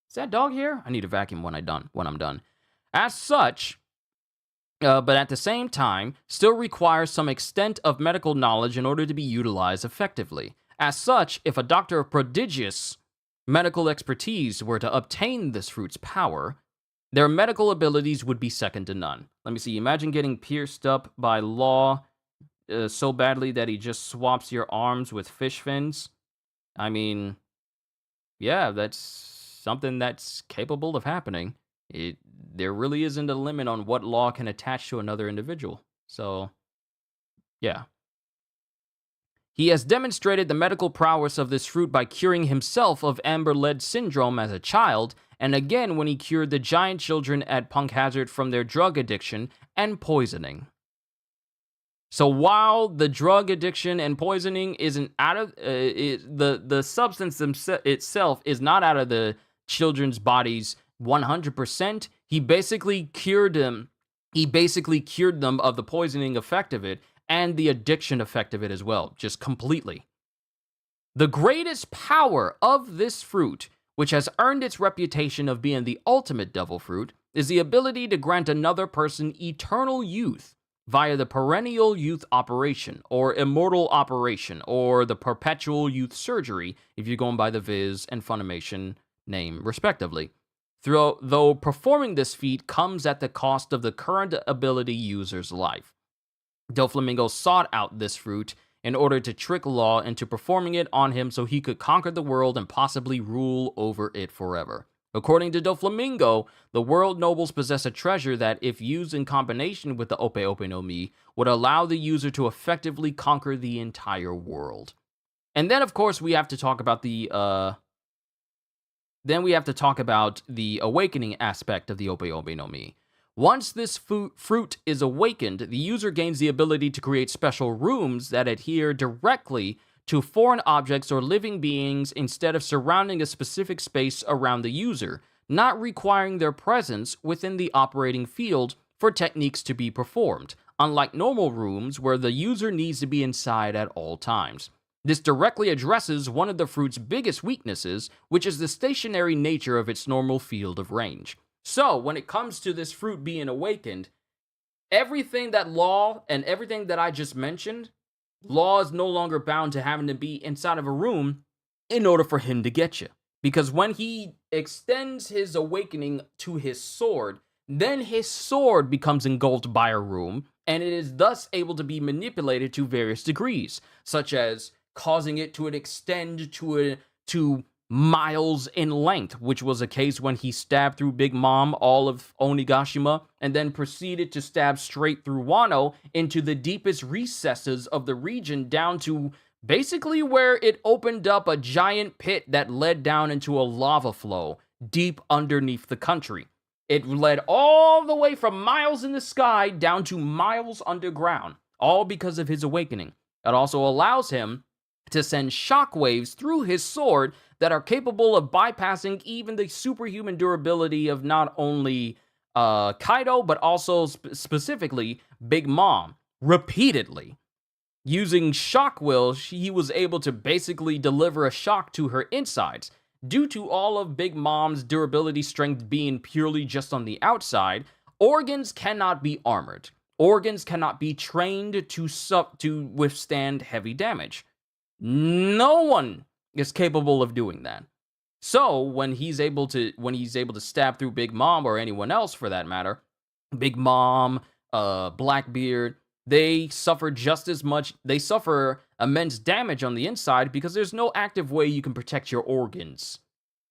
Is that dog hair? I need to vacuum when I'm done. As such, but at the same time, still requires some extent of medical knowledge in order to be utilized effectively. As such, if a doctor of prodigious medical expertise were to obtain this fruit's power, their medical abilities would be second to none. Let me see. Imagine getting pierced up by Law so badly that he just swaps your arms with fish fins. I mean, yeah, that's something that's capable of happening. There really isn't a limit on what Law can attach to another individual. So, yeah. He has demonstrated the medical prowess of this fruit by curing himself of Amber Lead syndrome as a child, and again when he cured the giant children at Punk Hazard from their drug addiction and poisoning. So while the drug addiction and poisoning isn't out of the substance itself is not out of the children's bodies 100%, he basically cured them. He basically cured them of the poisoning effect of it and the addiction effect of it as well, just completely. The greatest power of this fruit, which has earned its reputation of being the ultimate devil fruit, is the ability to grant another person eternal youth via the perennial youth operation, or immortal operation, or the perpetual youth surgery, if you're going by the Viz and Funimation name, respectively. Though performing this feat comes at the cost of the current ability user's life. Doflamingo sought out this fruit in order to trick Law into performing it on him so he could conquer the world and possibly rule over it forever. According to Doflamingo, the world nobles possess a treasure that, if used in combination with the Ope Ope no Mi, would allow the user to effectively conquer the entire world. And then, of course, we have to talk about the awakening aspect of the Ope Ope no Mi. Once this fruit is awakened, the user gains the ability to create special rooms that adhere directly to foreign objects or living beings instead of surrounding a specific space around the user, not requiring their presence within the operating field for techniques to be performed, unlike normal rooms where the user needs to be inside at all times. This directly addresses one of the fruit's biggest weaknesses, which is the stationary nature of its normal field of range. So, when it comes to this fruit being awakened, everything that Law and everything that I just mentioned, Law is no longer bound to having to be inside of a room in order for him to get you. Because when he extends his awakening to his sword, then his sword becomes engulfed by a room, and it is thus able to be manipulated to various degrees, such as causing it to extend to miles in length, which was a case when he stabbed through Big Mom all of Onigashima, and then proceeded to stab straight through Wano into the deepest recesses of the region, down to basically where it opened up a giant pit that led down into a lava flow deep underneath the country. It led all the way from miles in the sky down to miles underground, all because of his awakening. It also allows him to send shockwaves through his sword that are capable of bypassing even the superhuman durability of not only Kaido, but also specifically Big Mom, repeatedly. Using shock will, he was able to basically deliver a shock to her insides. Due to all of Big Mom's durability strength being purely just on the outside, organs cannot be armored. Organs cannot be trained to withstand heavy damage. No one is capable of doing that. So when he's able to stab through Big Mom or anyone else for that matter, Big Mom, Blackbeard, they suffer just as much. They suffer immense damage on the inside because there's no active way you can protect your organs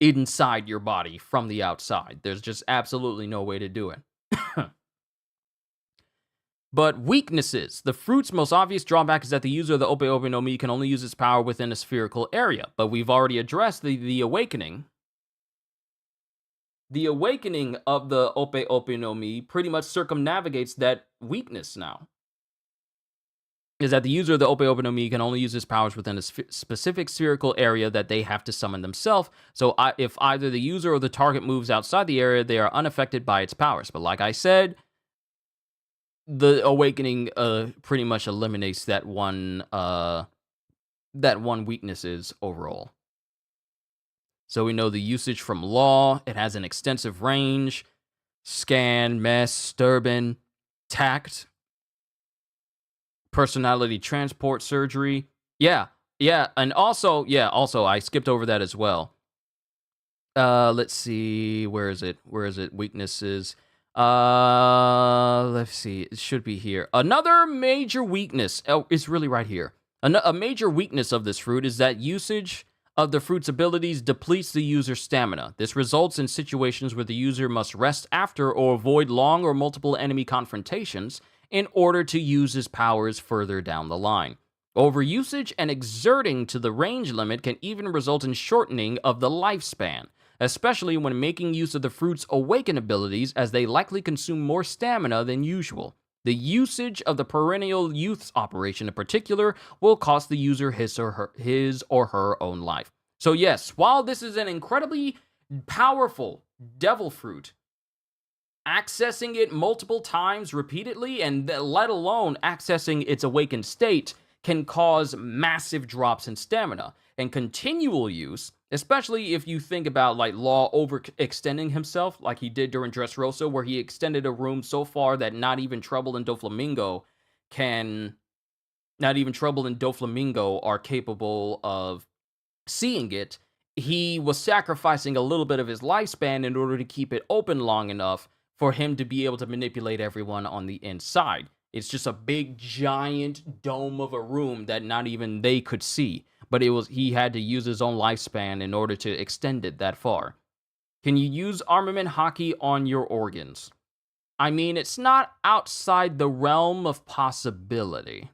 inside your body from the outside. There's just absolutely no way to do it. But weaknesses. The fruit's most obvious drawback is that the user of the Ope Ope no Mi can only use its power within a spherical area. But we've already addressed the awakening. The awakening of the Ope Ope no Mi pretty much circumnavigates that weakness now. Is that the user of the Ope Ope no Mi can only use his powers within a specific spherical area that they have to summon themselves. So if either the user or the target moves outside the area, they are unaffected by its powers. But like I said, the awakening pretty much eliminates that one weaknesses overall. So we know the usage from Law. It has an extensive range. Scan, Mess, Durbin, Tact, Personality Transport Surgery. Yeah, and also I skipped over that as well. Let's see, where is it? Weaknesses. Let's see. It should be here. Another major weakness. Oh, it's really right here. A major weakness of this fruit is that usage of the fruit's abilities depletes the user's stamina. This results in situations where the user must rest after or avoid long or multiple enemy confrontations in order to use his powers further down the line. Overusage and exerting to the range limit can even result in shortening of the lifespan, especially when making use of the fruit's awaken abilities, as they likely consume more stamina than usual. The usage of the perennial youth's operation in particular will cost the user his or her own life. So yes, while this is an incredibly powerful devil fruit, accessing it multiple times repeatedly, and let alone accessing its awakened state, can cause massive drops in stamina. And continual use, especially if you think about like Law overextending himself like he did during Dressrosa, where he extended a room so far that not even Trouble and Doflamingo are capable of seeing it. He was sacrificing a little bit of his lifespan in order to keep it open long enough for him to be able to manipulate everyone on the inside. It's just a big, giant dome of a room that not even they could see. But he had to use his own lifespan in order to extend it that far. Can you use armament hockey on your organs? I mean, it's not outside the realm of possibility.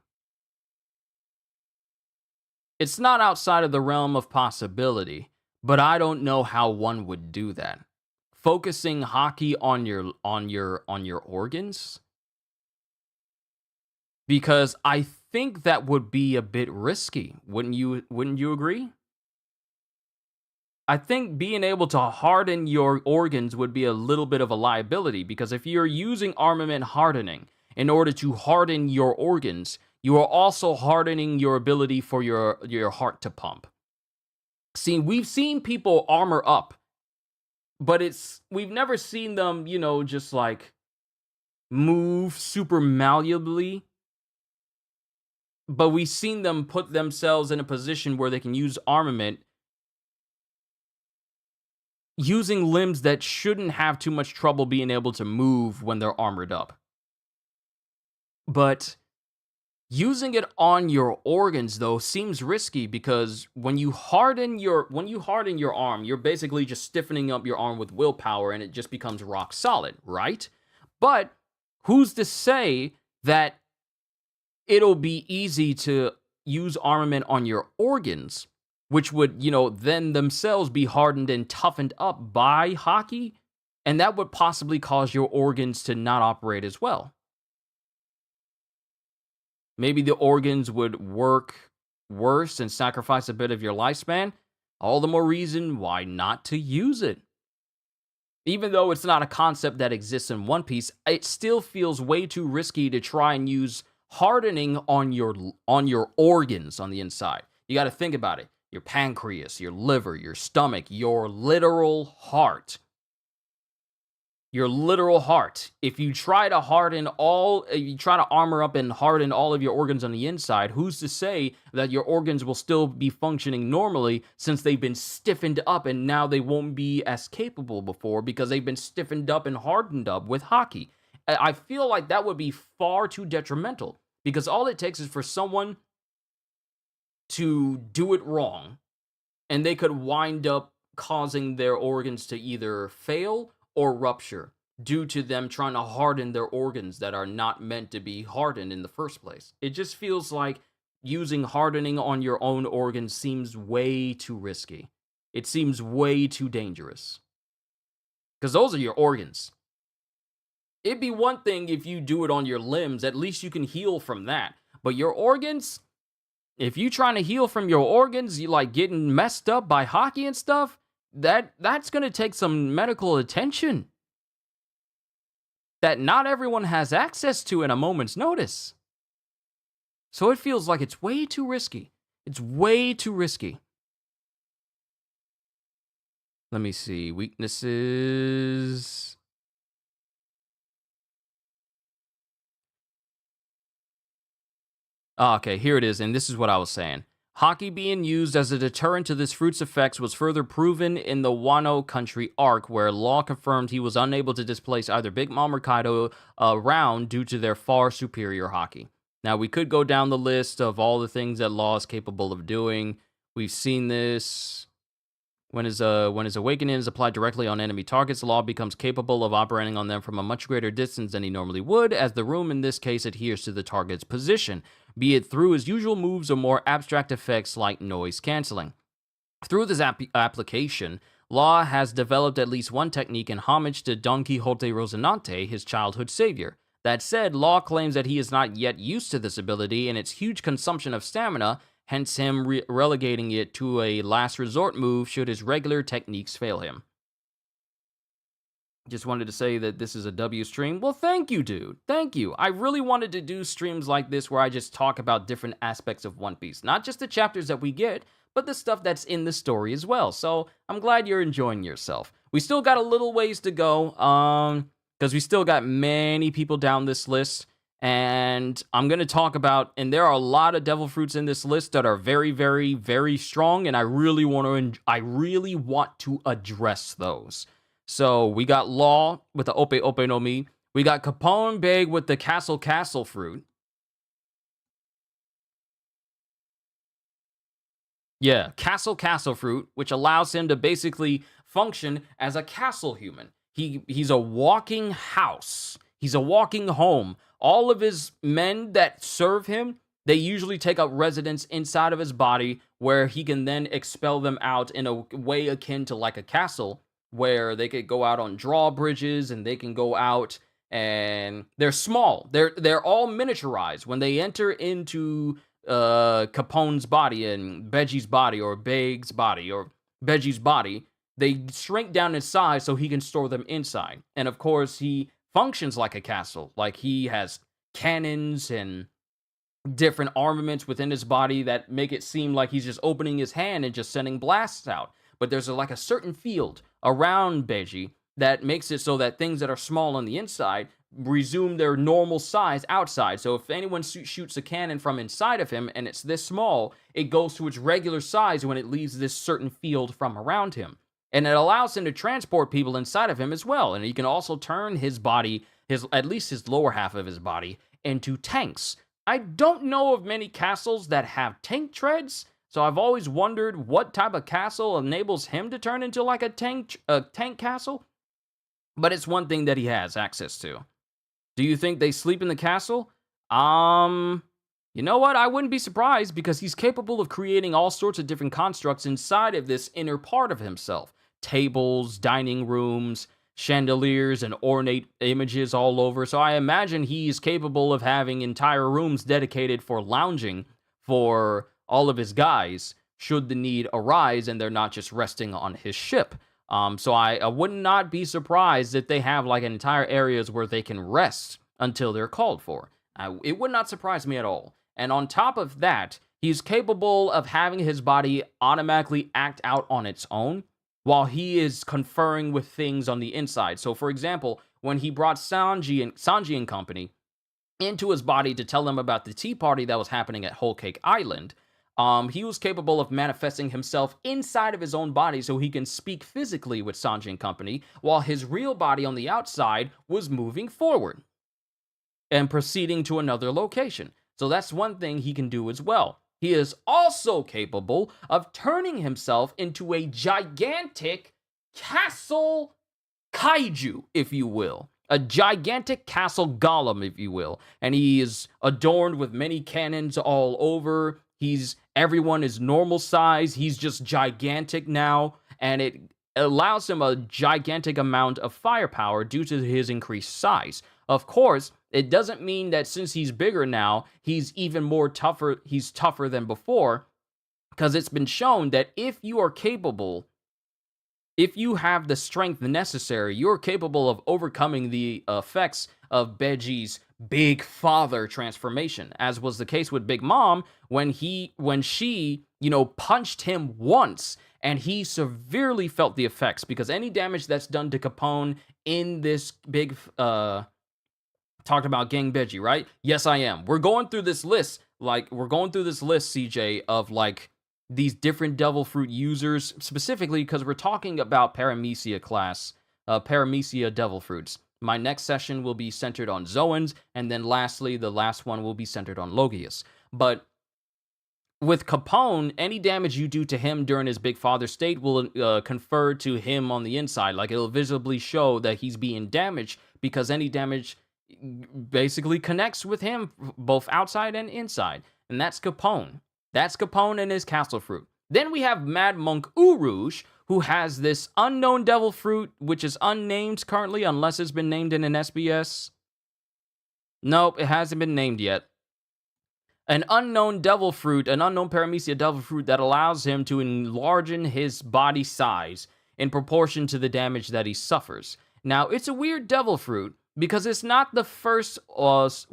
It's not outside of the realm of possibility, but I don't know how one would do that. Focusing hockey on your organs? Because I think that would be a bit risky. Wouldn't you agree? I think being able to harden your organs would be a little bit of a liability, because if you're using armament hardening in order to harden your organs, you are also hardening your ability for your heart to pump. See, we've seen people armor up, but we've never seen them, just like move super malleably. But we've seen them put themselves in a position where they can use armament using limbs that shouldn't have too much trouble being able to move when they're armored up. But using it on your organs, though, seems risky, because when you harden your arm, you're basically just stiffening up your arm with willpower, and it just becomes rock solid, right? But who's to say that it'll be easy to use armament on your organs, which would, then themselves be hardened and toughened up by hockey, and that would possibly cause your organs to not operate as well. Maybe the organs would work worse and sacrifice a bit of your lifespan. All the more reason why not to use it. Even though it's not a concept that exists in One Piece, it still feels way too risky to try and use hardening on your organs on the inside. You got to think about it. Your pancreas, your liver, your stomach, your literal heart. Your literal heart. If you try to armor up and harden all of your organs on the inside, who's to say that your organs will still be functioning normally since they've been stiffened up and now they won't be as capable before because they've been stiffened up and hardened up with hockey? I feel like that would be far too detrimental because all it takes is for someone to do it wrong and they could wind up causing their organs to either fail or rupture due to them trying to harden their organs that are not meant to be hardened in the first place. It just feels like using hardening on your own organs seems way too risky. It seems way too dangerous. Because those are your organs. It'd be one thing if you do it on your limbs, at least you can heal from that. But your organs, if you trying to heal from your organs, you like getting messed up by hockey and stuff, that's going to take some medical attention that not everyone has access to in a moment's notice. So it feels like it's way too risky. It's way too risky. Let me see. Weaknesses. Okay, here it is, and this is what I was saying. Hockey being used as a deterrent to this fruit's effects was further proven in the Wano Country arc, where Law confirmed he was unable to displace either Big Mom or Kaido around due to their far superior hockey. Now, we could go down the list of all the things that Law is capable of doing. We've seen this. When his awakening is applied directly on enemy targets, Law becomes capable of operating on them from a much greater distance than he normally would, as the room in this case adheres to the target's position, be it through his usual moves or more abstract effects like noise canceling. Through this application, Law has developed at least one technique in homage to Don Quixote Rocinante, his childhood savior. That said, Law claims that he is not yet used to this ability and its huge consumption of stamina, hence him relegating it to a last resort move should his regular techniques fail him. Just wanted to say that this is a W stream. Well, thank you, dude. Thank you. I really wanted to do streams like this where I just talk about different aspects of One Piece. Not just the chapters that we get, but the stuff that's in the story as well. So I'm glad you're enjoying yourself. We still got a little ways to go, because we still got many people down this list. And I'm going to talk about, and there are a lot of devil fruits in this list that are very, very, very strong, and I really want to address those. So we got Law with the Ope Ope no Mi. We got Capone Beg with the Castle fruit. Yeah, Castle fruit, which allows him to basically function as a castle human. He's a walking house. He's a walking home. All of his men that serve him, they usually take up residence inside of his body where he can then expel them out in a way akin to like a castle where they could go out on drawbridges and they can go out and they're small. They're all miniaturized. When they enter into Capone's body and Beggie's body or Beg's body or Beggie's body, they shrink down in size so he can store them inside. And of course, he functions like a castle. Like he has cannons and different armaments within his body that make it seem like he's just opening his hand and just sending blasts out. But there's like a certain field around Beji that makes it so that things that are small on the inside resume their normal size outside. So if anyone shoots a cannon from inside of him and it's this small, it goes to its regular size when it leaves this certain field from around him. And it allows him to transport people inside of him as well. And he can also turn his body, at least his lower half of his body, into tanks. I don't know of many castles that have tank treads, so I've always wondered what type of castle enables him to turn into like a tank castle. But it's one thing that he has access to. Do you think they sleep in the castle? You know what? I wouldn't be surprised because he's capable of creating all sorts of different constructs inside of this inner part of himself. Tables, dining rooms, chandeliers, and ornate images all over. So I imagine he's capable of having entire rooms dedicated for lounging for all of his guys should the need arise and they're not just resting on his ship. So I would not be surprised if they have like entire areas where they can rest until they're called for. It would not surprise me at all. And on top of that, he's capable of having his body automatically act out on its own while he is conferring with things on the inside. So, for example, when he brought Sanji and company into his body to tell him about the tea party that was happening at Whole Cake Island, he was capable of manifesting himself inside of his own body so he can speak physically with Sanji and company, while his real body on the outside was moving forward and proceeding to another location. So that's one thing he can do as well. He is also capable of turning himself into a gigantic castle kaiju, if you will. A gigantic castle golem, if you will. And he is adorned with many cannons all over. Everyone is normal size. He's just gigantic now. And it allows him a gigantic amount of firepower due to his increased size. Of course, it doesn't mean that since he's bigger now, he's even more tougher. He's tougher than before. Because it's been shown that if you are capable, if you have the strength necessary, you're capable of overcoming the effects of Beji's Big Father transformation, as was the case with Big Mom when she, punched him once, and he severely felt the effects, because any damage that's done to Capone in this big, talked about Gang Beji, right? Yes, I am. We're going through this list, CJ, of, these different devil fruit users, specifically because we're talking about Paramecia class, Paramecia devil fruits. My next session will be centered on Zoans, and then lastly, the last one will be centered on Logius. But with Capone, any damage you do to him during his Big Father state will confer to him on the inside. It'll visibly show that he's being damaged, because any damage basically connects with him, both outside and inside. And that's Capone. That's Capone and his castle fruit. Then we have Mad Monk Urouge, who has this unknown devil fruit, which is unnamed currently, unless it's been named in an SBS. Nope, it hasn't been named yet. An unknown devil fruit, an unknown Paramecia devil fruit that allows him to enlarge his body size in proportion to the damage that he suffers. Now, it's a weird devil fruit, because it's not the first, it's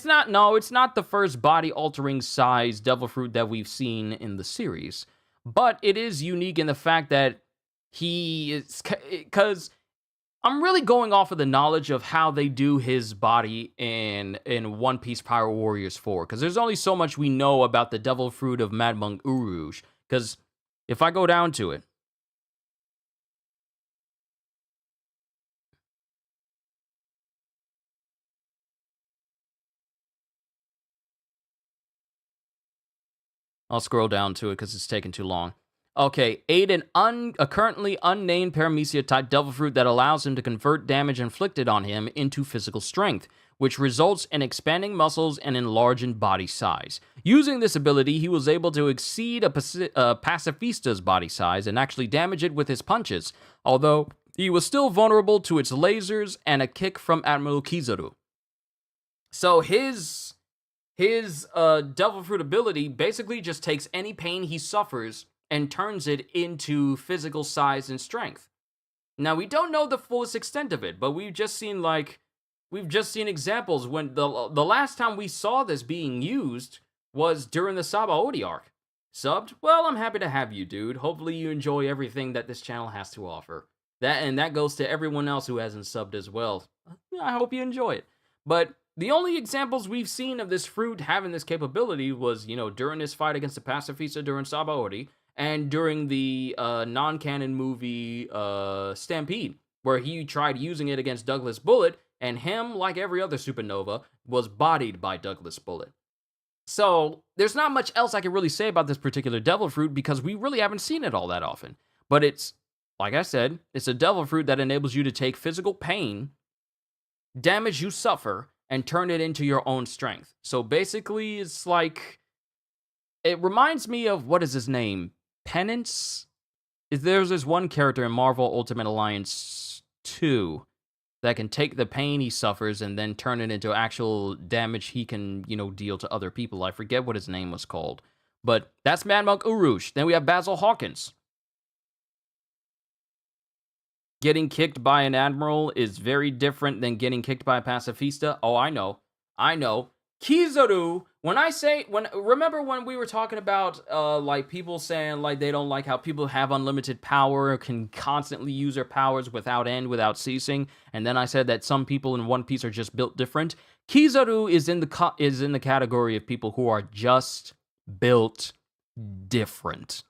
not the first body-altering size devil fruit that we've seen in the series. But it is unique in the fact that because I'm really going off of the knowledge of how they do his body in One Piece Power Warriors 4. Because there's only so much we know about the devil fruit of Mad Monk Urouge. Because if I go down to it, I'll scroll down to it because it's taking too long. Okay, ate a currently unnamed Paramecia-type devil fruit that allows him to convert damage inflicted on him into physical strength, which results in expanding muscles and enlarging body size. Using this ability, he was able to exceed a Pacifista's body size and actually damage it with his punches, although he was still vulnerable to its lasers and a kick from Admiral Kizaru. So his devil fruit ability basically just takes any pain he suffers and turns it into physical size and strength. Now, we don't know the fullest extent of it, but we've just seen examples when the last time we saw this being used was during the Sabaody arc. Subbed? Well, I'm happy to have you, dude. Hopefully you enjoy everything that this channel has to offer. That goes to everyone else who hasn't subbed as well. I hope you enjoy it. But the only examples we've seen of this fruit having this capability was, during his fight against the Pacifista during Sabaody, and during the non-canon movie Stampede, where he tried using it against Douglas Bullet, and him, like every other supernova, was bodied by Douglas Bullet. So, there's not much else I can really say about this particular devil fruit, because we really haven't seen it all that often. But it's, like I said, it's a devil fruit that enables you to take physical pain, damage you suffer, and turn it into your own strength. So basically, it's it reminds me of, what is his name? Penance? There's this one character in Marvel Ultimate Alliance 2 that can take the pain he suffers and then turn it into actual damage he can, deal to other people. I forget what his name was called. But that's Mad Monk Urouge. Then we have Basil Hawkins. Getting kicked by an admiral is very different than getting kicked by a pacifista. Oh, I know. Kizaru Remember when we were talking about like people saying like they don't like how people have unlimited power, can constantly use their powers without end, without ceasing, and then I said that some people in One Piece are just built different. Kizaru is in the category of people who are just built different,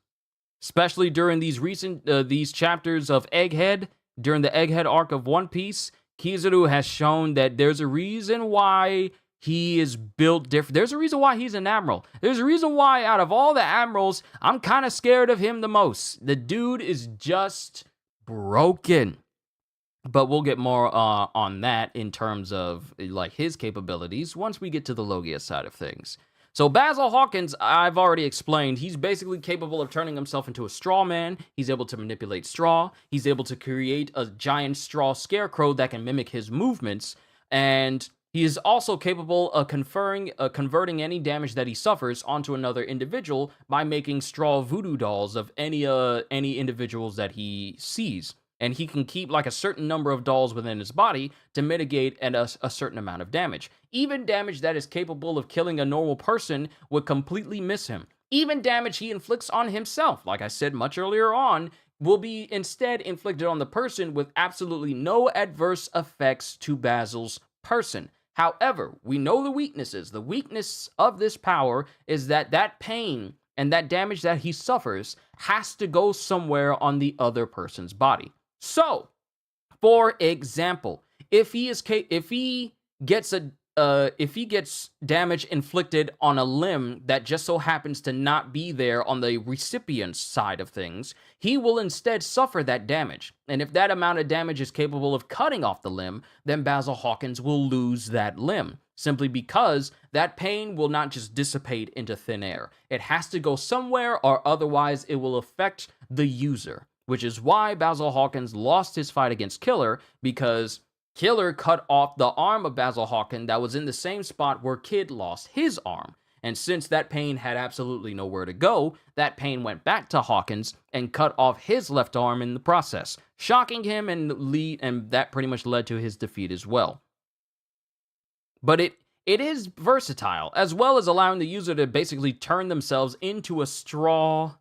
especially during these chapters of Egghead. During the Egghead arc of One Piece, Kizaru has shown that there's a reason why he is built different. There's a reason why he's an admiral. There's a reason why out of all the admirals, I'm kind of scared of him the most. The dude is just broken. But we'll get more on that in terms of like his capabilities once we get to the Logia side of things. So Basil Hawkins, I've already explained, he's basically capable of turning himself into a straw man. He's able to manipulate straw. He's able to create a giant straw scarecrow that can mimic his movements. And he is also capable of converting any damage that he suffers onto another individual by making straw voodoo dolls of any individuals that he sees. And he can keep like a certain number of dolls within his body to mitigate a certain amount of damage. Even damage that is capable of killing a normal person would completely miss him. Even damage he inflicts on himself, like I said much earlier on, will be instead inflicted on the person with absolutely no adverse effects to Basil's person. However, we know the weaknesses. The weakness of this power is that pain and that damage that he suffers has to go somewhere on the other person's body. So, for example, if he gets damage inflicted on a limb that just so happens to not be there on the recipient's side of things, he will instead suffer that damage. And if that amount of damage is capable of cutting off the limb, then Basil Hawkins will lose that limb, simply because that pain will not just dissipate into thin air. It has to go somewhere, or otherwise it will affect the user, which is why Basil Hawkins lost his fight against Killer, because Killer cut off the arm of Basil Hawkins that was in the same spot where Kid lost his arm. And since that pain had absolutely nowhere to go, that pain went back to Hawkins and cut off his left arm in the process, shocking him, and that pretty much led to his defeat as well. But it is versatile, as well as allowing the user to basically turn themselves into a straw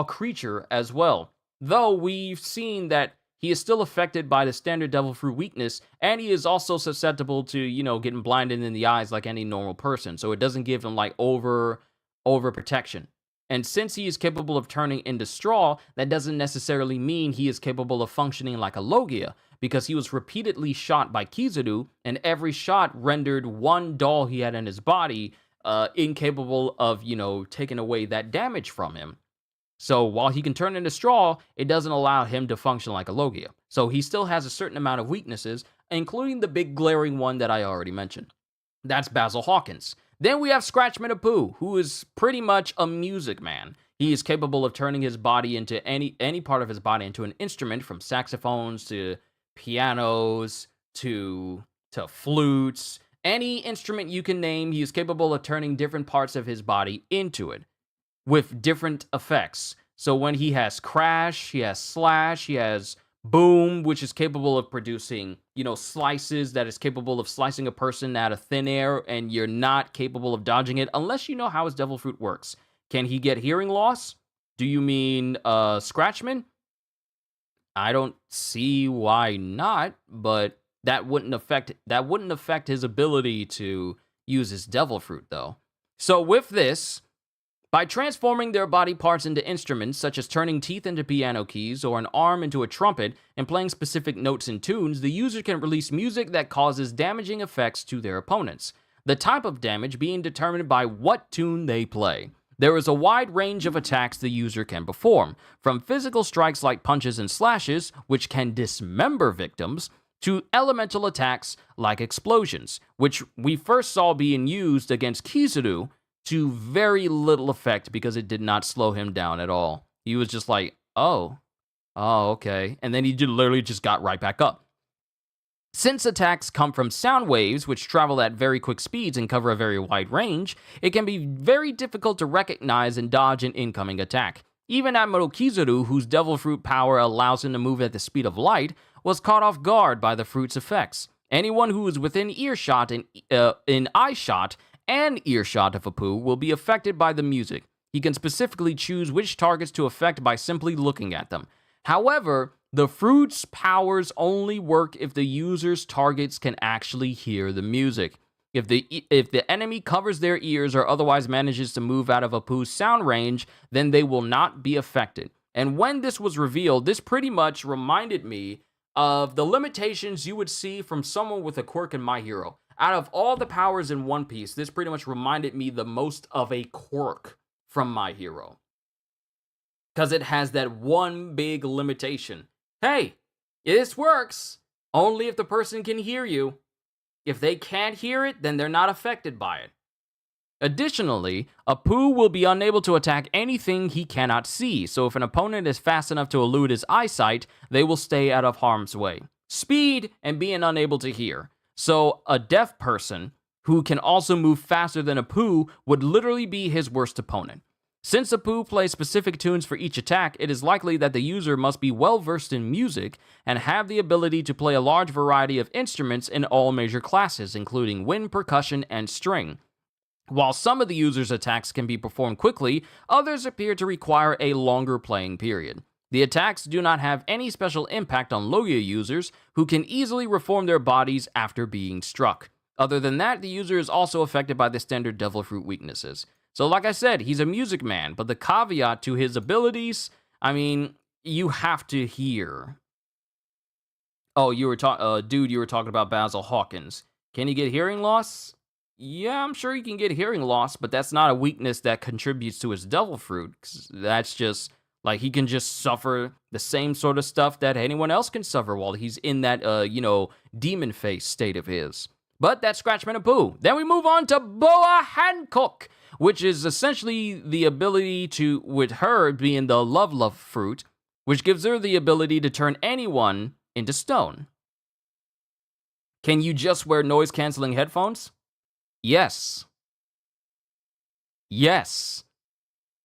creature as well. Though we've seen that he is still affected by the standard Devil Fruit weakness, and he is also susceptible to, getting blinded in the eyes like any normal person. So it doesn't give him like over protection. And since he is capable of turning into straw, that doesn't necessarily mean he is capable of functioning like a Logia, because he was repeatedly shot by Kizaru, and every shot rendered one doll he had in his body incapable of, taking away that damage from him. So while he can turn into straw, it doesn't allow him to function like a Logia. So he still has a certain amount of weaknesses, including the big glaring one that I already mentioned. That's Basil Hawkins. Then we have Scratchman Apu, who is pretty much a music man. He is capable of turning his body into any part of his body into an instrument, from saxophones to pianos to flutes. Any instrument you can name, he is capable of turning different parts of his body into it, with different effects. So when he has crash, he has slash, he has boom, which is capable of producing, slices, that is capable of slicing a person out of thin air, and you're not capable of dodging it unless you know how his Devil Fruit works. Can he get hearing loss? Do you mean Scratchman? I don't see why not, but that wouldn't affect his ability to use his Devil Fruit, though. So with this, by transforming their body parts into instruments, such as turning teeth into piano keys or an arm into a trumpet and playing specific notes and tunes, the user can release music that causes damaging effects to their opponents, the type of damage being determined by what tune they play. There is a wide range of attacks the user can perform, from physical strikes like punches and slashes, which can dismember victims, to elemental attacks like explosions, which we first saw being used against Kizaru, to very little effect because it did not slow him down at all. He was just like, oh, okay. And then he literally just got right back up. Since attacks come from sound waves, which travel at very quick speeds and cover a very wide range, it can be very difficult to recognize and dodge an incoming attack. Even Admiral Kizaru, whose Devil Fruit power allows him to move at the speed of light, was caught off guard by the fruit's effects. Anyone who is within earshot in eyeshot and earshot of Apu will be affected by the music. He can specifically choose which targets to affect by simply looking at them. However, the fruit's powers only work if the user's targets can actually hear the music. If the enemy covers their ears or otherwise manages to move out of Apu's sound range, then they will not be affected. And when this was revealed, this pretty much reminded me of the limitations you would see from someone with a quirk in My Hero. Out of all the powers in One Piece, this pretty much reminded me the most of a quirk from My Hero. Because it has that one big limitation. Hey, this works only if the person can hear you. If they can't hear it, then they're not affected by it. Additionally, Apu will be unable to attack anything he cannot see, so if an opponent is fast enough to elude his eyesight, they will stay out of harm's way. Speed and being unable to hear. So a deaf person who can also move faster than Apu would literally be his worst opponent. Since Apu plays specific tunes for each attack, it is likely that the user must be well versed in music and have the ability to play a large variety of instruments in all major classes, including wind, percussion, and string. While some of the user's attacks can be performed quickly, others appear to require a longer playing period. The attacks do not have any special impact on Logia users, who can easily reform their bodies after being struck. Other than that, the user is also affected by the standard Devil Fruit weaknesses. So like I said, he's a music man, but the caveat to his abilities, I mean, you have to hear. Oh, you were talking about Basil Hawkins. Can he get hearing loss? Yeah, I'm sure he can get hearing loss, but that's not a weakness that contributes to his Devil Fruit. That's just, like, he can just suffer the same sort of stuff that anyone else can suffer while he's in that, demon face state of his. But that's Scratchman and Pooh. Then we move on to Boa Hancock, which is essentially the ability to, with her being the Love Fruit, which gives her the ability to turn anyone into stone. Can you just wear noise-canceling headphones? Yes. Yes.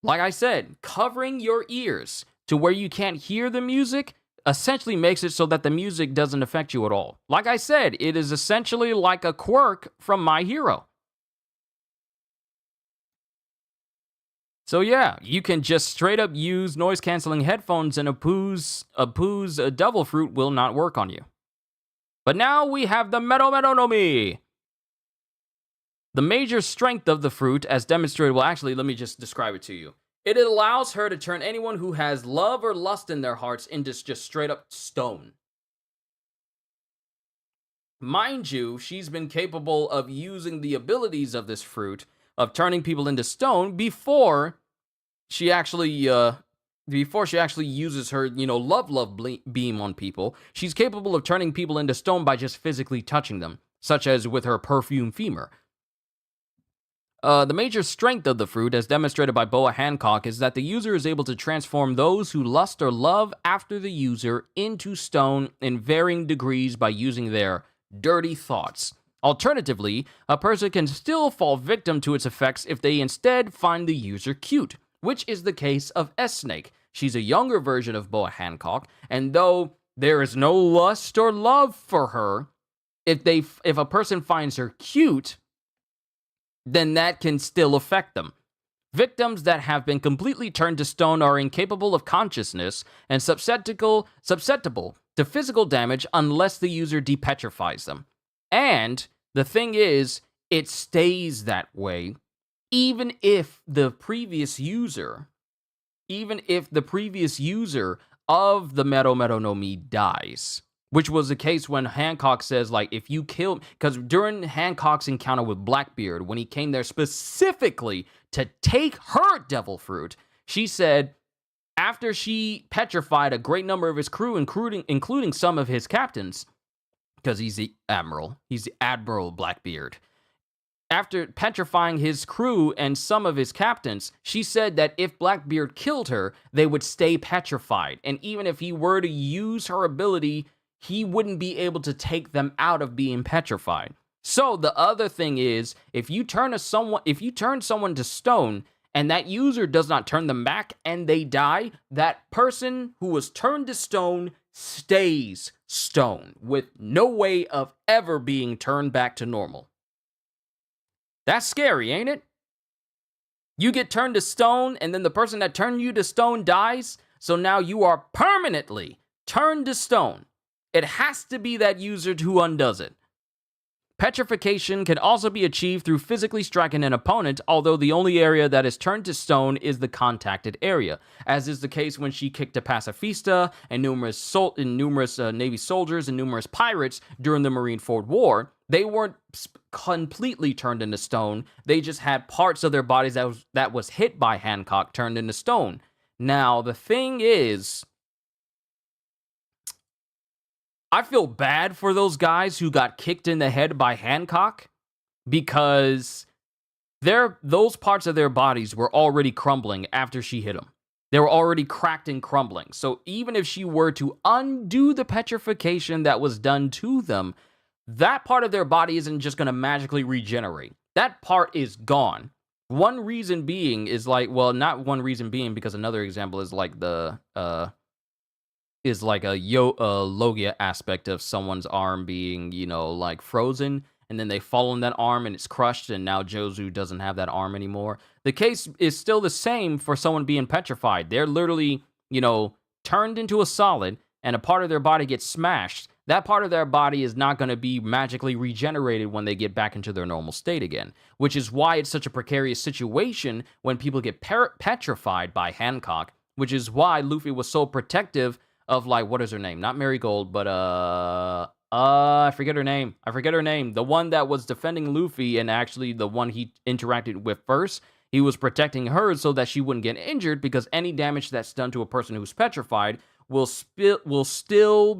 Like I said, covering your ears to where you can't hear the music essentially makes it so that the music doesn't affect you at all. Like I said, it is essentially like a quirk from My Hero. So yeah, you can just straight up use noise-canceling headphones and Apu's Devil Fruit will not work on you. But now we have the Meromeronomi. The major strength of the fruit, as demonstrated, well, actually, let me just describe it to you. It allows her to turn anyone who has love or lust in their hearts into just straight up stone. Mind you, she's been capable of using the abilities of this fruit, of turning people into stone, before she actually uses her, love beam on people. She's capable of turning people into stone by just physically touching them, such as with her perfume femur. The major strength of the fruit, as demonstrated by Boa Hancock, is that the user is able to transform those who lust or love after the user into stone in varying degrees by using their dirty thoughts. Alternatively, a person can still fall victim to its effects if they instead find the user cute, which is the case of S-Snake. She's a younger version of Boa Hancock, and though there is no lust or love for her, if a person finds her cute, then that can still affect them. Victims that have been completely turned to stone are incapable of consciousness and susceptible to physical damage unless the user depetrifies them. And the thing is, it stays that way even if the previous user of the Meromeronomi dies. Which was the case when Hancock says, like, if you kill... Because during Hancock's encounter with Blackbeard, when he came there specifically to take her Devil Fruit, she said, after she petrified a great number of his crew, including some of his captains, because he's the Admiral Blackbeard. After petrifying his crew and some of his captains, she said that if Blackbeard killed her, they would stay petrified. And even if he were to use her ability, he wouldn't be able to take them out of being petrified. So the other thing is, if you turn someone to stone and that user does not turn them back and they die, that person who was turned to stone stays stone with no way of ever being turned back to normal. That's scary, ain't it? You get turned to stone, and then the person that turned you to stone dies, so now you are permanently turned to stone. It has to be that user who undoes it. Petrification can also be achieved through physically striking an opponent, although the only area that is turned to stone is the contacted area, as is the case when she kicked a pacifista and numerous Navy soldiers and numerous pirates during the Marineford War. They weren't completely turned into stone. They just had parts of their bodies that was hit by Hancock turned into stone. Now, the thing is, I feel bad for those guys who got kicked in the head by Hancock because those parts of their bodies were already crumbling after she hit them. They were already cracked and crumbling. So even if she were to undo the petrification that was done to them, that part of their body isn't just going to magically regenerate. That part is gone. One reason being is not one reason being, because another example is like a Logia aspect of someone's arm being, frozen, and then they fall on that arm and it's crushed, and now Jozu doesn't have that arm anymore. The case is still the same for someone being petrified. They're literally, turned into a solid, and a part of their body gets smashed. That part of their body is not going to be magically regenerated when they get back into their normal state again, which is why it's such a precarious situation when people get petrified by Hancock, which is why Luffy was so protective of, what is her name? Not Marigold, but, I forget her name. The one that was defending Luffy, and actually the one he interacted with first. He was protecting her so that she wouldn't get injured, because any damage that's done to a person who's petrified will still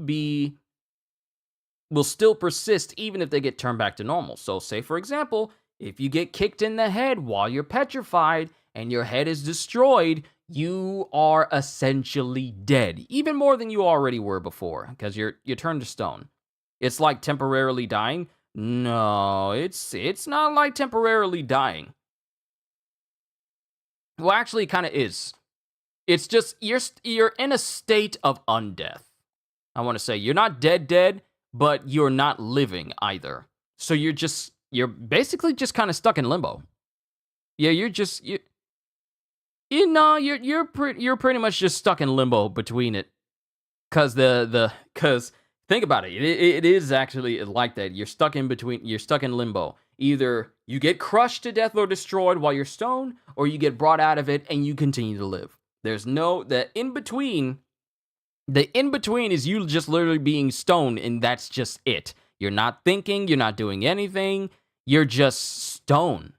persist even if they get turned back to normal. So, say, for example, if you get kicked in the head while you're petrified and your head is destroyed, you are essentially dead, even more than you already were before, because you're turned to stone. It's like temporarily dying. No, it's not like temporarily dying. Well, actually, it kind of is. It's just you're in a state of undeath. I want to say you're not dead, but you're not living either. So you're basically just kind of stuck in limbo. Yeah, you're pretty much just stuck in limbo between it, because think about it, it is actually like that. You're stuck in limbo. Either you get crushed to death or destroyed while you're stoned, or you get brought out of it and you continue to live. There's the in between. The in between is you just literally being stoned, and that's just it. You're not thinking. You're not doing anything. You're just stoned.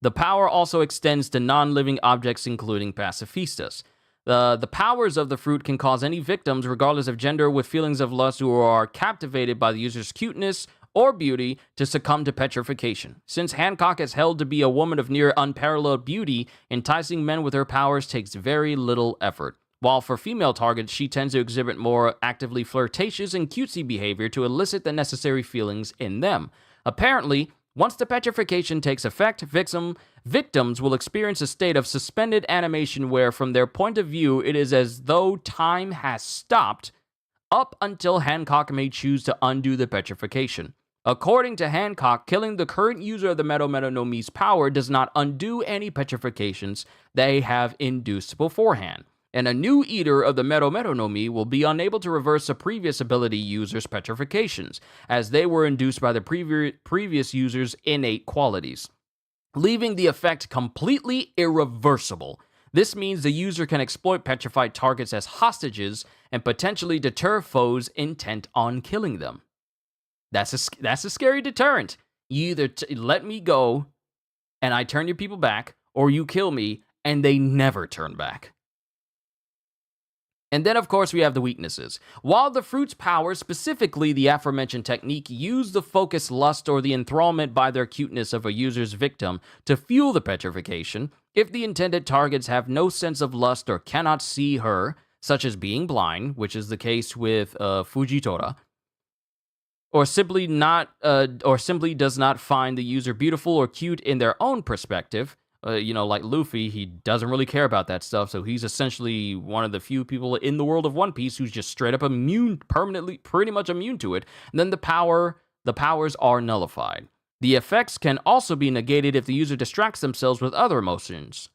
The power also extends to non-living objects, including pacifistas. The powers of the fruit can cause any victims, regardless of gender, with feelings of lust who are captivated by the user's cuteness or beauty, to succumb to petrification. Since Hancock is held to be a woman of near unparalleled beauty, enticing men with her powers takes very little effort. While for female targets, she tends to exhibit more actively flirtatious and cutesy behavior to elicit the necessary feelings in them. Apparently, once the petrification takes effect, victims will experience a state of suspended animation where, from their point of view, it is as though time has stopped up until Hancock may choose to undo the petrification. According to Hancock, killing the current user of the Metal Metal no Mi's power does not undo any petrifications they have induced beforehand, and a new eater of the Metal Metal no Mi will be unable to reverse a previous ability user's petrifications, as they were induced by the previous user's innate qualities, leaving the effect completely irreversible. This means the user can exploit petrified targets as hostages and potentially deter foes intent on killing them. That's a scary deterrent. You either let me go and I turn your people back, or you kill me and they never turn back. And then, of course, we have the weaknesses. While the fruit's power, specifically the aforementioned technique, use the focus, lust, or the enthrallment by their cuteness of a user's victim to fuel the petrification, if the intended targets have no sense of lust or cannot see her, such as being blind, which is the case with Fujitora, or simply does not find the user beautiful or cute in their own perspective, Like Luffy, he doesn't really care about that stuff. So he's essentially one of the few people in the world of One Piece who's just straight up immune, permanently, pretty much immune to it. And then the powers are nullified. The effects can also be negated if the user distracts themselves with other emotions,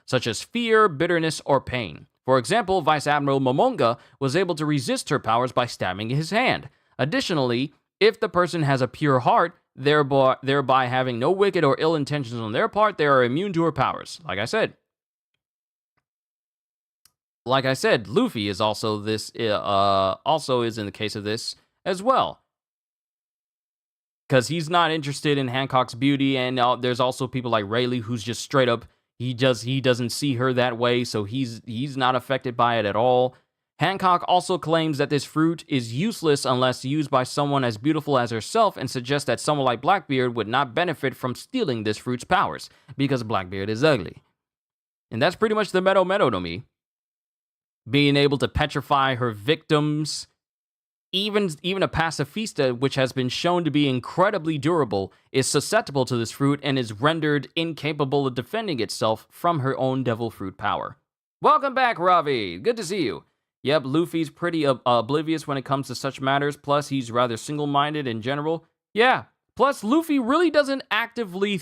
such as fear, bitterness, or pain. For example, Vice Admiral Momonga was able to resist her powers by stabbing his hand. Additionally, if the person has a pure heart, thereby having no wicked or ill intentions on their part, they are immune to her powers. Like I said, Luffy is also this. Also is in the case of this as well, because he's not interested in Hancock's beauty, and there's also people like Rayleigh who's just straight up he doesn't see her that way, so he's not affected by it at all. Hancock also claims that this fruit is useless unless used by someone as beautiful as herself, and suggests that someone like Blackbeard would not benefit from stealing this fruit's powers, because Blackbeard is ugly. And that's pretty much the Medo to me. Being able to petrify her victims. Even a pacifista, which has been shown to be incredibly durable, is susceptible to this fruit and is rendered incapable of defending itself from her own devil fruit power. Welcome back, Ravi. Good to see you. Yep, Luffy's pretty oblivious when it comes to such matters, plus he's rather single-minded in general. Yeah, plus Luffy really doesn't actively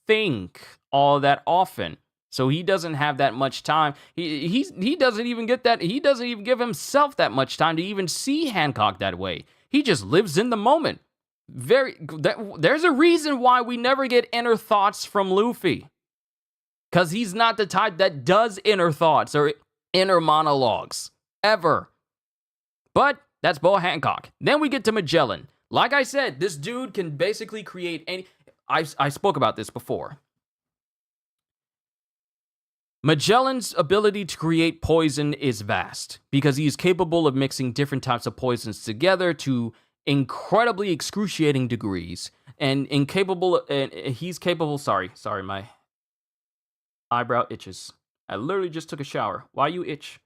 think all that often, so he doesn't have that much time. He doesn't even get that. He doesn't even give himself that much time to even see Hancock that way. He just lives in the moment. There's a reason why we never get inner thoughts from Luffy, because he's not the type that does inner thoughts or inner monologues, ever. But that's Boa Hancock. Then we get to Magellan. Like I said, this dude can basically create any... I spoke about this before. Magellan's ability to create poison is vast, because he is capable of mixing different types of poisons together to incredibly excruciating degrees, and he's capable... Sorry, my eyebrow itches. I literally just took a shower. Why you itch?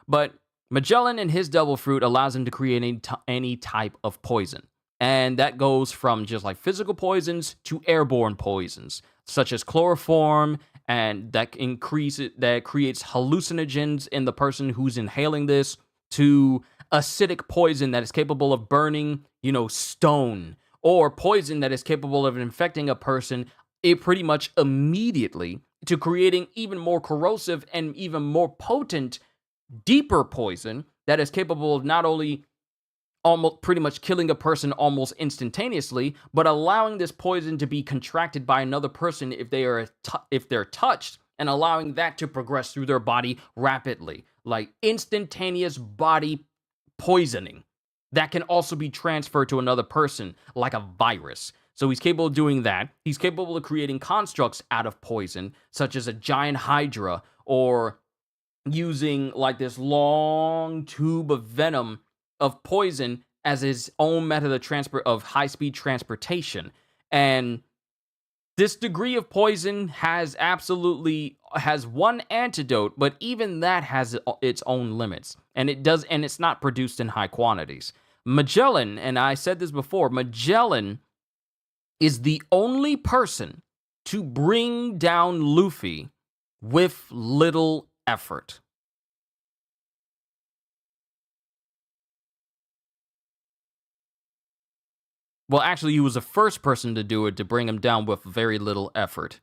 But Magellan and his devil fruit allows him to create any type of poison. And that goes from just like physical poisons to airborne poisons, such as chloroform, and that creates hallucinogens in the person who's inhaling this, to acidic poison that is capable of burning, stone, or poison that is capable of infecting a person pretty much immediately, to creating even more corrosive and even more potent, deeper poison that is capable of not only almost pretty much killing a person almost instantaneously, but allowing this poison to be contracted by another person if they're touched, and allowing that to progress through their body rapidly, like instantaneous body poisoning that can also be transferred to another person like a virus. So he's capable of doing that. He's capable of creating constructs out of poison, such as a giant hydra, or using like this long tube of venom of poison as his own method of high-speed transportation. And this degree of poison has one antidote, but even that has its own limits. And it's not produced in high quantities. Magellan, and I said this before, Magellan is the only person to bring down Luffy with little effort. Well, actually, he was the first person to do it, to bring him down with very little effort.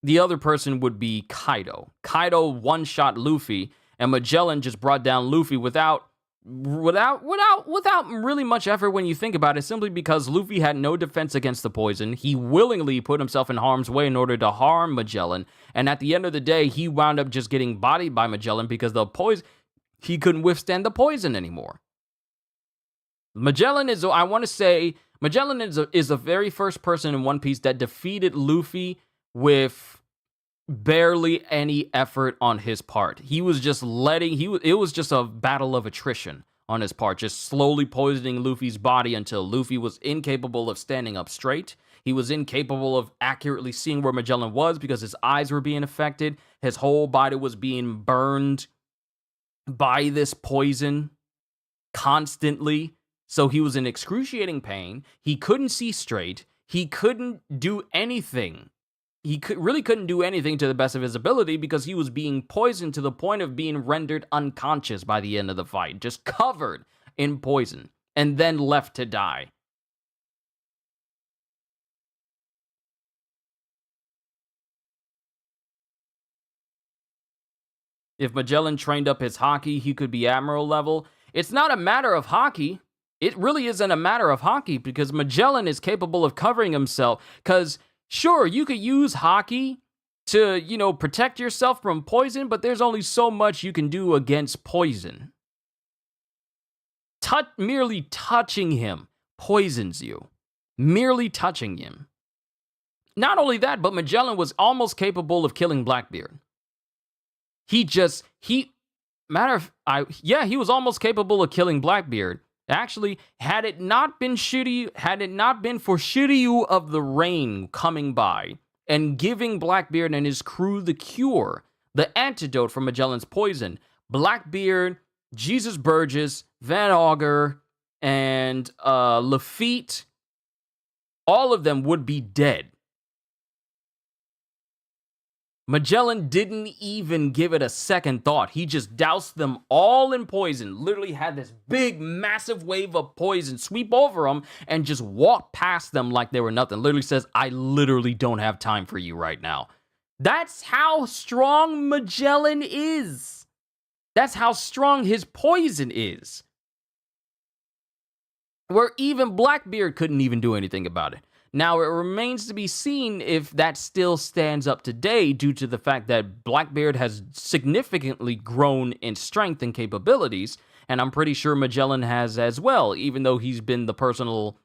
The other person would be Kaido. Kaido one-shot Luffy, and Magellan just brought down Luffy without really much effort when you think about it, simply because Luffy had no defense against the poison. He willingly put himself in harm's way in order to harm Magellan, and at the end of the day, he wound up just getting bodied by Magellan because he couldn't withstand the poison anymore. Magellan is the very first person in One Piece that defeated Luffy with barely any effort on his part. He was just it was just a battle of attrition on his part, just slowly poisoning Luffy's body until Luffy was incapable of standing up straight. He was incapable of accurately seeing where Magellan was because his eyes were being affected. His whole body was being burned by this poison constantly. So he was in excruciating pain. He couldn't see straight. He couldn't do anything. Really couldn't do anything to the best of his ability because he was being poisoned to the point of being rendered unconscious by the end of the fight, just covered in poison, and then left to die. If Magellan trained up his hockey, he could be admiral level. It's not a matter of hockey. It really isn't a matter of hockey because Magellan is capable of covering himself. Because, sure, you could use hockey to, protect yourself from poison, but there's only so much you can do against poison. Merely touching him poisons you. Merely touching him. Not only that, but Magellan was almost capable of killing Blackbeard. He was almost capable of killing Blackbeard. Actually, had it not been for Shiryu of the Rain coming by and giving Blackbeard and his crew the cure, the antidote for Magellan's poison, Blackbeard, Jesus Burgess, Van Augur, and Lafitte, all of them would be dead. Magellan didn't even give it a second thought. He just doused them all in poison, literally had this big, massive wave of poison sweep over them and just walk past them like they were nothing. Literally says, I literally don't have time for you right now. That's how strong Magellan is. That's how strong his poison is. Where even Blackbeard couldn't even do anything about it. Now, it remains to be seen if that still stands up today due to the fact that Blackbeard has significantly grown in strength and capabilities, and I'm pretty sure Magellan has as well, even though he's been the personal,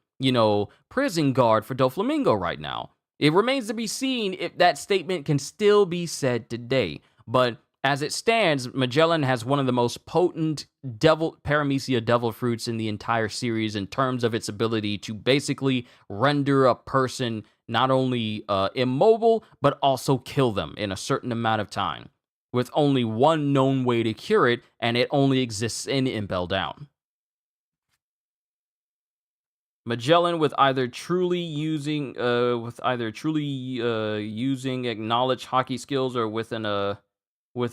prison guard for Doflamingo right now. It remains to be seen if that statement can still be said today, but as it stands, Magellan has one of the most potent Paramecia devil fruits in the entire series in terms of its ability to basically render a person not only immobile, but also kill them in a certain amount of time, with only one known way to cure it, and it only exists in Impel Down. Magellan with either truly using acknowledged hockey skills or with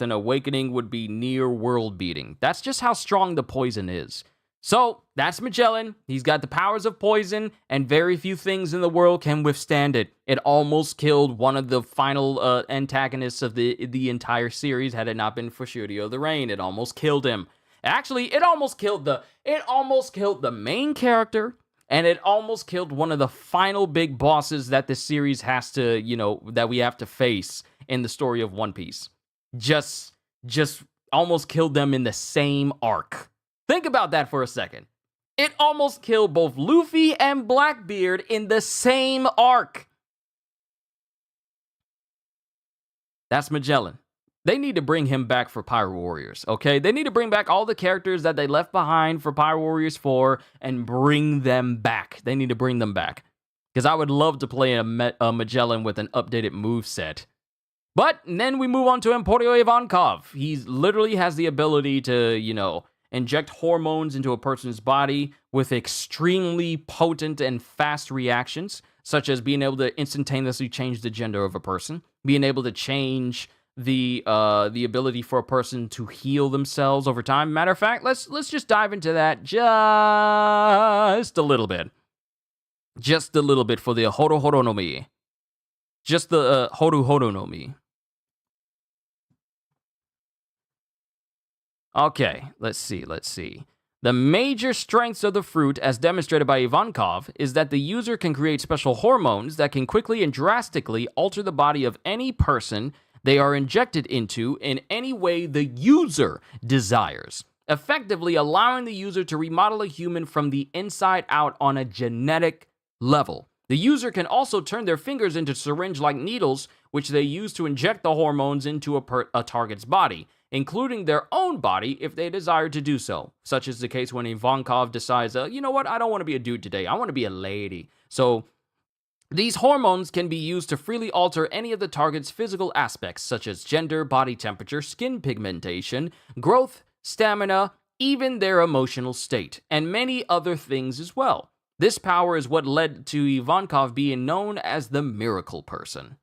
an awakening would be near world beating. That's just how strong the poison is. So, that's Magellan. He's got the powers of poison, and very few things in the world can withstand it. It almost killed one of the final antagonists of the entire series had it not been for Shiryu of the Rain. It almost killed him. Actually, it almost killed the main character, and it almost killed one of the final big bosses that the series has to, that we have to face in the story of One Piece. Just almost killed them in the same arc. Think about that for a second. It almost killed both Luffy and Blackbeard in the same arc. That's Magellan. They need to bring him back for Pyro Warriors, okay? They need to bring back all the characters that they left behind for Pyro Warriors 4 and bring them back. They need to bring them back. Because I would love to play a Magellan with an updated moveset. But then we move on to Emporio Ivankov. He literally has the ability to, inject hormones into a person's body with extremely potent and fast reactions, such as being able to instantaneously change the gender of a person, being able to change the ability for a person to heal themselves over time. Matter of fact, let's just dive into that just a little bit. Just a little bit for the Horo Horo no Mi. Just the Horu Horu no Mi. Okay, let's see. The major strengths of the fruit, as demonstrated by Ivankov, is that the user can create special hormones that can quickly and drastically alter the body of any person they are injected into in any way the user desires, effectively allowing the user to remodel a human from the inside out on a genetic level. The user can also turn their fingers into syringe-like needles, which they use to inject the hormones into a target's body, including their own body if they desire to do so, such as the case when Ivankov decides, you know what, I don't want to be a dude today, I want to be a lady. So, these hormones can be used to freely alter any of the target's physical aspects, such as gender, body temperature, skin pigmentation, growth, stamina, even their emotional state, and many other things as well. This power is what led to Ivankov being known as the miracle person.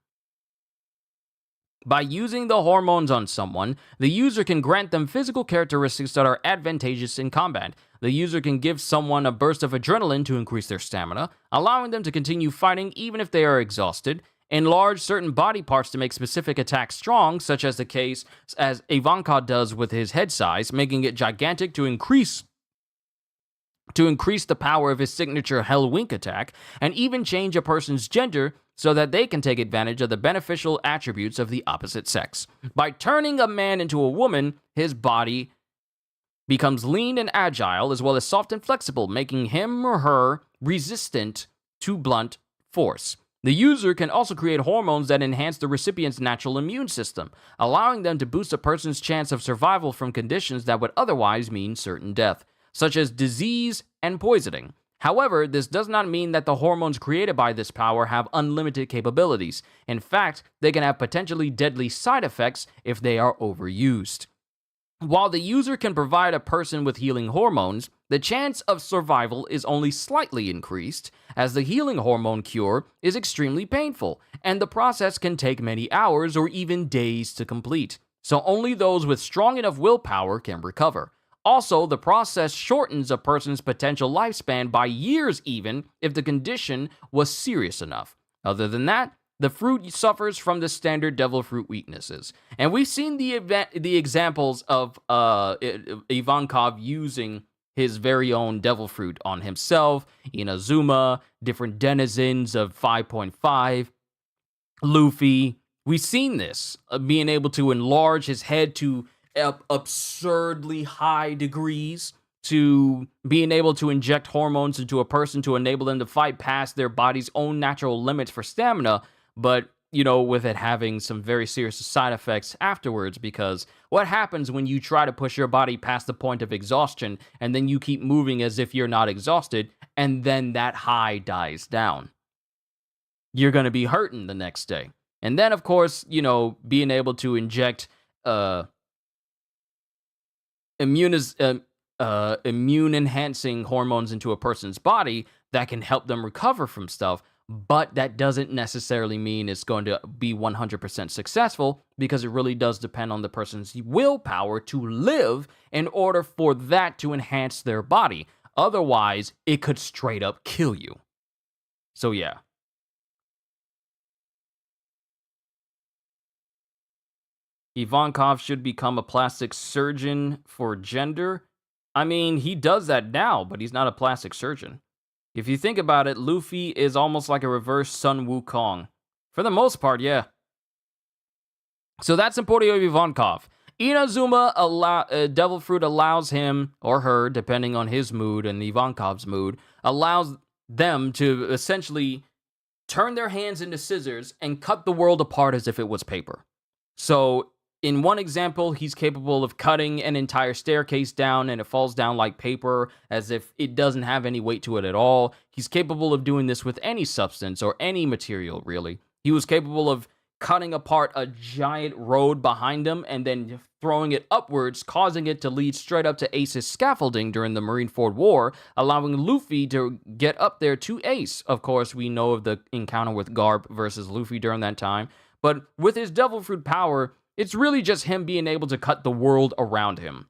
By using the hormones on someone, the user can grant them physical characteristics that are advantageous in combat. The user can give someone a burst of adrenaline to increase their stamina, allowing them to continue fighting even if they are exhausted, enlarge certain body parts to make specific attacks strong, such as the case as Ivankov does with his head size, making it gigantic to increase the power of his signature Hell Wink attack, and even change a person's gender so that they can take advantage of the beneficial attributes of the opposite sex. By turning a man into a woman, his body becomes lean and agile, as well as soft and flexible, making him or her resistant to blunt force. The user can also create hormones that enhance the recipient's natural immune system, allowing them to boost a person's chance of survival from conditions that would otherwise mean certain death, such as disease and poisoning. However, this does not mean that the hormones created by this power have unlimited capabilities. In fact, they can have potentially deadly side effects if they are overused. While the user can provide a person with healing hormones, the chance of survival is only slightly increased, as the healing hormone cure is extremely painful, and the process can take many hours or even days to complete. So only those with strong enough willpower can recover. Also, the process shortens a person's potential lifespan by years even if the condition was serious enough. Other than that, the fruit suffers from the standard devil fruit weaknesses. And we've seen the examples of Ivankov using his very own devil fruit on himself, Inazuma, different denizens of 5.5, Luffy. We've seen this, being able to enlarge his head to absurdly high degrees, to being able to inject hormones into a person to enable them to fight past their body's own natural limits for stamina, but, with it having some very serious side effects afterwards, because what happens when you try to push your body past the point of exhaustion, and then you keep moving as if you're not exhausted, and then that high dies down? You're going to be hurting the next day. And then, of course, being able to inject immune-enhancing hormones into a person's body that can help them recover from stuff, but that doesn't necessarily mean it's going to be 100% successful, because it really does depend on the person's willpower to live in order for that to enhance their body. Otherwise, it could straight up kill you. So yeah. Ivankov should become a plastic surgeon for gender. I mean, he does that now, but he's not a plastic surgeon. If you think about it, Luffy is almost like a reverse Sun Wukong. For the most part, yeah. So that's Emporio Ivankov. Inazuma, Devil Fruit allows him, or her, depending on his mood and Ivankov's mood, allows them to essentially turn their hands into scissors and cut the world apart as if it was paper. So, in one example, he's capable of cutting an entire staircase down and it falls down like paper as if it doesn't have any weight to it at all. He's capable of doing this with any substance or any material, really. He was capable of cutting apart a giant road behind him and then throwing it upwards, causing it to lead straight up to Ace's scaffolding during the Marineford War, allowing Luffy to get up there to Ace. Of course, we know of the encounter with Garp versus Luffy during that time. But with his Devil Fruit power, it's really just him being able to cut the world around him,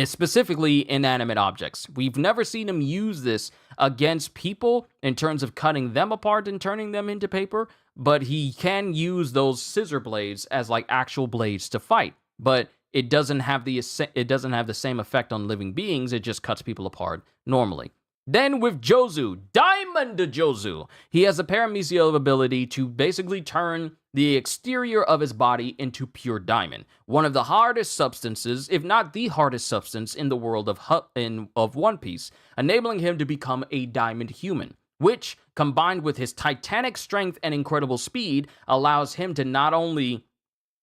specifically inanimate objects. We've never seen him use this against people in terms of cutting them apart and turning them into paper, but he can use those scissor blades as like actual blades to fight. But it doesn't have the same effect on living beings. It just cuts people apart normally. Then with Jozu, Diamond Jozu, he has a Paramecia ability to basically turn the exterior of his body into pure diamond. One of the hardest substances, if not the hardest substance in the world of One Piece, enabling him to become a diamond human, which, combined with his titanic strength and incredible speed, allows him to not only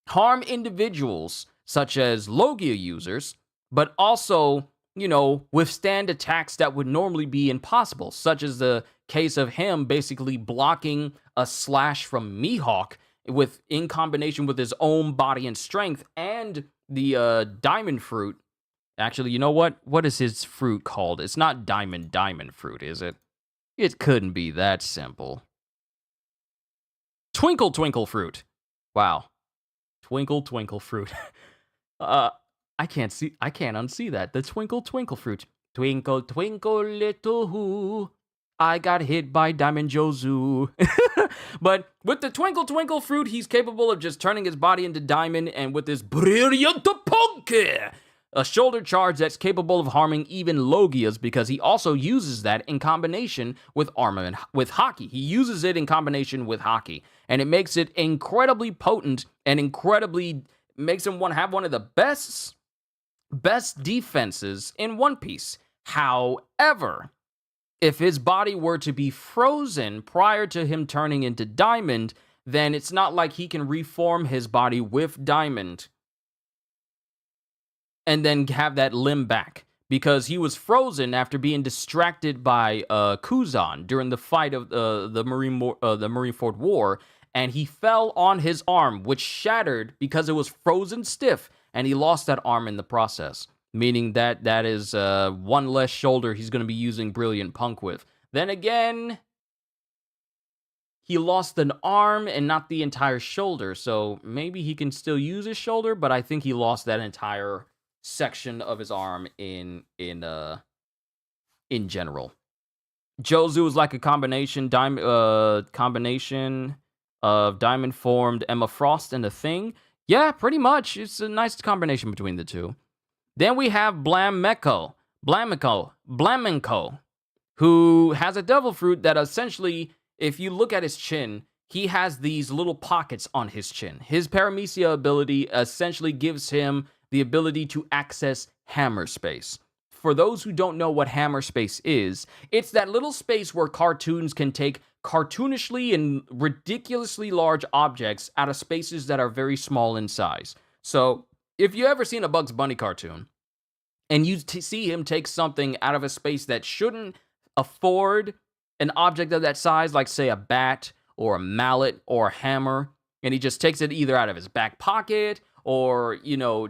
harm individuals such as Logia users, but also, withstand attacks that would normally be impossible, such as the case of him basically blocking a slash from Mihawk in combination with his own body and strength and the diamond fruit Actually, you know what? What is his fruit called? It's not diamond fruit, is it? It couldn't be that simple. Twinkle fruit. Wow. Twinkle fruit. uh, I can't unsee that. The twinkle fruit. Twinkle, twinkle, little who. I got hit by Diamond Jozu. But with the twinkle fruit, he's capable of just turning his body into diamond, and with this brilliant punky, a shoulder charge that's capable of harming even Logias, because he also uses that in combination with armor and with hockey. He uses it in combination with hockey, and it makes it incredibly potent and incredibly makes him have one of the best defenses in One Piece. However, if his body were to be frozen prior to him turning into diamond, then it's not like he can reform his body with diamond and then have that limb back, because he was frozen after being distracted by Kuzan during the fight of the Marineford War, and he fell on his arm, which shattered because it was frozen stiff, and he lost that arm in the process, meaning that is one less shoulder he's going to be using Brilliant Punk with. Then again, he lost an arm and not the entire shoulder, so maybe he can still use his shoulder, but I think he lost that entire section of his arm in general. Jozu is like a combination of diamond formed Emma Frost and a Thing. Yeah, pretty much. It's a nice combination between the two. Then we have Blamenco, who has a devil fruit that essentially, if you look at his chin, he has these little pockets on his chin. His Paramecia ability essentially gives him the ability to access hammer space. For those who don't know what hammer space is, it's that little space where cartoons can take cartoonishly and ridiculously large objects out of spaces that are very small in size. So, if you ever seen a Bugs Bunny cartoon, and you see him take something out of a space that shouldn't afford an object of that size, like say a bat or a mallet or a hammer, and he just takes it either out of his back pocket or,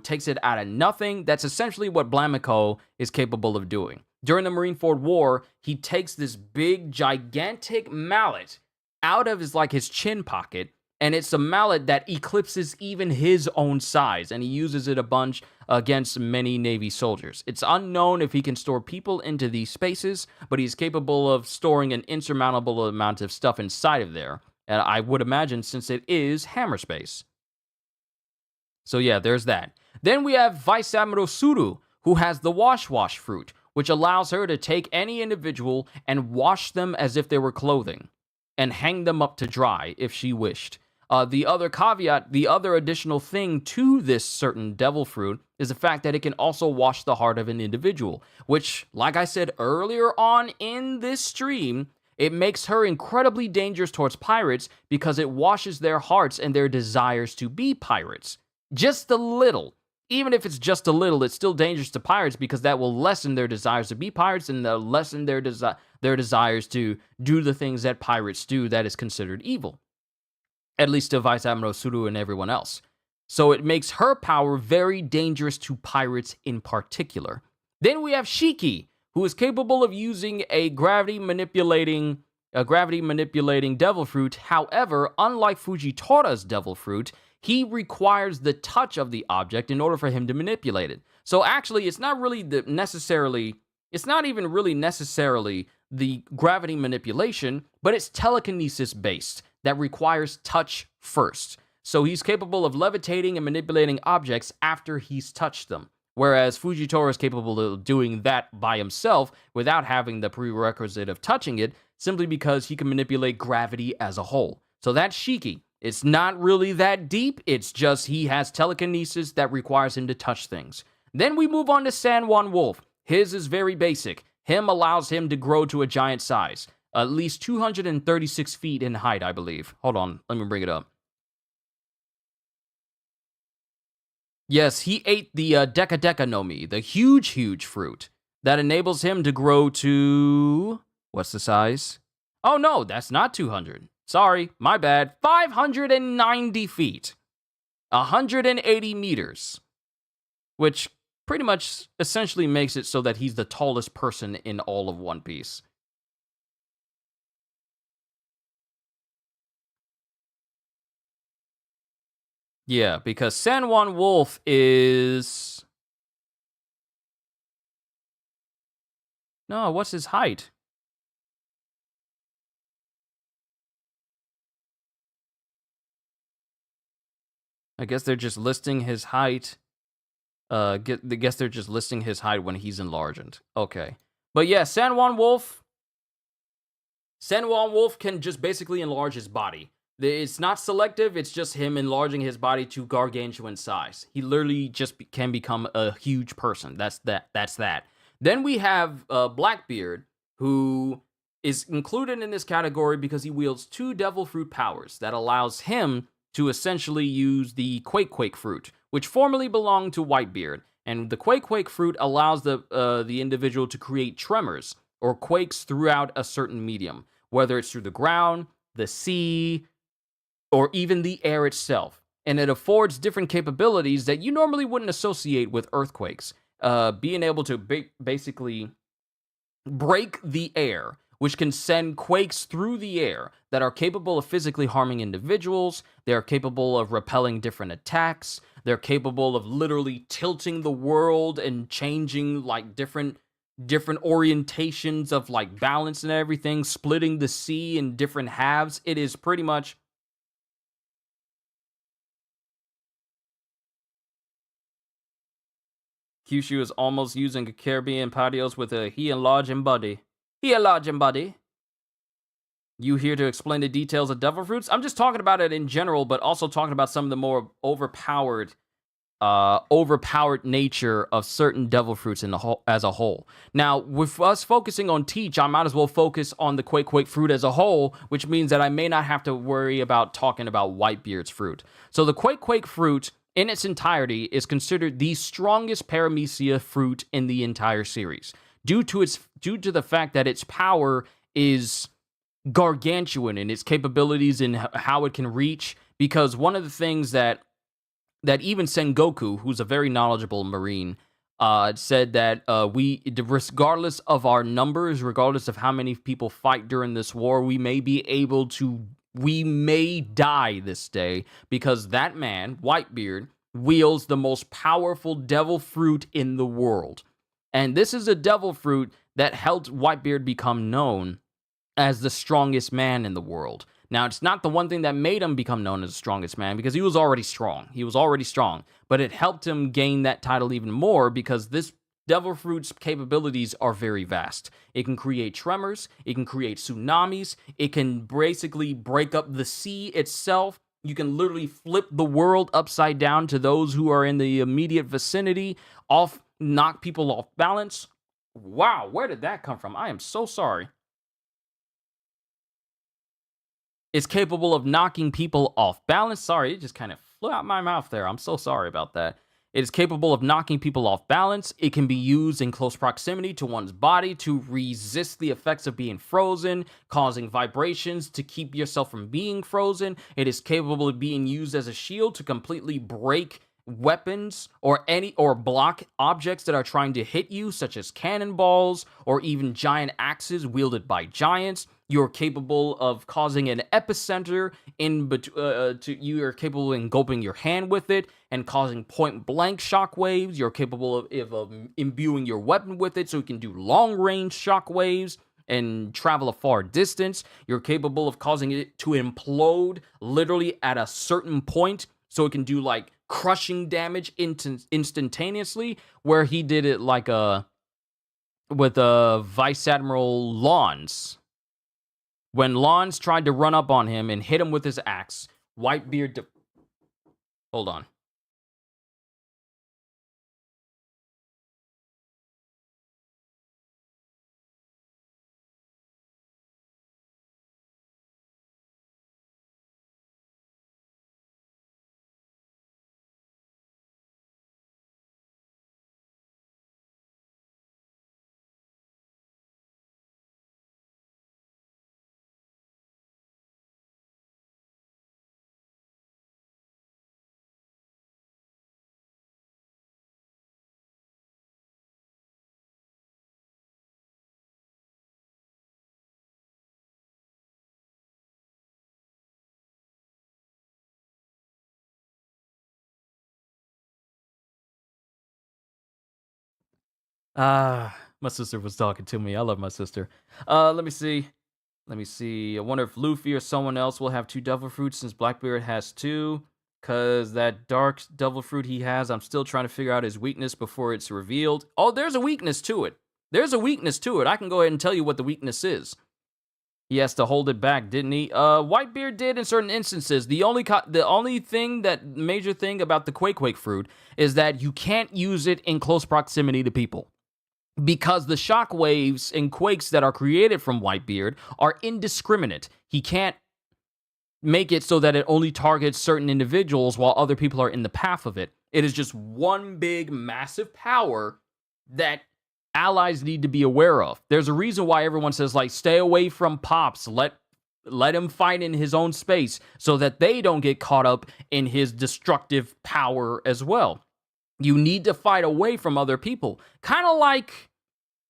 takes it out of nothing. That's essentially what Blamenco is capable of doing. During the Marineford War, he takes this big, gigantic mallet out of his chin pocket, and it's a mallet that eclipses even his own size, and he uses it a bunch against many Navy soldiers. It's unknown if he can store people into these spaces, but he's capable of storing an insurmountable amount of stuff inside of there, and I would imagine since it is hammer space. So yeah, there's that. Then we have Vice Admiral Suru, who has the Wash fruit, which allows her to take any individual and wash them as if they were clothing, and hang them up to dry if she wished. The other caveat, the other additional thing to this certain devil fruit is the fact that it can also wash the heart of an individual, which, like I said earlier on in this stream, it makes her incredibly dangerous towards pirates because it washes their hearts and their desires to be pirates. Just a little. Even if it's just a little, it's still dangerous to pirates because that will lessen their desires to be pirates and they'll lessen their desires to do the things that pirates do that is considered evil. At least to Vice Admiral Suru and everyone else. So it makes her power very dangerous to pirates in particular. Then we have Shiki, who is capable of using a gravity manipulating devil fruit. However, unlike Fujitora's devil fruit, he requires the touch of the object in order for him to manipulate it. So actually, it's not even really necessarily the gravity manipulation, but it's telekinesis based that requires touch first. So he's capable of levitating and manipulating objects after he's touched them, whereas Fujitora is capable of doing that by himself without having the prerequisite of touching it, simply because he can manipulate gravity as a whole. So that's Shiki. It's not really that deep, it's just he has telekinesis that requires him to touch things. Then we move on to San Juan Wolf. His is very basic. Him allows him to grow to a giant size. At least 236 feet in height, I believe. Hold on, let me bring it up. Yes, he ate the Deka no Mi, the huge fruit, that enables him to grow to... What's the size? Oh no, that's not 200. Sorry, my bad. 590 feet. 180 meters. Which pretty much essentially makes it so that he's the tallest person in all of One Piece. Yeah, because San Juan Wolf is no, what's his height? I guess they're just listing his height. I guess they're just listing his height when he's enlarged. Okay, but yeah, San Juan Wolf can just basically enlarge his body. It's not selective, it's just him enlarging his body to gargantuan size. He literally just can become a huge person. That's that. Then we have Blackbeard, who is included in this category because he wields two devil fruit powers that allows him to essentially use the Quake fruit, which formerly belonged to Whitebeard. And the Quake fruit allows the individual to create tremors or quakes throughout a certain medium, whether it's through the ground, the sea, or even the air itself. And it affords different capabilities that you normally wouldn't associate with earthquakes. Being able to basically break the air, which can send quakes through the air that are capable of physically harming individuals. They are capable of repelling different attacks. They're capable of literally tilting the world and changing like different orientations of like balance and everything, splitting the sea in different halves. It is pretty much Kyushu is almost using a Caribbean patios with a he enlarging body. He enlarging body. You here to explain the details of devil fruits? I'm just talking about it in general, but also talking about some of the more overpowered nature of certain devil fruits in the whole as a whole. Now, with us focusing on Teach, I might as well focus on the Quake fruit as a whole, which means that I may not have to worry about talking about Whitebeard's fruit. So the Quake fruit in its entirety is considered the strongest Paramecia fruit in the entire series, due to the fact that its power is gargantuan in its capabilities and how it can reach. Because one of the things that even Sengoku, who's a very knowledgeable Marine, said that regardless of our numbers, regardless of how many people fight during this war, we may die this day because that man, Whitebeard, wields the most powerful devil fruit in the world. And this is a devil fruit that helped Whitebeard become known as the strongest man in the world. Now, it's not the one thing that made him become known as the strongest man because he was already strong. He was already strong, but it helped him gain that title even more because this devil fruit's capabilities are very vast. It can create tremors, it can create tsunamis, it can basically break up the sea itself. You can literally flip the world upside down to those who are in the immediate vicinity, knock people off balance. Wow, where did that come from? I am so sorry. Is capable of knocking people off balance. Sorry, it just kind of flew out my mouth there. I'm so sorry about that. It is capable of knocking people off balance. It can be used in close proximity to one's body to resist the effects of being frozen, causing vibrations to keep yourself from being frozen. It is capable of being used as a shield to completely break weapons or block objects that are trying to hit you, such as cannonballs or even giant axes wielded by giants. You're capable of causing an epicenter you are capable of engulfing your hand with it and causing point blank shockwaves. You're capable of imbuing your weapon with it so you can do long range shockwaves and travel a far distance. You're capable of causing it to implode literally at a certain point so it can do like crushing damage instantaneously, where he did it like with Vice Admiral Lawns. When Lawns tried to run up on him and hit him with his axe, Whitebeard. Hold on. My sister was talking to me. I love my sister. Let me see. Let me see. I wonder if Luffy or someone else will have two devil fruits since Blackbeard has two. Cause that dark devil fruit he has, I'm still trying to figure out his weakness before it's revealed. Oh, there's a weakness to it. There's a weakness to it. I can go ahead and tell you what the weakness is. He has to hold it back, didn't he? Whitebeard did in certain instances. The only thing major thing about the Quake fruit is that you can't use it in close proximity to people. Because the shockwaves and quakes that are created from Whitebeard are indiscriminate. He can't make it so that it only targets certain individuals while other people are in the path of it. It is just one big, massive power that allies need to be aware of. There's a reason why everyone says, like, stay away from Pops. Let him fight in his own space so that they don't get caught up in his destructive power as well. You need to fight away from other people. Kind of like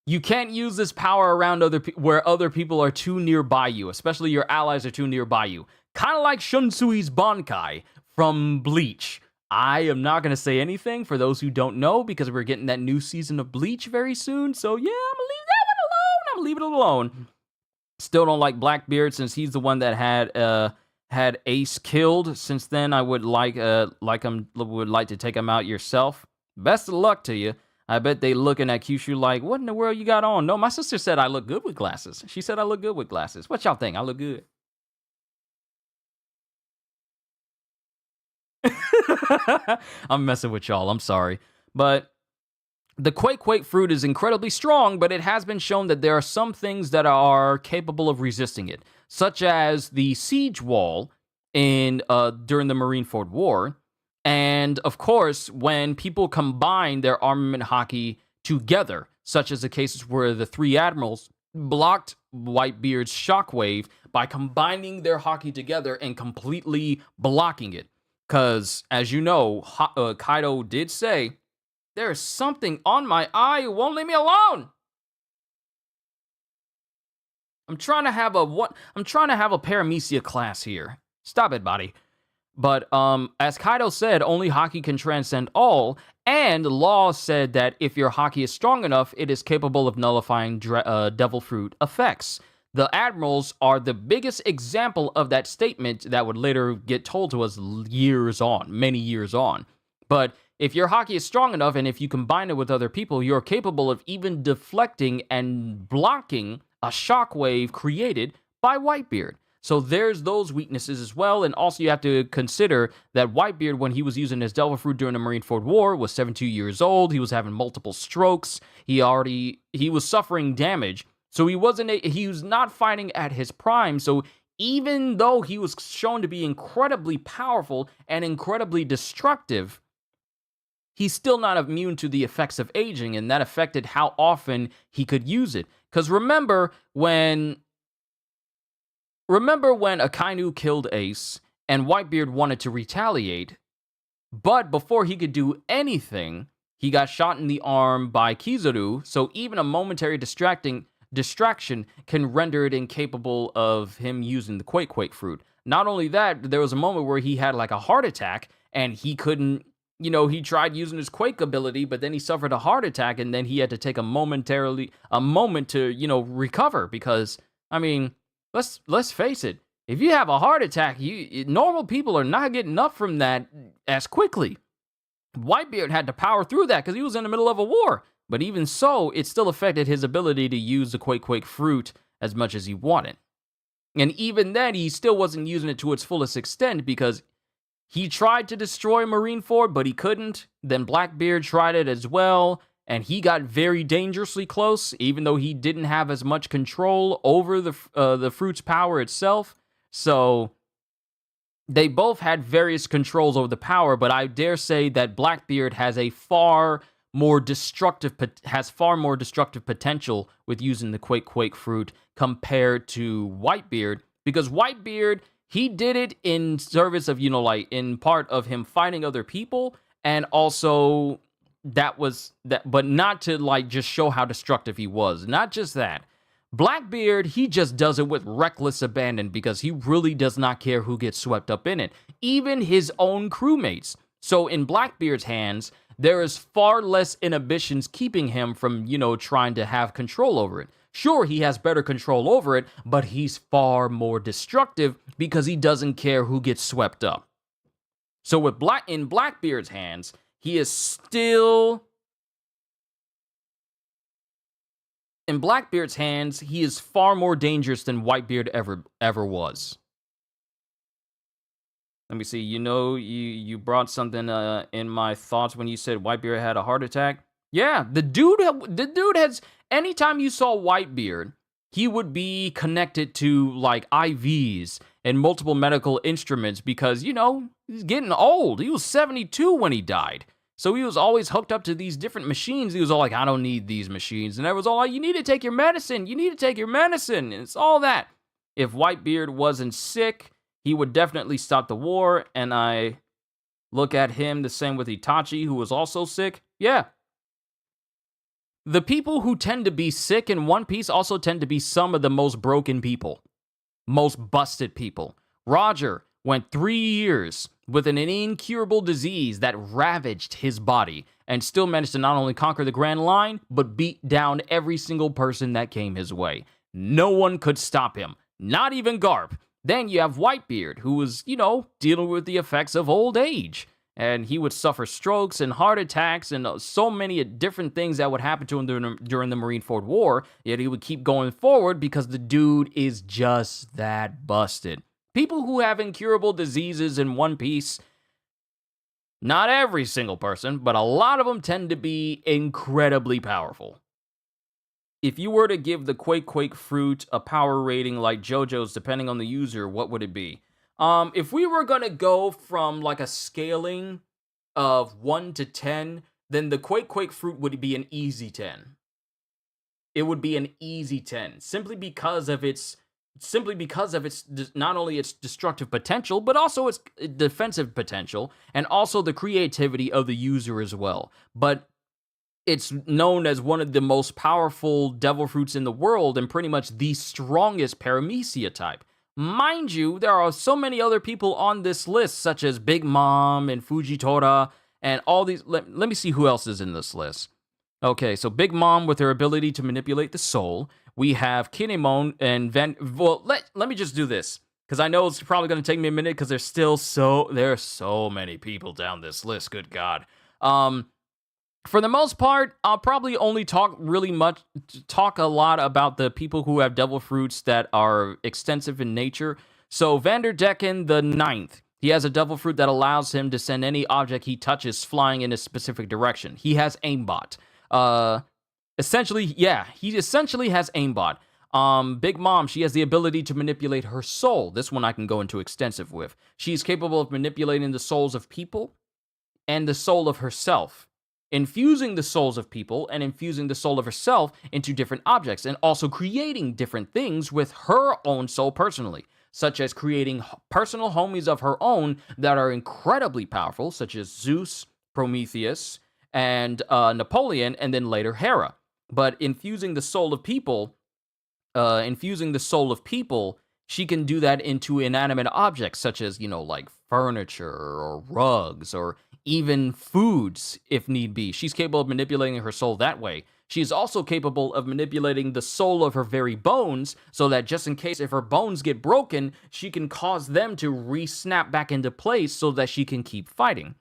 you can't use this power around where other people are too nearby you, especially your allies are too nearby you. Kind of like Shunsui's Bankai from Bleach. I am not going to say anything for those who don't know because we're getting that new season of Bleach very soon. So yeah, I'm going to leave that one alone. I'm going to leave it alone. Still don't like Blackbeard since he's the one that had Ace killed. Since then, I would like to take him out yourself. Best of luck to you. I bet they looking at Kyushu like, what in the world you got on? No, my sister said I look good with glasses. She said I look good with glasses. What y'all think? I look good. I'm messing with y'all. I'm sorry. But the Quake fruit is incredibly strong, but it has been shown that there are some things that are capable of resisting it, such as the siege wall during the Marineford War. And, of course, when people combine their armament hockey together, such as the cases where the three admirals blocked Whitebeard's shockwave by combining their hockey together and completely blocking it. Because, as you know, Kaido did say, there's something on my eye, it won't leave me alone. I'm trying to have a Paramecia class here. Stop it, buddy. But as Kaido said, only hockey can transcend all, and Law said that if your hockey is strong enough, it is capable of nullifying Devil Fruit effects. The Admirals are the biggest example of that statement that would later get told to us many years on. But if your hockey is strong enough, and if you combine it with other people, you're capable of even deflecting and blocking a shockwave created by Whitebeard. So there's those weaknesses as well, and also you have to consider that Whitebeard, when he was using his Devil Fruit during the Marineford War, was 72 years old. He was having multiple strokes. He was suffering damage. So he was not fighting at his prime. So even though he was shown to be incredibly powerful and incredibly destructive, he's still not immune to the effects of aging, and that affected how often he could use it. Because remember when Akainu killed Ace and Whitebeard wanted to retaliate, but before he could do anything, he got shot in the arm by Kizaru, so even a momentary distraction can render it incapable of him using the Quake fruit. Not only that, there was a moment where he had like a heart attack and he couldn't, he tried using his Quake ability, but then he suffered a heart attack and then he had to take a moment to, recover because, let's face it, if you have a heart attack, normal people are not getting up from that as quickly. Whitebeard had to power through that because he was in the middle of a war. But even so, it still affected his ability to use the Quake fruit as much as he wanted. And even then, he still wasn't using it to its fullest extent because he tried to destroy Marineford, but he couldn't. Then Blackbeard tried it as well, and he got very dangerously close, even though he didn't have as much control over the fruit's power itself. So they both had various controls over the power, but I dare say that Blackbeard has far more destructive potential with using the Quake fruit compared to Whitebeard, because Whitebeard, he did it in service of, in part of him fighting other people, and also but not to just show how destructive he was. Not just that. Blackbeard, he just does it with reckless abandon because he really does not care who gets swept up in it. Even his own crewmates. So in Blackbeard's hands, there is far less inhibitions keeping him from, trying to have control over it. Sure, he has better control over it, but he's far more destructive because he doesn't care who gets swept up. So in Blackbeard's hands, he is still... In Blackbeard's hands, he is far more dangerous than Whitebeard ever was. Let me see. You brought something in my thoughts when you said Whitebeard had a heart attack. Yeah, the dude has... Anytime you saw Whitebeard, he would be connected to, like, IVs and multiple medical instruments because, he's getting old. He was 72 when he died. So he was always hooked up to these different machines. He was all like, I don't need these machines. And I was all like, you need to take your medicine. You need to take your medicine. And it's all that. If Whitebeard wasn't sick, he would definitely stop the war. And I look at him the same with Itachi, who was also sick. Yeah. The people who tend to be sick in One Piece also tend to be some of the most broken people. Most busted people. Roger went 3 years with an incurable disease that ravaged his body and still managed to not only conquer the Grand Line, but beat down every single person that came his way. No one could stop him. Not even Garp. Then you have Whitebeard, who was, dealing with the effects of old age. And he would suffer strokes and heart attacks and so many different things that would happen to him during the Marineford War. Yet he would keep going forward because the dude is just that busted. People who have incurable diseases in One Piece, not every single person, but a lot of them tend to be incredibly powerful. If you were to give the Quake fruit a power rating like JoJo's, depending on the user, what would it be? If we were gonna go from like a scaling of 1 to 10, then the Quake fruit would be an easy 10. It would be an easy 10, simply because of its not only its destructive potential, but also its defensive potential, and also the creativity of the user as well. But it's known as one of the most powerful devil fruits in the world, and pretty much the strongest Paramecia type. Mind you, there are so many other people on this list, such as Big Mom and Fujitora, and all these... Let me see who else is in this list. Okay, so Big Mom with her ability to manipulate the soul. We have Kinemon and Well, let me just do this, because I know it's probably going to take me a minute, because there are so many people down this list, good God. For the most part, I'll probably only talk a lot about the people who have devil fruits that are extensive in nature. So Vanderdecken the Ninth, he has a devil fruit that allows him to send any object he touches flying in a specific direction. He has aimbot. He essentially has aimbot. Big Mom, she has the ability to manipulate her soul. This one I can go into extensive with. She's capable of manipulating the souls of people and the soul of herself, infusing the souls of people and infusing the soul of herself into different objects, and also creating different things with her own soul personally, such as creating personal homies of her own that are incredibly powerful, such as Zeus, Prometheus, and Napoleon, and then later Hera. But infusing the soul of people, she can do that into inanimate objects, such as, like furniture or rugs or even foods, if need be. She's capable of manipulating her soul that way. She is also capable of manipulating the soul of her very bones, so that just in case if her bones get broken, she can cause them to re-snap back into place so that she can keep fighting.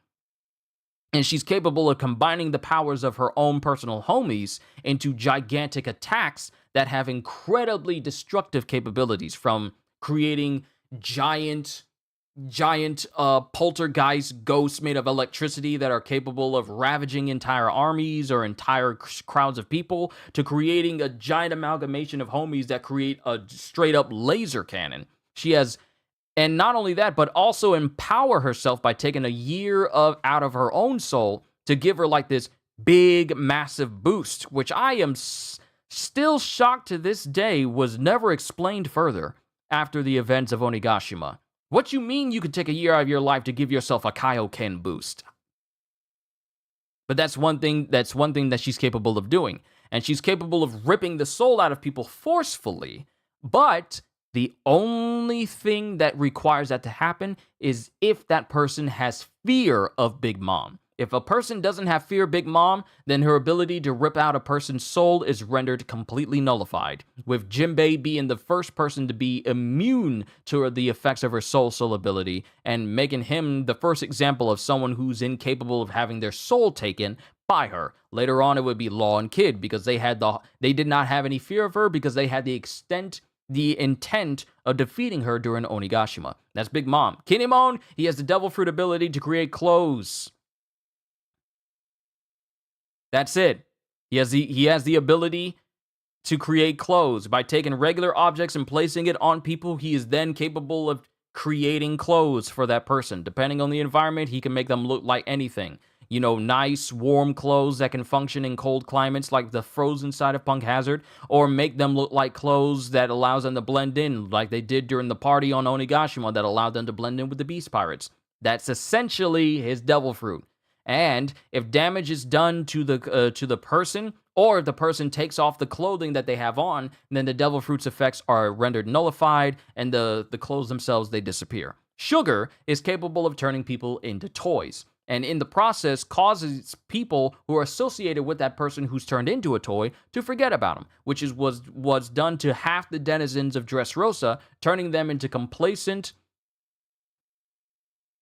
And she's capable of combining the powers of her own personal homies into gigantic attacks that have incredibly destructive capabilities, from creating giant poltergeist ghosts made of electricity that are capable of ravaging entire armies or entire crowds of people, to creating a giant amalgamation of homies that create a straight up laser cannon. And not only that, but also empower herself by taking a year out of her own soul to give her like this big, massive boost, which I am still shocked to this day was never explained further after the events of Onigashima. What you mean you could take a year out of your life to give yourself a Kaioken boost? But that's one thing that she's capable of doing. And she's capable of ripping the soul out of people forcefully, but The only thing that requires that to happen is if that person has fear of Big Mom. If a person doesn't have fear of Big Mom, then her ability to rip out a person's soul is rendered completely nullified, with Jinbei being the first person to be immune to the effects of her soul ability, and making him the first example of someone who's incapable of having their soul taken by her. Later on, it would be Law and Kid, because they did not have any fear of her, because they had the intent of defeating her during Onigashima. That's Big Mom. Kinemon, he has the Devil Fruit ability to create clothes. That's it. He has the ability to create clothes. By taking regular objects and placing it on people, he is then capable of creating clothes for that person. Depending on the environment, he can make them look like anything. You know, nice, warm clothes that can function in cold climates like the frozen side of Punk Hazard, or make them look like clothes that allows them to blend in like they did during the party on Onigashima that allowed them to blend in with the Beast Pirates. That's essentially his Devil Fruit. And if damage is done to the person, or if the person takes off the clothing that they have on, then the Devil Fruit's effects are rendered nullified, and the clothes themselves, they disappear. Sugar is capable of turning people into toys, and in the process causes people who are associated with that person who's turned into a toy to forget about him, which was done to half the denizens of Dressrosa, turning them into complacent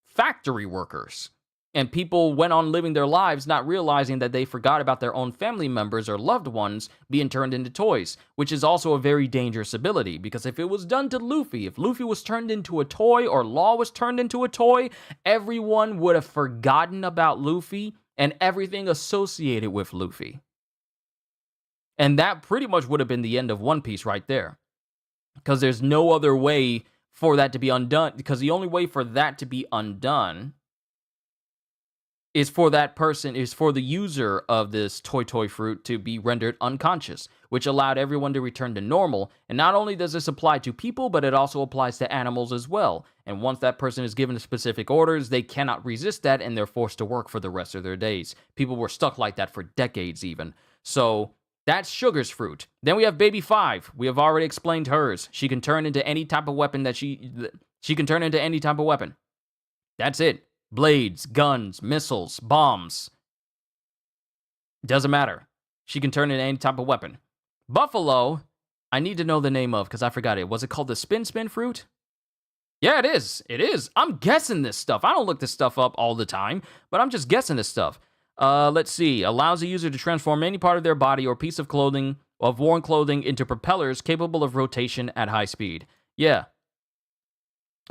factory workers. And people went on living their lives not realizing that they forgot about their own family members or loved ones being turned into toys, which is also a very dangerous ability, because if it was done to Luffy, if Luffy was turned into a toy or Law was turned into a toy, everyone would have forgotten about Luffy and everything associated with Luffy. And that pretty much would have been the end of One Piece right there, because there's no other way for that to be undone, because the only way for that to be undone is for the user of this toy fruit to be rendered unconscious, which allowed everyone to return to normal. And not only does this apply to people, but it also applies to animals as well. And once that person is given specific orders, they cannot resist that, and they're forced to work for the rest of their days. People were stuck like that for decades even. So that's Sugar's fruit. Then we have Baby 5. We have already explained hers. She can turn into any type of weapon she can turn into any type of weapon. That's it. Blades, guns, missiles, bombs. Doesn't matter. She can turn into any type of weapon. Buffalo, I need to know the name of, because I forgot it. Was it called the Spin fruit? Yeah, it is. It is. I'm guessing this stuff. I don't look this stuff up all the time, but I'm just guessing this stuff. Let's see. Allows a user to transform any part of their body or piece of worn clothing into propellers capable of rotation at high speed. Yeah.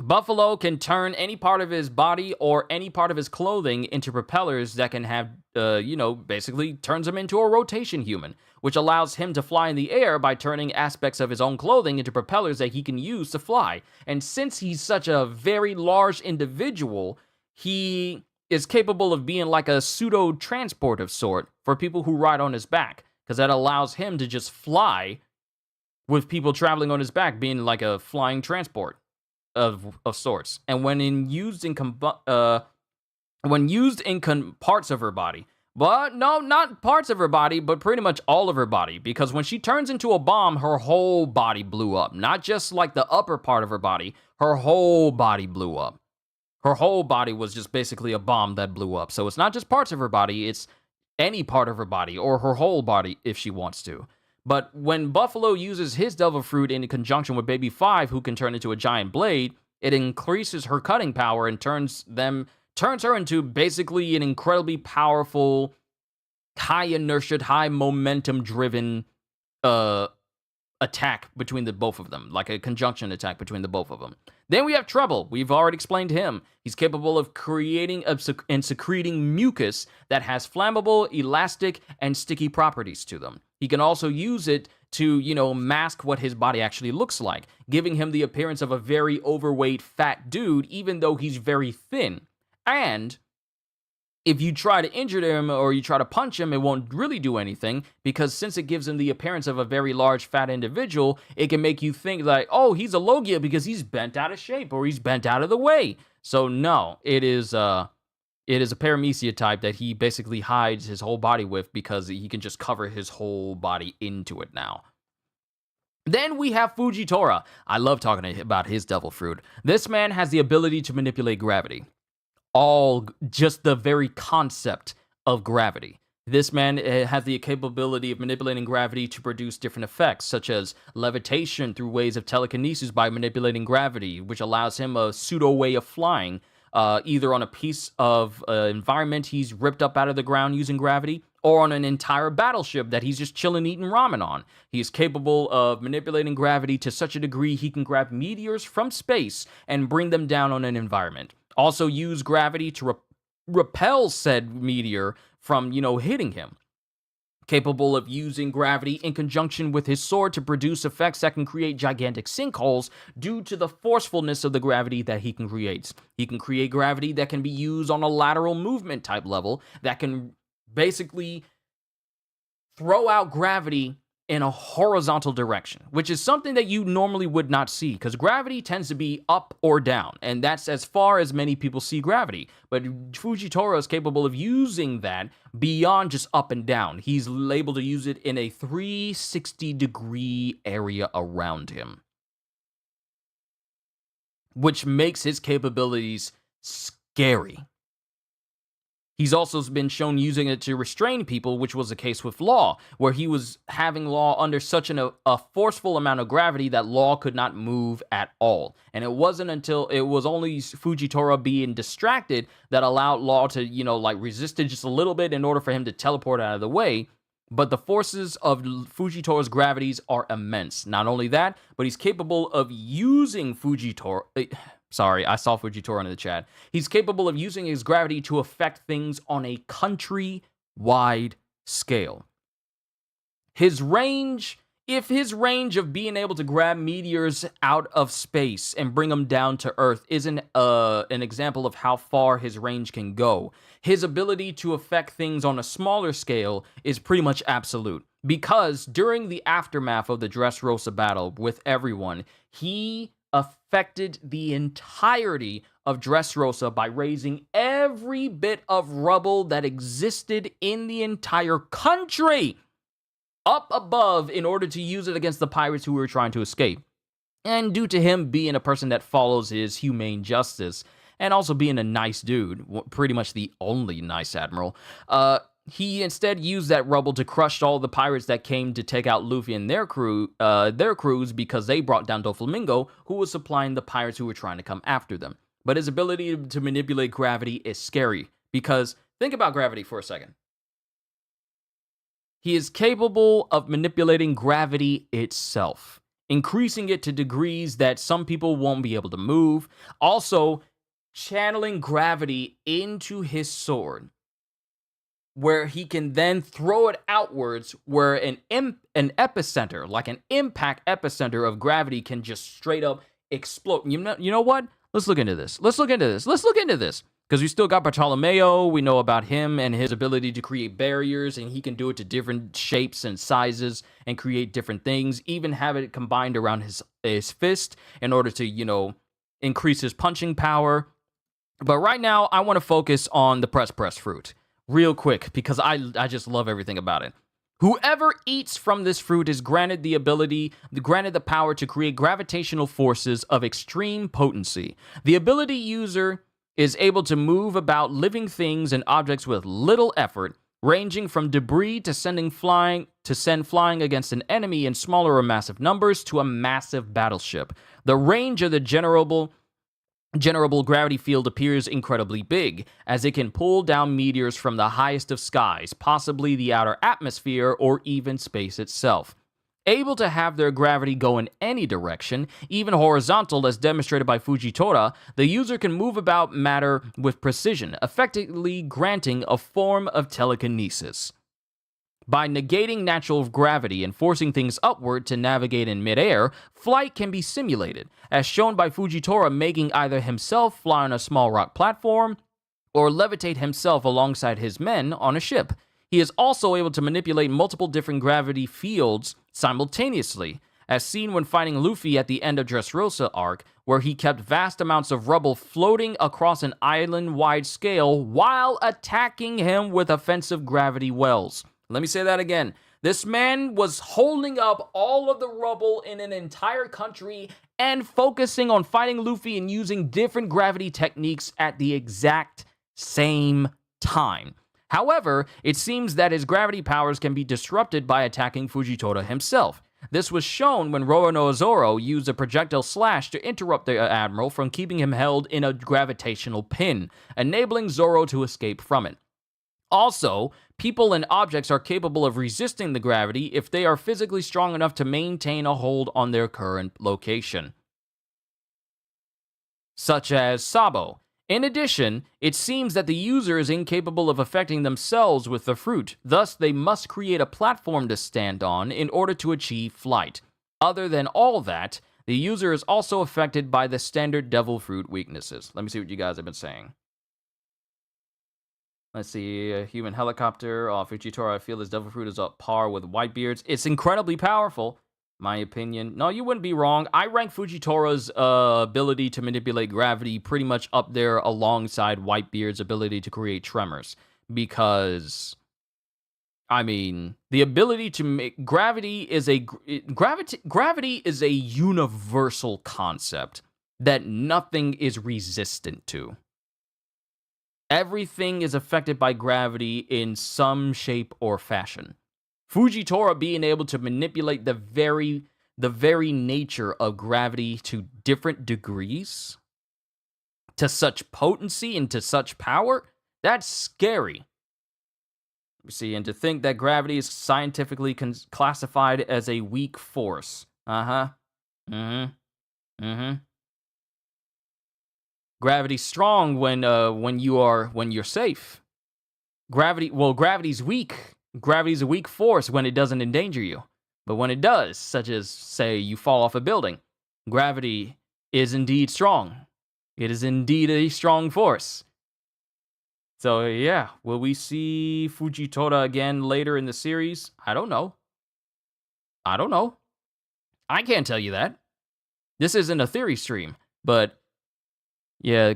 Buffalo can turn any part of his body or any part of his clothing into propellers that can have, basically turns him into a rotation human, which allows him to fly in the air by turning aspects of his own clothing into propellers that he can use to fly. And since he's such a very large individual, he is capable of being like a pseudo-transport of sort for people who ride on his back, because that allows him to just fly with people traveling on his back, being like a flying transport of sorts. And when used in parts of her body, but no, not parts of her body, but pretty much all of her body, because when she turns into a bomb, her whole body blew up. Not just like the upper part of her body, her whole body blew up. Her whole body was just basically a bomb that blew up. So it's not just parts of her body, it's any part of her body, or her whole body if she wants to. But when Buffalo uses his Devil Fruit in conjunction with Baby 5, who can turn into a giant blade, it increases her cutting power and turns her into basically an incredibly powerful, high inertia, high momentum driven attack between the both of them, like a conjunction attack between the both of them. Then we have Trouble. We've already explained him. He's capable of creating and secreting mucus that has flammable, elastic, and sticky properties to them. He can also use it to, mask what his body actually looks like, giving him the appearance of a very overweight, fat dude, even though he's very thin. And if you try to injure him or you try to punch him, it won't really do anything, because since it gives him the appearance of a very large, fat individual, it can make you think like, oh, he's a Logia because he's bent out of shape or he's bent out of the way. So no, it is a Paramecia type that he basically hides his whole body with, because he can just cover his whole body into it now. Then we have Fujitora. I love talking about his devil fruit. This man has the ability to manipulate gravity. All just the very concept of gravity. This man has the capability of manipulating gravity to produce different effects, such as levitation through ways of telekinesis by manipulating gravity, which allows him a pseudo way of flying, either on a piece of environment he's ripped up out of the ground using gravity, or on an entire battleship that he's just chilling eating ramen on. He is capable of manipulating gravity to such a degree he can grab meteors from space and bring them down on an environment. Also use gravity to repel said meteor from, hitting him. Capable of using gravity in conjunction with his sword to produce effects that can create gigantic sinkholes due to the forcefulness of the gravity that he can create. He can create gravity that can be used on a lateral movement type level that can basically throw out gravity in a horizontal direction, which is something that you normally would not see, because gravity tends to be up or down, and that's as far as many people see gravity. But Fujitora is capable of using that beyond just up and down. He's able to use it in a 360-degree area around him, which makes his capabilities scary. He's also been shown using it to restrain people, which was the case with Law, where he was having Law under such a forceful amount of gravity that Law could not move at all. And it wasn't until it was only Fujitora being distracted that allowed Law to, resist it just a little bit in order for him to teleport out of the way. But the forces of Fujitora's gravities are immense. Not only that, but he's capable of using Fujitora... Sorry, I saw Fujitora in the chat. He's capable of using his gravity to affect things on a country-wide scale. His range of being able to grab meteors out of space and bring them down to Earth isn't an example of how far his range can go, his ability to affect things on a smaller scale is pretty much absolute. Because during the aftermath of the Dressrosa battle with everyone, he affected the entirety of Dressrosa by raising every bit of rubble that existed in the entire country up above in order to use it against the pirates who were trying to escape. And due to him being a person that follows his humane justice, and also being a nice dude, pretty much the only nice admiral, he instead used that rubble to crush all the pirates that came to take out Luffy and their crews because they brought down Doflamingo, who was supplying the pirates who were trying to come after them. But his ability to manipulate gravity is scary, because think about gravity for a second. He is capable of manipulating gravity itself, increasing it to degrees that some people won't be able to move. Also, channeling gravity into his sword, where he can then throw it outwards, where an epicenter, like an impact epicenter of gravity, can just straight up explode. You know what? Let's look into this. Because we still got Bartolomeo. We know about him and his ability to create barriers, and he can do it to different shapes and sizes and create different things, even have it combined around his fist in order to, increase his punching power. But right now, I want to focus on the press fruit real quick, because I just love everything about it. Whoever eats from this fruit is granted the power to create gravitational forces of extreme potency. The ability user is able to move about living things and objects with little effort, ranging from debris to send flying against an enemy in smaller or massive numbers to a massive battleship. The range of the generable gravity field appears incredibly big, as it can pull down meteors from the highest of skies, possibly the outer atmosphere or even space itself. Able to have their gravity go in any direction, even horizontal as demonstrated by Fujitora, the user can move about matter with precision, effectively granting a form of telekinesis. By negating natural gravity and forcing things upward to navigate in midair, flight can be simulated, as shown by Fujitora making either himself fly on a small rock platform or levitate himself alongside his men on a ship. He is also able to manipulate multiple different gravity fields simultaneously, as seen when fighting Luffy at the end of Dressrosa arc, where he kept vast amounts of rubble floating across an island-wide scale while attacking him with offensive gravity wells. Let me say that again. This man was holding up all of the rubble in an entire country and focusing on fighting Luffy and using different gravity techniques at the exact same time. However, it seems that his gravity powers can be disrupted by attacking Fujitora himself. This was shown when Roronoa used a projectile slash to interrupt the Admiral from keeping him held in a gravitational pin, enabling Zoro to escape from it. Also, people and objects are capable of resisting the gravity if they are physically strong enough to maintain a hold on their current location, such as Sabo. In addition, it seems that the user is incapable of affecting themselves with the fruit, thus they must create a platform to stand on in order to achieve flight. Other than all that, the user is also affected by the standard devil fruit weaknesses. Let me see what you guys have been saying. Let's see, a human helicopter. Fujitora, I feel this devil fruit is up par with Whitebeard's. It's incredibly powerful, my opinion. No, you wouldn't be wrong. I rank Fujitora's ability to manipulate gravity pretty much up there alongside Whitebeard's ability to create tremors. Because, I mean, the ability to make gravity is a universal concept that nothing is resistant to. Everything is affected by gravity in some shape or fashion. Fujitora being able to manipulate the very nature of gravity to different degrees, to such potency and to such power, that's scary. See, and to think that gravity is scientifically classified as a weak force. Gravity's strong when you're safe. Gravity's weak. Gravity's a weak force when it doesn't endanger you. But when it does, such as, say, you fall off a building, gravity is indeed strong. It is indeed a strong force. So, yeah, will we see Fujitora again later in the series? I don't know. I can't tell you that. This isn't a theory stream, but yeah,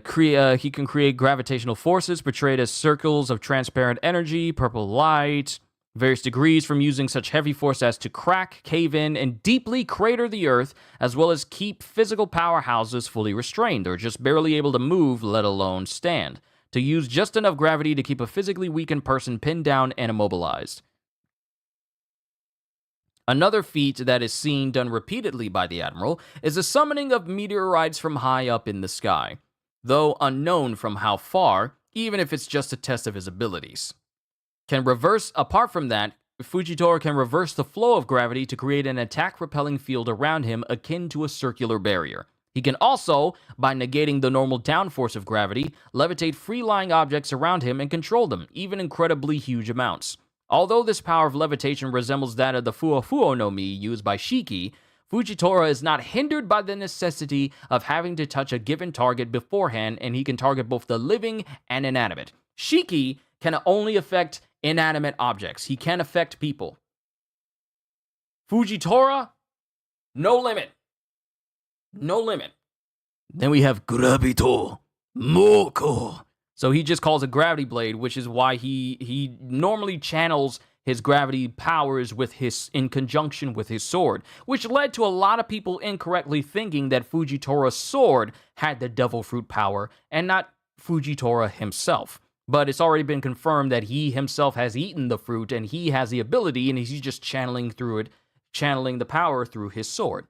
he can create gravitational forces portrayed as circles of transparent energy, purple light, various degrees from using such heavy force as to crack, cave in, and deeply crater the earth, as well as keep physical powerhouses fully restrained or just barely able to move, let alone stand. To use just enough gravity to keep a physically weakened person pinned down and immobilized. Another feat that is seen done repeatedly by the Admiral is the summoning of meteorites from high up in the sky, though unknown from how far, even if it's just a test of his abilities. Apart from that, Fujitora can reverse the flow of gravity to create an attack-repelling field around him akin to a circular barrier. He can also, by negating the normal downforce of gravity, levitate free-lying objects around him and control them, even incredibly huge amounts. Although this power of levitation resembles that of the Fuofuo no Mi used by Shiki, Fujitora is not hindered by the necessity of having to touch a given target beforehand, and he can target both the living and inanimate. Shiki can only affect inanimate objects. He can't affect people. Fujitora, no limit. No limit. Then we have Gravito Moko. So he just calls it Gravity Blade, which is why he normally channels his gravity powers in conjunction with his sword, which led to a lot of people incorrectly thinking that Fujitora's sword had the devil fruit power and not Fujitora himself. But it's already been confirmed that he himself has eaten the fruit and he has the ability and he's just channeling the power through his sword.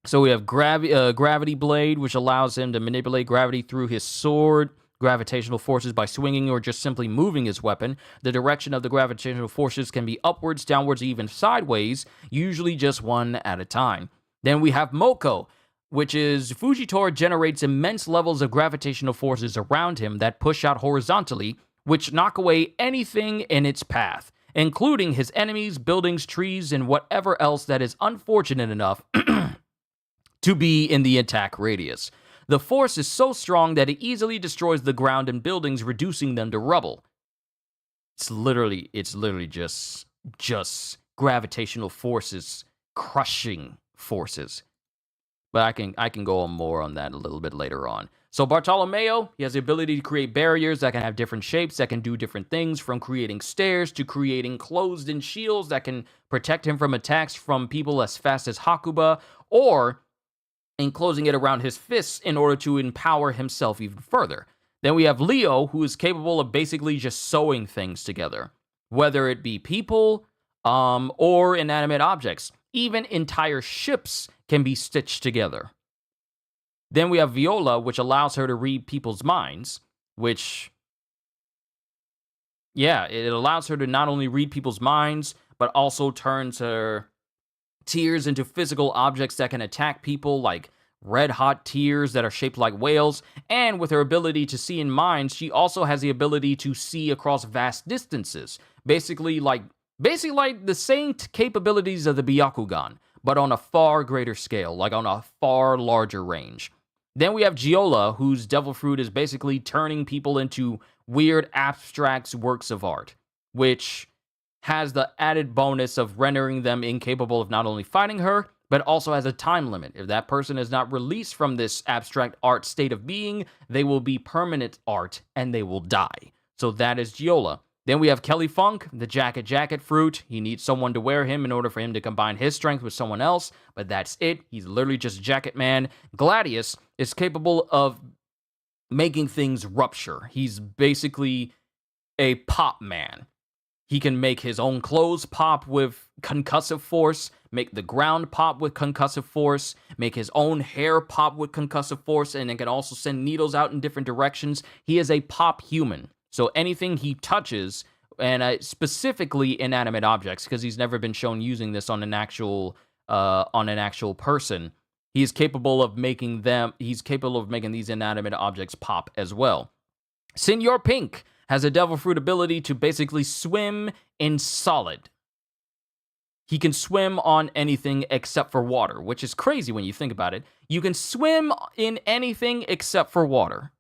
So we have Gravity Blade, which allows him to manipulate gravity through his sword, gravitational forces by swinging or just simply moving his weapon. The direction of the gravitational forces can be upwards, downwards, or even sideways, usually just one at a time. Then we have Moko, which is Fujitora generates immense levels of gravitational forces around him that push out horizontally, which knock away anything in its path, including his enemies, buildings, trees, and whatever else that is unfortunate enough to be in the attack radius. The force is so strong that it easily destroys the ground and buildings, reducing them to rubble. It's literally just gravitational forces, crushing forces. but I can go on more on that a little bit later on. So Bartolomeo, he has the ability to create barriers that can have different shapes, that can do different things, from creating stairs to creating closed-in shields that can protect him from attacks from people as fast as Hakuba, or enclosing it around his fists in order to empower himself even further. Then we have Leo, who is capable of basically just sewing things together, whether it be people or inanimate objects. Even entire ships can be stitched together. Then we have Viola, which allows her to read people's minds, which, yeah, it allows her to not only read people's minds, but also turns her tears into physical objects that can attack people, like red-hot tears that are shaped like whales. And with her ability to see in minds, she also has the ability to see across vast distances. Basically like the same capabilities of the Byakugan, but on a far greater scale, like on a far larger range. Then we have Giola, whose devil fruit is basically turning people into weird abstract works of art, which has the added bonus of rendering them incapable of not only fighting her, but also has a time limit. If that person is not released from this abstract art state of being, they will be permanent art and they will die. So that is Giola. Then we have Kelly Funk, the jacket fruit. He needs someone to wear him in order for him to combine his strength with someone else, but that's it. He's literally just Jacket Man. Gladius is capable of making things rupture. He's basically a pop man. He can make his own clothes pop with concussive force, make the ground pop with concussive force, make his own hair pop with concussive force, and it can also send needles out in different directions. He is a pop human. So anything he touches, and specifically inanimate objects, because he's never been shown using this on an actual person, he is capable of making them. He's capable of making these inanimate objects pop as well. Senor Pink has a devil fruit ability to basically swim in solid. He can swim on anything except for water, which is crazy when you think about it. You can swim in anything except for water.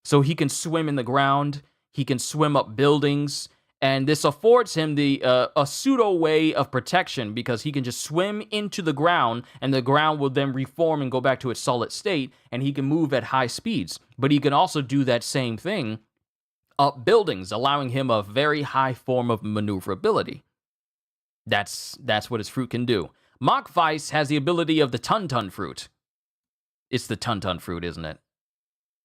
So he can swim in the ground, he can swim up buildings, and this affords him a pseudo way of protection, because he can just swim into the ground, and the ground will then reform and go back to its solid state, and he can move at high speeds. But he can also do that same thing up buildings, allowing him a very high form of maneuverability. That's what his fruit can do. Mach Vice has the ability of the Tun fruit. It's the Tun fruit, isn't it?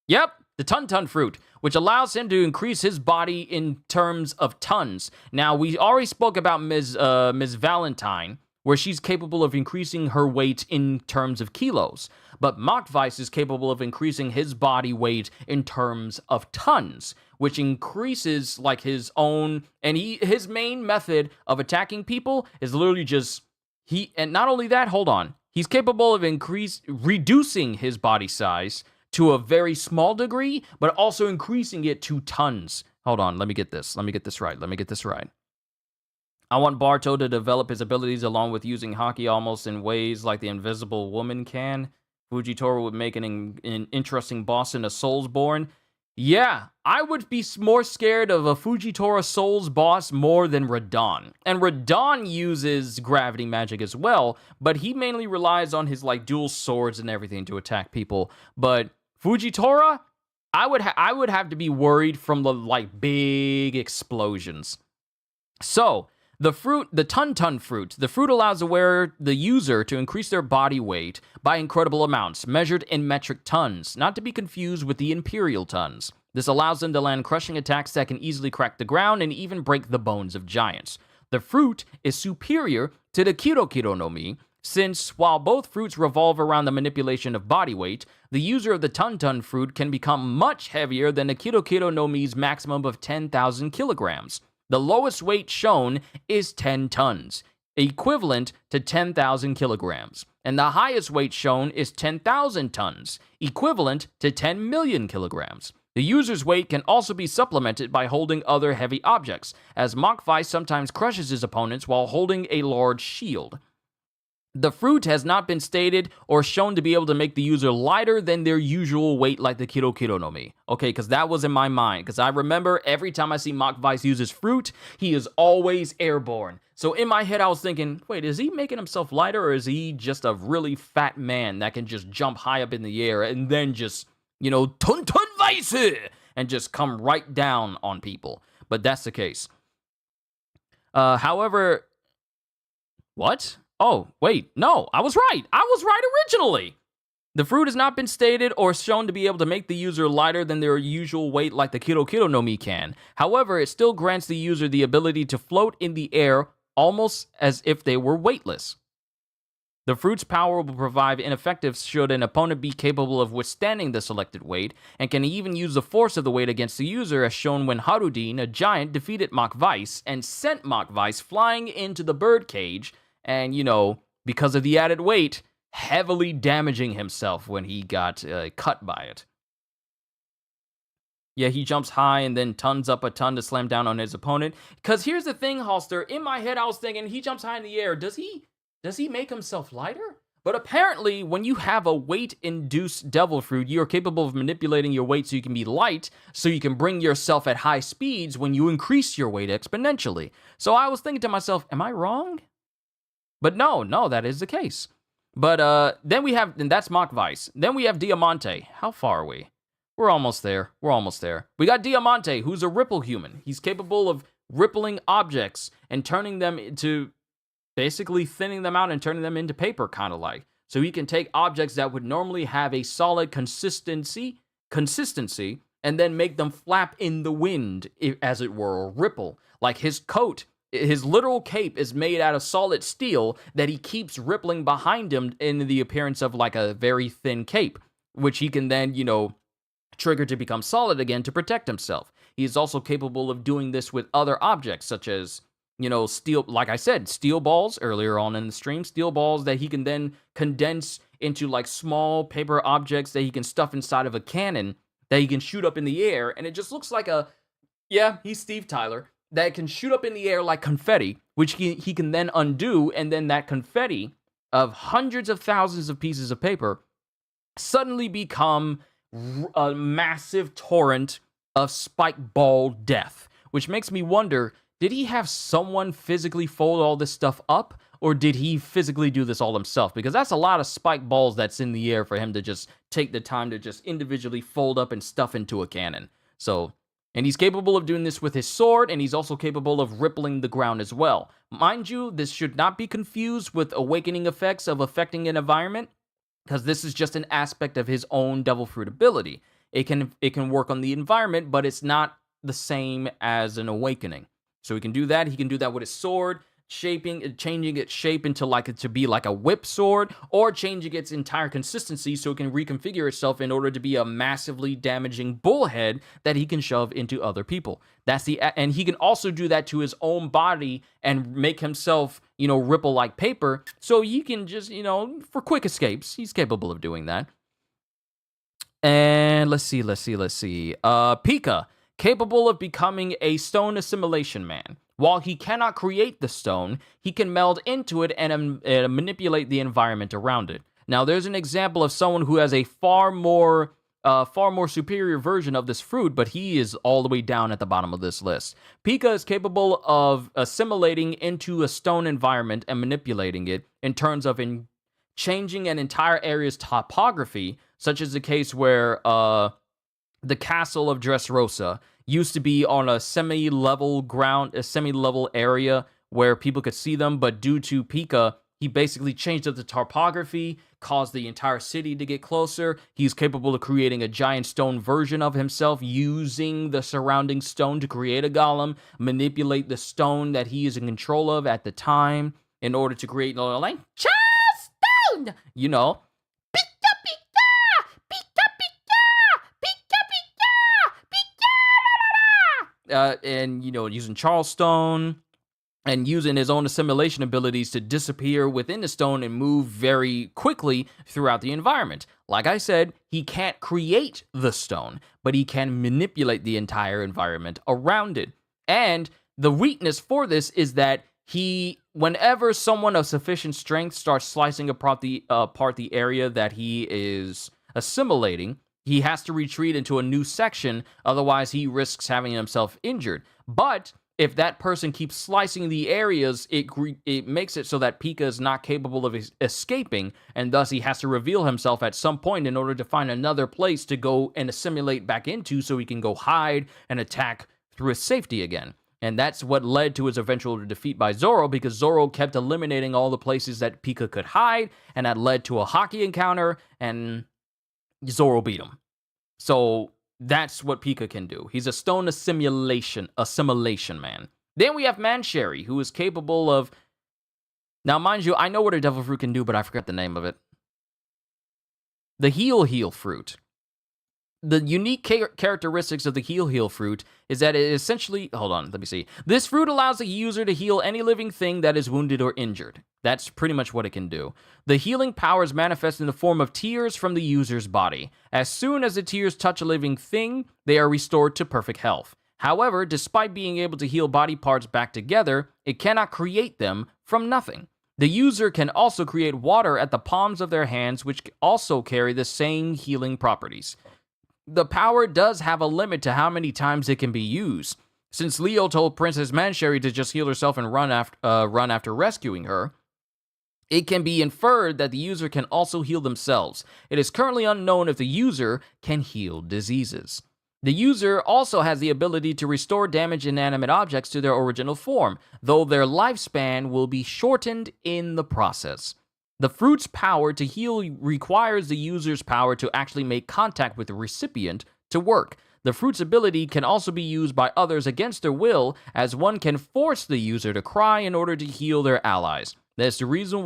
Yep, the Tun fruit, which allows him to increase his body in terms of tons. Now, we already spoke about Ms. Valentine, where she's capable of increasing her weight in terms of kilos. But Mach Vice is capable of increasing his body weight in terms of tons, which increases like his own. And his main method of attacking people is literally just and not only that, hold on, he's capable of reducing his body size to a very small degree, but also increasing it to tons. Hold on, let me get this right. I want Barto to develop his abilities along with using Haki almost in ways like the Invisible Woman can. Fujitora would make an interesting boss in a Soulsborne. Yeah, I would be more scared of a Fujitora Souls boss more than Radon. And Radon uses gravity magic as well, but he mainly relies on his like dual swords and everything to attack people. But Fujitora, I would have to be worried from the like big explosions. So the Tun fruit. The fruit allows the user to increase their body weight by incredible amounts, measured in metric tons, not to be confused with the imperial tons. This allows them to land crushing attacks that can easily crack the ground and even break the bones of giants. The fruit is superior to the Kirokiro no Mi, since while both fruits revolve around the manipulation of body weight, the user of the Tun fruit can become much heavier than the Kirokiro no Mi's maximum of 10,000 kilograms. The lowest weight shown is 10 tons, equivalent to 10,000 kilograms, and the highest weight shown is 10,000 tons, equivalent to 10 million kilograms. The user's weight can also be supplemented by holding other heavy objects, as Mach Vice sometimes crushes his opponents while holding a large shield. The fruit has not been stated or shown to be able to make the user lighter than their usual weight like the Kiro Kiro no Mi. Okay, because that was in my mind. Because I remember every time I see Mach Vice use his fruit, he is always airborne. So in my head, I was thinking, wait, is he making himself lighter or is he just a really fat man that can just jump high up in the air and then just, Tun Tun Vice and just come right down on people? But that's the case. However, what? Oh, wait, no, I was right. I was right originally. The fruit has not been stated or shown to be able to make the user lighter than their usual weight like the Kiro Kiro no Mi can. However, it still grants the user the ability to float in the air almost as if they were weightless. The fruit's power will prove ineffective should an opponent be capable of withstanding the selected weight, and can even use the force of the weight against the user, as shown when Harudin, a giant, defeated Mach Vice and sent Mach Vice flying into the birdcage, and, because of the added weight, heavily damaging himself when he got cut by it. Yeah, he jumps high and then tons up a ton to slam down on his opponent. Because here's the thing, Halster. In my head, I was thinking, he jumps high in the air. Does he make himself lighter? But apparently, when you have a weight-induced devil fruit, you are capable of manipulating your weight so you can be light, so you can bring yourself at high speeds when you increase your weight exponentially. So I was thinking to myself, am I wrong? But no, that is the case. But then we have, and that's Mach Vice. Then we have Diamante. How far are we? We're almost there. We got Diamante, who's a ripple human. He's capable of rippling objects and turning them into, basically thinning them out and turning them into paper, kind of like. So he can take objects that would normally have a solid consistency, and then make them flap in the wind, as it were, or ripple. Like his coat. His literal cape is made out of solid steel that he keeps rippling behind him in the appearance of like a very thin cape, which he can then, trigger to become solid again to protect himself. He is also capable of doing this with other objects, such as, steel, like I said, steel balls earlier on in the stream, steel balls that he can then condense into like small paper objects that he can stuff inside of a cannon that he can shoot up in the air, and it just looks like he's Steve Tyler, that can shoot up in the air like confetti, which he can then undo, and then that confetti of hundreds of thousands of pieces of paper suddenly become a massive torrent of spike ball death, which makes me wonder, did he have someone physically fold all this stuff up, or did he physically do this all himself? Because that's a lot of spike balls that's in the air for him to just take the time to just individually fold up and stuff into a cannon. So, and he's capable of doing this with his sword, and he's also capable of rippling the ground as well. Mind you, this should not be confused with awakening effects of affecting an environment, because this is just an aspect of his own devil fruit ability. It can work on the environment, but it's not the same as an awakening. So he can do that. He can do that with his sword, changing its shape into to be like a whip sword, or changing its entire consistency so it can reconfigure itself in order to be a massively damaging bullhead that he can shove into other people. And he can also do that to his own body and make himself, ripple like paper. So you can just, for quick escapes, he's capable of doing that. And let's see. Pika, capable of becoming a stone assimilation man. While he cannot create the stone, he can meld into it and manipulate the environment around it. Now, there's an example of someone who has a far more superior version of this fruit, but he is all the way down at the bottom of this list. Pika is capable of assimilating into a stone environment and manipulating it in terms of changing an entire area's topography, such as the case where the castle of Dressrosa used to be on a semi-level area where people could see them, but due to Pika, he basically changed up the topography, caused the entire city to get closer. He's capable of creating a giant stone version of himself, using the surrounding stone to create a golem, manipulate the stone that he is in control of at the time in order to create like stone, and using Charleston and using his own assimilation abilities to disappear within the stone and move very quickly throughout the environment. Like I said, he can't create the stone, but he can manipulate the entire environment around it. And the weakness for this is that he whenever someone of sufficient strength starts slicing apart the area that he is assimilating, he has to retreat into a new section, otherwise he risks having himself injured. But if that person keeps slicing the areas, it makes it so that Pika is not capable of escaping, and thus he has to reveal himself at some point in order to find another place to go and assimilate back into so he can go hide and attack through his safety again. And that's what led to his eventual defeat by Zoro, because Zoro kept eliminating all the places that Pika could hide, and that led to a hockey encounter, and Zoro beat him. So that's what Pika can do. He's a stone assimilation man. Then we have Mancherry, who is capable of... Now, mind you, I know what a devil fruit can do, but I forgot the name of it. The heal fruit. The unique characteristics of the heal fruit is that it essentially... Hold on, let me see. This fruit allows the user to heal any living thing that is wounded or injured. That's pretty much what it can do. The healing powers manifest in the form of tears from the user's body. As soon as the tears touch a living thing, they are restored to perfect health. However, despite being able to heal body parts back together, it cannot create them from nothing. The user can also create water at the palms of their hands, which also carry the same healing properties. The power does have a limit to how many times it can be used. Since Leo told Princess Mancherry to just heal herself and run after rescuing her, it can be inferred that the user can also heal themselves. It is currently unknown if the user can heal diseases. The user also has the ability to restore damaged inanimate objects to their original form, though their lifespan will be shortened in the process. The fruit's power to heal requires the user's power to actually make contact with the recipient to work. The fruit's ability can also be used by others against their will, as one can force the user to cry in order to heal their allies. There's a reason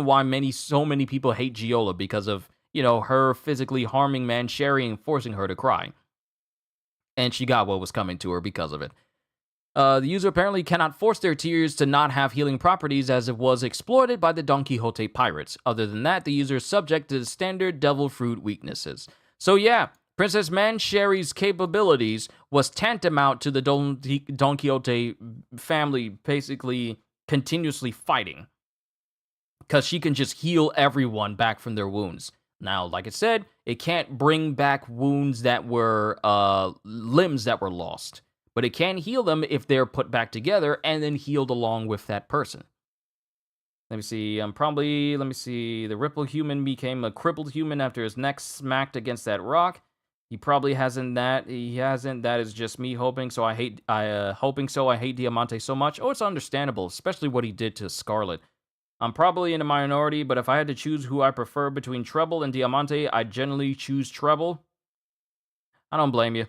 why so many people hate Giola, because of, her physically harming Mancherry and forcing her to cry. And she got what was coming to her because of it. The user apparently cannot force their tears to not have healing properties, as it was exploited by the Don Quixote pirates. Other than that, the user is subject to the standard devil fruit weaknesses. So yeah, Princess Mancherry's capabilities was tantamount to the Don Quixote family basically continuously fighting, because she can just heal everyone back from their wounds. Now, like I said, it can't bring back wounds that were limbs that were lost, but it can heal them if they're put back together and then healed along with that person. Let me see. The ripple human became a crippled human after his neck smacked against that rock. He probably hasn't that. He hasn't. That is just me hoping. So I hate Diamante so much. Oh, it's understandable, especially what he did to Scarlet. I'm probably in a minority, but if I had to choose who I prefer between Treble and Diamante, I'd generally choose Treble. I don't blame you.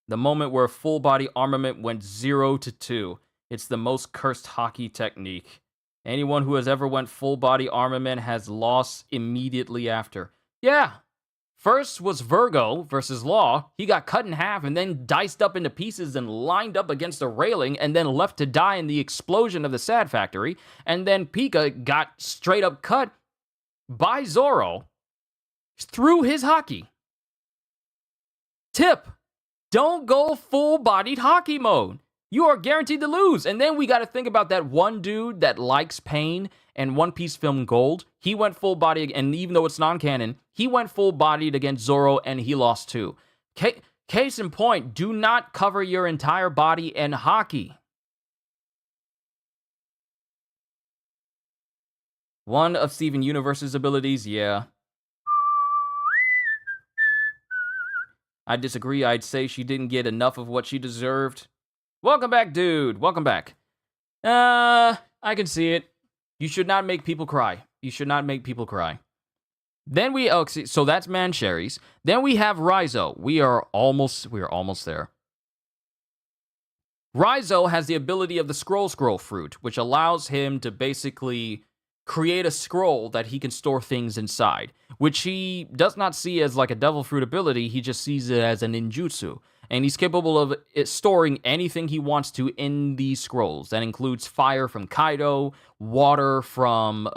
The moment where full body armament went 0-2. It's the most cursed hockey technique. Anyone who has ever went full body armament has lost immediately after. Yeah. First was Virgo versus Law. He got cut in half and then diced up into pieces and lined up against the railing and then left to die in the explosion of the Sad Factory. And then Pika got straight up cut by Zoro through his hockey. Tip: don't go full-bodied hockey mode. You are guaranteed to lose. And then we got to think about that one dude that likes pain and One Piece film Gold. He went full body, and even though it's non-canon, he went full-bodied against Zoro, and he lost too. Case in point, do not cover your entire body in hockey. One of Steven Universe's abilities, yeah. I disagree. I'd say she didn't get enough of what she deserved. Welcome back, dude. Welcome back. I can see it. You should not make people cry. You should not make people cry. Then so that's Mancherry's. Then we have Raizo. We are almost there. Raizo has the ability of the scroll fruit, which allows him to basically create a scroll that he can store things inside, which he does not see as like a devil fruit ability. He just sees it as an ninjutsu. And he's capable of storing anything he wants to in these scrolls. That includes fire from Kaido, water from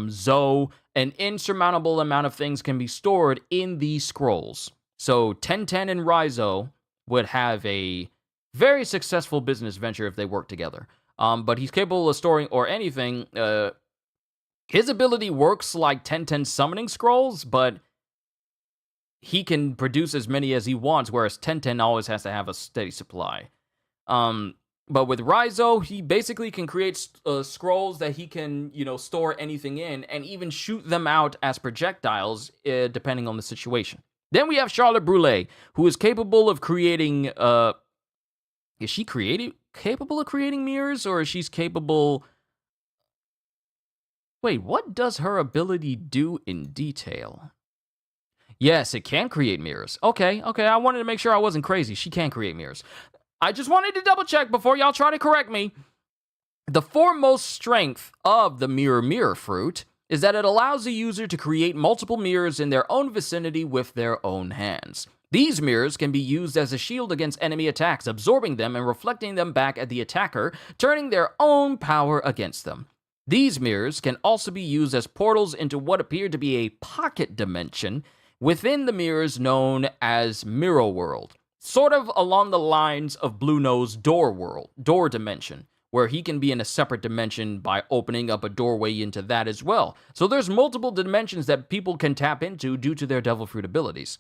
Zoe. An insurmountable amount of things can be stored in these scrolls. So Tenten and Raizo would have a very successful business venture if they work together. But he's capable of storing or anything. His ability works like 10/10 summoning scrolls, but he can produce as many as he wants, whereas 10/10 always has to have a steady supply. But with Raizo, he basically can create scrolls that he can, store anything in and even shoot them out as projectiles, depending on the situation. Then we have Charlotte Brûlé, who is capable of creating. Is she capable of creating mirrors, or is she capable? Wait, what does her ability do in detail? Yes, it can create mirrors. Okay, I wanted to make sure I wasn't crazy. She can create mirrors. I just wanted to double check before y'all try to correct me. The foremost strength of the mirror fruit is that it allows the user to create multiple mirrors in their own vicinity with their own hands. These mirrors can be used as a shield against enemy attacks, absorbing them and reflecting them back at the attacker, turning their own power against them. These mirrors can also be used as portals into what appear to be a pocket dimension within the mirrors known as Mirror World, sort of along the lines of Blue Nose door dimension, where he can be in a separate dimension by opening up a doorway into that as well. So there's multiple dimensions that people can tap into due to their Devil Fruit abilities,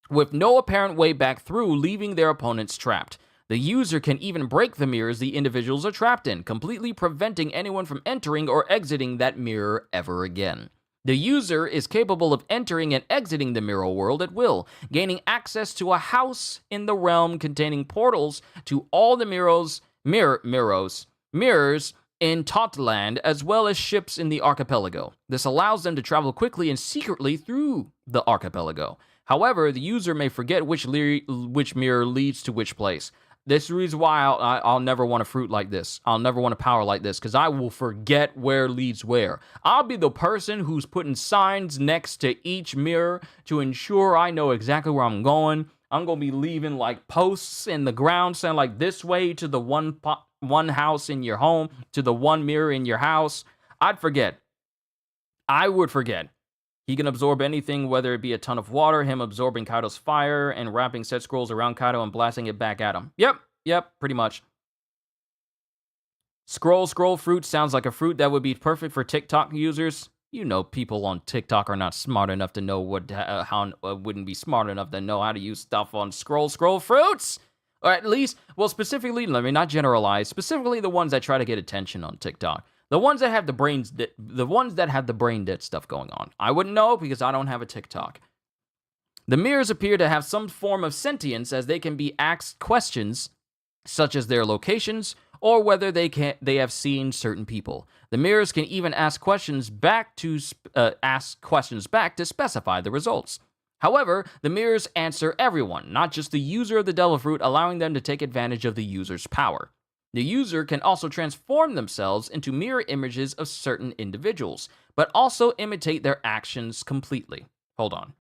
with no apparent way back through, leaving their opponents trapped. The user can even break the mirrors the individuals are trapped in, completely preventing anyone from entering or exiting that mirror ever again. The user is capable of entering and exiting the mirror world at will, gaining access to a house in the realm containing portals to all the mirrors in Totland, as well as ships in the archipelago. This allows them to travel quickly and secretly through the archipelago. However, the user may forget which mirror leads to which place. This is the reason why I'll never want a fruit like this. I'll never want a power like this, because I will forget where leads where. I'll be the person who's putting signs next to each mirror to ensure I know exactly where I'm going. I'm going to be leaving like posts in the ground saying like this way to the one house in your home, to the one mirror in your house. I'd forget. I would forget. He can absorb anything, whether it be a ton of water, him absorbing Kaido's fire, and wrapping set scrolls around Kaido and blasting it back at him. Yep, pretty much. Scroll fruit sounds like a fruit that would be perfect for TikTok users. You know, people on TikTok are not smart enough to know wouldn't be smart enough to know how to use stuff on scroll fruits. Or at least, well, specifically, let me not generalize, specifically the ones that try to get attention on TikTok. The ones that have the brain dead stuff going on. I wouldn't know because I don't have a TikTok. The mirrors appear to have some form of sentience, as they can be asked questions such as their locations or whether they have seen certain people. The mirrors can even ask questions back to specify the results. However, the mirrors answer everyone, not just the user of the Devil Fruit, allowing them to take advantage of the user's power. The user can also transform themselves into mirror images of certain individuals, but also imitate their actions completely. Hold on.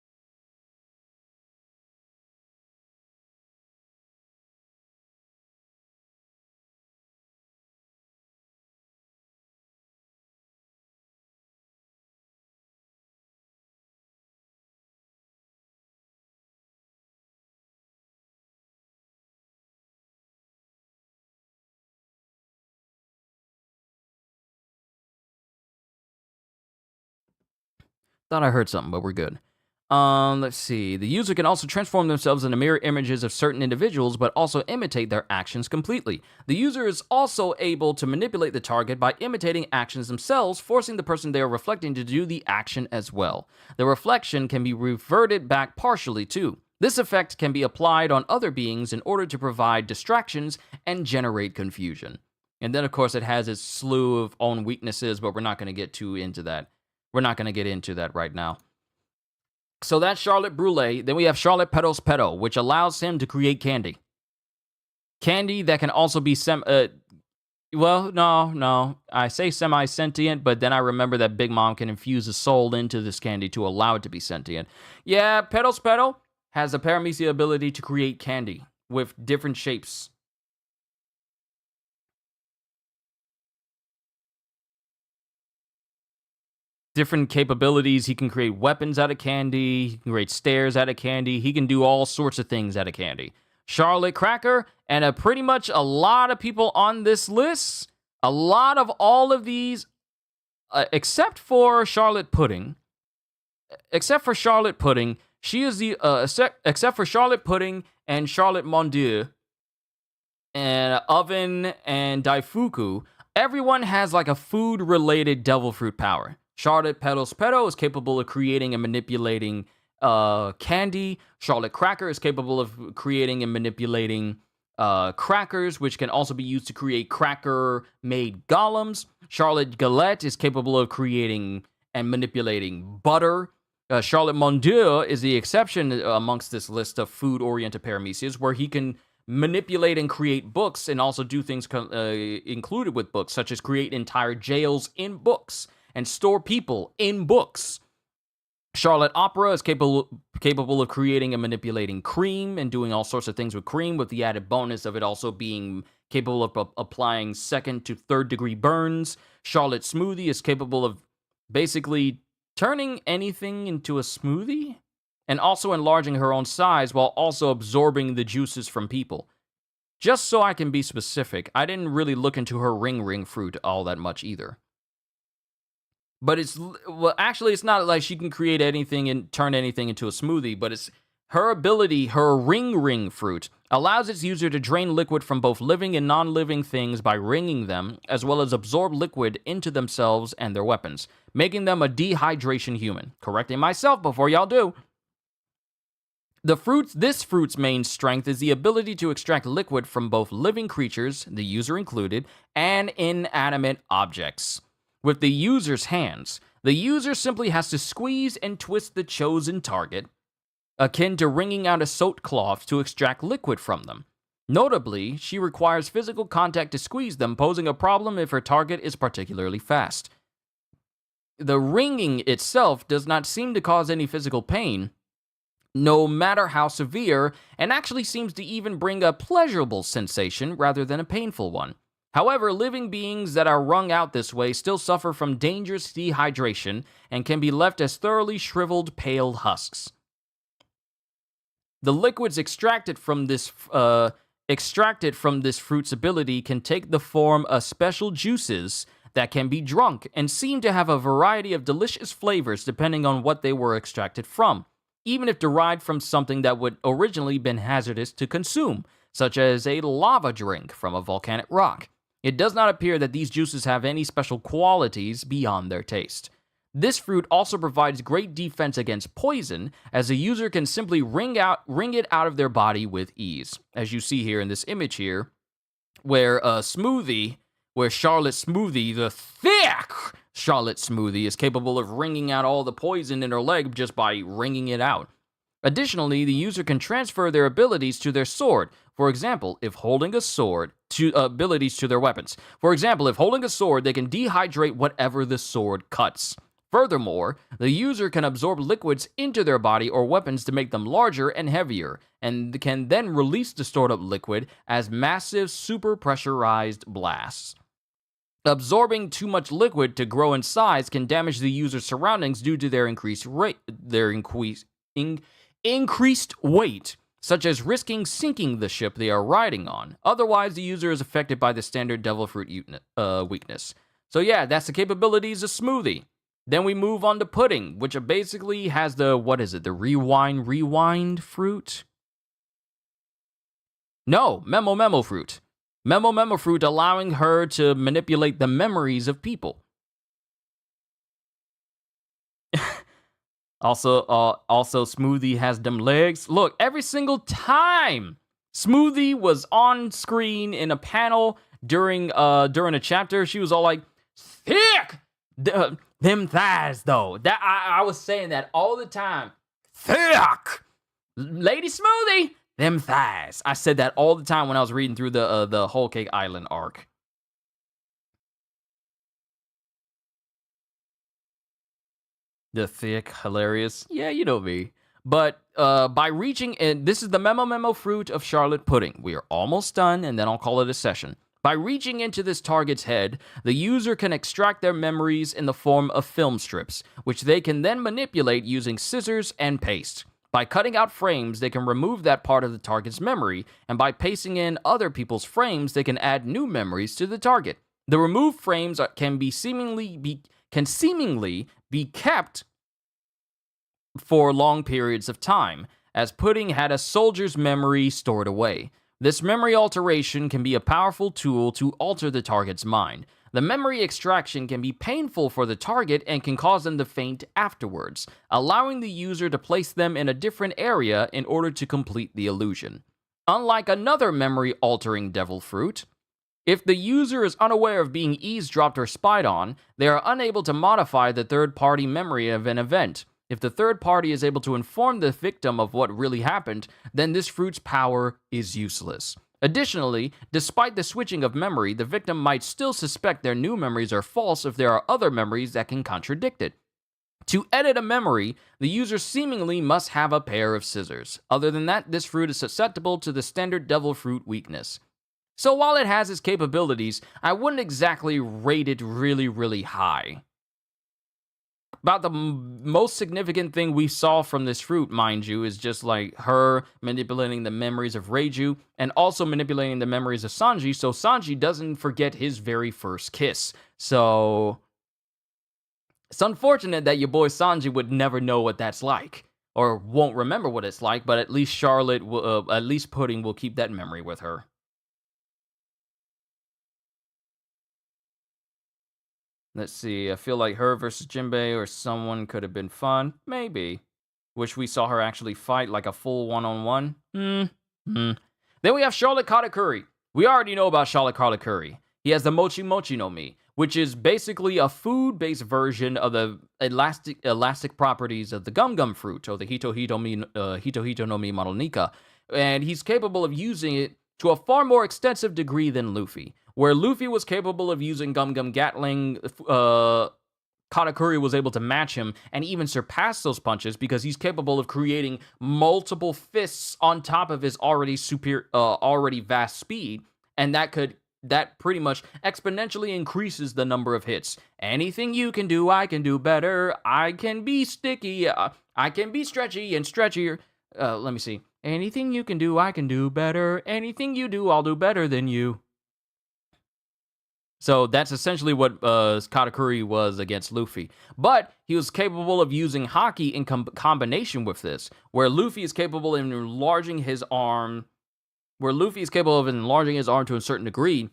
Thought I heard something, but we're good. Let's see. The user can also transform themselves into mirror images of certain individuals, but also imitate their actions completely. The user is also able to manipulate the target by imitating actions themselves, forcing the person they are reflecting to do the action as well. The reflection can be reverted back partially too. This effect can be applied on other beings in order to provide distractions and generate confusion. And then, of course, it has its slew of own weaknesses, but we're not going to get too into that. We're not going to get into that right now. So that's Charlotte Brûlé. Then we have Charlotte Petal's Petal, which allows him to create candy. Candy that can also be no. I say semi-sentient, but then I remember that Big Mom can infuse a soul into this candy to allow it to be sentient. Yeah, Petal's Petal has the Paramecia ability to create candy with different shapes. Different capabilities. He can create weapons out of candy. He can create stairs out of candy. He can do all sorts of things out of candy. Charlotte Cracker And pretty much a lot of people on this list, a lot of all of these, except for Charlotte Pudding, she is the, except for Charlotte Pudding and Charlotte Mon Dieu, and Oven and Daifuku, everyone has like a food-related devil fruit power. Charlotte Petals Petal is capable of creating and manipulating candy. Charlotte Cracker is capable of creating and manipulating crackers, which can also be used to create cracker-made golems. Charlotte Galette is capable of creating and manipulating butter. Charlotte Mon Dieu is the exception amongst this list of food-oriented paramecias, where he can manipulate and create books and also do things included with books, such as create entire jails in books and store people in books. Charlotte Opera is capable of creating and manipulating cream and doing all sorts of things with cream, with the added bonus of it also being capable of applying 2nd to 3rd degree burns. Charlotte Smoothie is capable of basically turning anything into a smoothie and also enlarging her own size while also absorbing the juices from people. Just so I can be specific, I didn't really look into her ring fruit all that much either. But it's not like she can create anything and turn anything into a smoothie, but it's her ability, her ring fruit, allows its user to drain liquid from both living and non-living things by ringing them, as well as absorb liquid into themselves and their weapons, making them a dehydration human. Correcting myself before y'all do. This fruit's main strength is the ability to extract liquid from both living creatures, the user included, and inanimate objects. With the user's hands, the user simply has to squeeze and twist the chosen target, akin to wringing out a soaked cloth to extract liquid from them. Notably, she requires physical contact to squeeze them, posing a problem if her target is particularly fast. The wringing itself does not seem to cause any physical pain, no matter how severe, and actually seems to even bring a pleasurable sensation rather than a painful one. However, living beings that are wrung out this way still suffer from dangerous dehydration and can be left as thoroughly shriveled, pale husks. The liquids extracted from this fruit's ability can take the form of special juices that can be drunk and seem to have a variety of delicious flavors depending on what they were extracted from, even if derived from something that would originally been hazardous to consume, such as a lava drink from a volcanic rock. It does not appear that these juices have any special qualities beyond their taste. This fruit also provides great defense against poison, as the user can simply wring it out of their body with ease. As you see here in this image here, where Charlotte Smoothie, the thick Charlotte Smoothie, is capable of wringing out all the poison in her leg just by wringing it out. Additionally, the user can transfer their abilities to their sword. For example, if holding a sword, abilities to their weapons. For example, if holding a sword, they can dehydrate whatever the sword cuts. Furthermore, the user can absorb liquids into their body or weapons to make them larger and heavier, and can then release the stored up liquid as massive super pressurized blasts. Absorbing too much liquid to grow in size can damage the user's surroundings due to their increased weight, such as risking sinking the ship they are riding on. Otherwise, the user is affected by the standard devil fruit weakness. So yeah, that's the capabilities of Smoothie. Then we move on to Pudding, which basically has the rewind fruit? No, Memo fruit. Memo fruit allowing her to manipulate the memories of people. Also, Smoothie has them legs. Look, every single time Smoothie was on screen in a panel during a chapter, she was all like, thick! Them thighs, though. That I was saying that all the time. Thick! Lady Smoothie! Them thighs. I said that all the time when I was reading through the Whole Cake Island arc. The thick, hilarious. Yeah, you know me. But by reaching, and this is the Memo fruit of Charlotte Pudding. We are almost done, and then I'll call it a session. By reaching into this target's head, the user can extract their memories in the form of film strips, which they can then manipulate using scissors and paste. By cutting out frames, they can remove that part of the target's memory, and by pasting in other people's frames, they can add new memories to the target. The removed frames can seemingly be kept for long periods of time, as Pudding had a soldier's memory stored away. This memory alteration can be a powerful tool to alter the target's mind. The memory extraction can be painful for the target and can cause them to faint afterwards, allowing the user to place them in a different area in order to complete the illusion. Unlike another memory-altering devil fruit, if the user is unaware of being eavesdropped or spied on, they are unable to modify the third-party memory of an event. If the third party is able to inform the victim of what really happened, then this fruit's power is useless. Additionally, despite the switching of memory, the victim might still suspect their new memories are false if there are other memories that can contradict it. To edit a memory, the user seemingly must have a pair of scissors. Other than that, this fruit is susceptible to the standard devil fruit weakness. So while it has its capabilities, I wouldn't exactly rate it really high. About the most significant thing we saw from this fruit, mind you, is just like her manipulating the memories of Reiju and also manipulating the memories of Sanji, so Sanji doesn't forget his very first kiss. So it's unfortunate that your boy Sanji would never know what that's like, or won't remember what it's like, but at least at least Pudding will keep that memory with her. Let's see, I feel like her versus Jinbei or someone could have been fun. Maybe. Wish we saw her actually fight like a full one-on-one. Then we have Charlotte Katakuri. We already know about Charlotte Katakuri. He has the Mochi Mochi no Mi, which is basically a food-based version of the elastic properties of the Gum Gum fruit, or the Hito Hito no Mi Madonika. And he's capable of using it to a far more extensive degree than Luffy. Where Luffy was capable of using Gum Gum Gatling, Katakuri was able to match him and even surpass those punches because he's capable of creating multiple fists on top of his already vast speed, and that pretty much exponentially increases the number of hits. Anything you can do, I can do better. I can be sticky. I can be stretchy and stretchier. Let me see. Anything you can do, I can do better. Anything you do, I'll do better than you. So that's essentially what Katakuri was against Luffy. But he was capable of using Haki in combination with this, where Luffy is capable of enlarging his arm. Where Luffy is capable of enlarging his arm to a certain degree,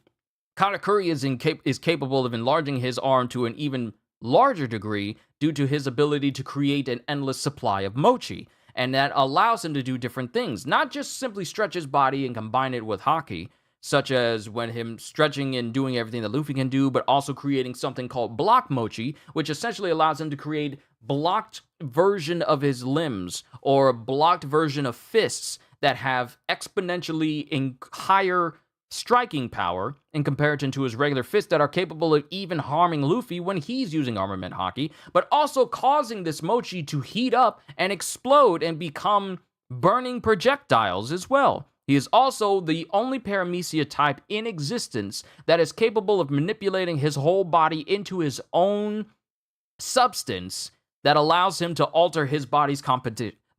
Katakuri is capable of enlarging his arm to an even larger degree due to his ability to create an endless supply of mochi. And that allows him to do different things, not just simply stretch his body and combine it with Haki, such as when him stretching and doing everything that Luffy can do, but also creating something called block mochi, which essentially allows him to create blocked version of his limbs or blocked version of fists that have exponentially higher striking power in comparison to his regular fists that are capable of even harming Luffy when he's using armament Haki, but also causing this mochi to heat up and explode and become burning projectiles as well. He is also the only Paramecia type in existence that is capable of manipulating his whole body into his own substance that allows him to alter his body's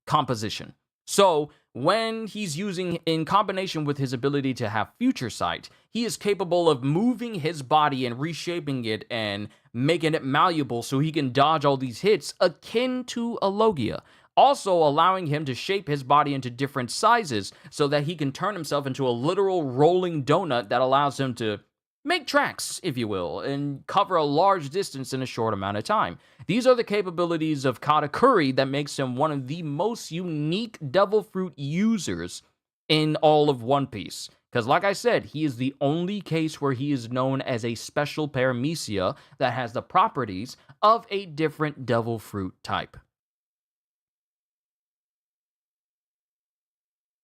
composition. So, when he's using, in combination with his ability to have future sight, he is capable of moving his body and reshaping it and making it malleable so he can dodge all these hits, akin to a Logia. Also allowing him to shape his body into different sizes so that he can turn himself into a literal rolling donut that allows him to make tracks, if you will, and cover a large distance in a short amount of time. These are the capabilities of Katakuri that makes him one of the most unique Devil Fruit users in all of One Piece. Because like I said, he is the only case where he is known as a special Paramecia that has the properties of a different Devil Fruit type.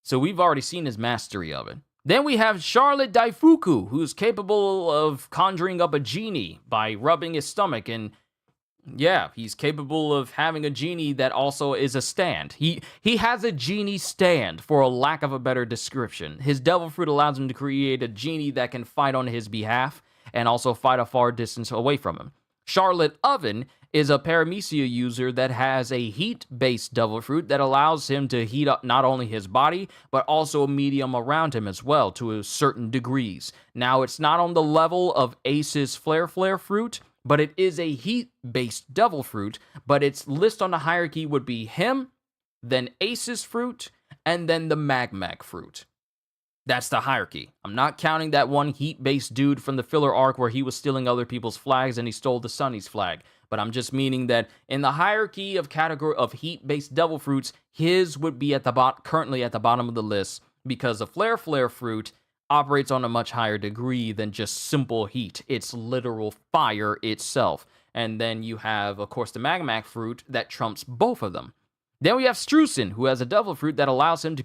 So we've already seen his mastery of it. Then we have Charlotte Daifuku, who's capable of conjuring up a genie by rubbing his stomach. And yeah, he's capable of having a genie that also is a stand. He has a genie stand, for a lack of a better description. His Devil Fruit allows him to create a genie that can fight on his behalf and also fight a far distance away from him. Charlotte Oven is a Paramecia user that has a heat-based devil fruit that allows him to heat up not only his body, but also a medium around him as well to certain degrees. Now, it's not on the level of Ace's Flare fruit, but it is a heat-based devil fruit, but its list on the hierarchy would be him, then Ace's fruit, and then the Mag fruit. That's the hierarchy. I'm not counting that one heat-based dude from the filler arc where he was stealing other people's flags and he stole the Sunny's flag. But I'm just meaning that in the hierarchy of category of heat-based devil fruits, his would be currently at the bottom of the list because the Flare fruit operates on a much higher degree than just simple heat. It's literal fire itself. And then you have, of course, the Mag fruit that trumps both of them. Then we have Strucin, who has a devil fruit that allows him to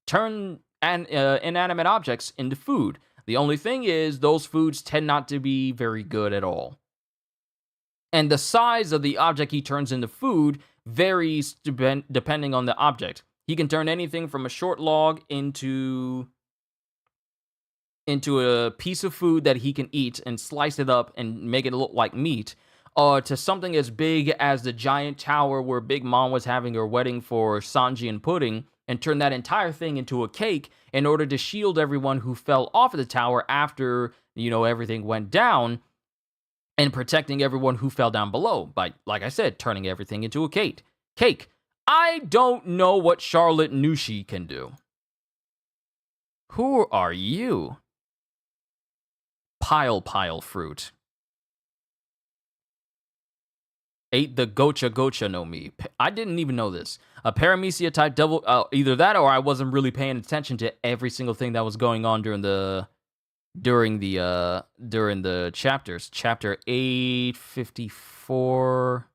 turn inanimate objects into food. The only thing is, those foods tend not to be very good at all. And the size of the object he turns into food varies depending on the object. He can turn anything from a short log into a piece of food that he can eat and slice it up and make it look like meat, to something as big as the giant tower where Big Mom was having her wedding for Sanji and Pudding, and turn that entire thing into a cake in order to shield everyone who fell off of the tower after, everything went down, and protecting everyone who fell down below by, like I said, turning everything into a cake. I don't know what Charlotte Nushi can do. Who are you? Pile fruit. Ate the Gocha no Mi. I didn't even know this. A Paramecia type devil. Either that or I wasn't really paying attention to every single thing that was going on during the chapters. Chapter 854.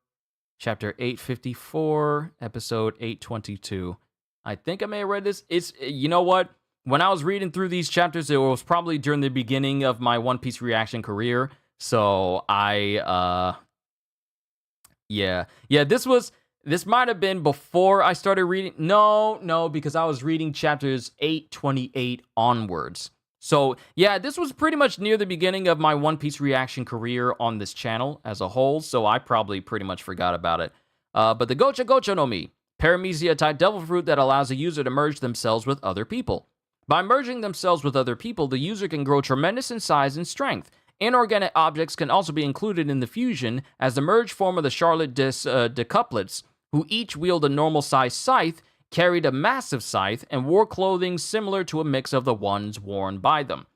Chapter 854. Episode 822. I think I may have read this. It's, you know what? When I was reading through these chapters, it was probably during the beginning of my One Piece reaction career. So Yeah, this might have been before I started reading. No, because I was reading chapters 828 onwards. So, yeah, this was pretty much near the beginning of my One Piece reaction career on this channel as a whole, so I probably pretty much forgot about it. But the Gocha no Mi, Paramecia type devil fruit that allows a user to merge themselves with other people. By merging themselves with other people, the user can grow tremendous in size and strength. Inorganic objects can also be included in the fusion as the merged form of the Charlotte decuplets, who each wield a normal-sized scythe, carried a massive scythe, and wore clothing similar to a mix of the ones worn by them.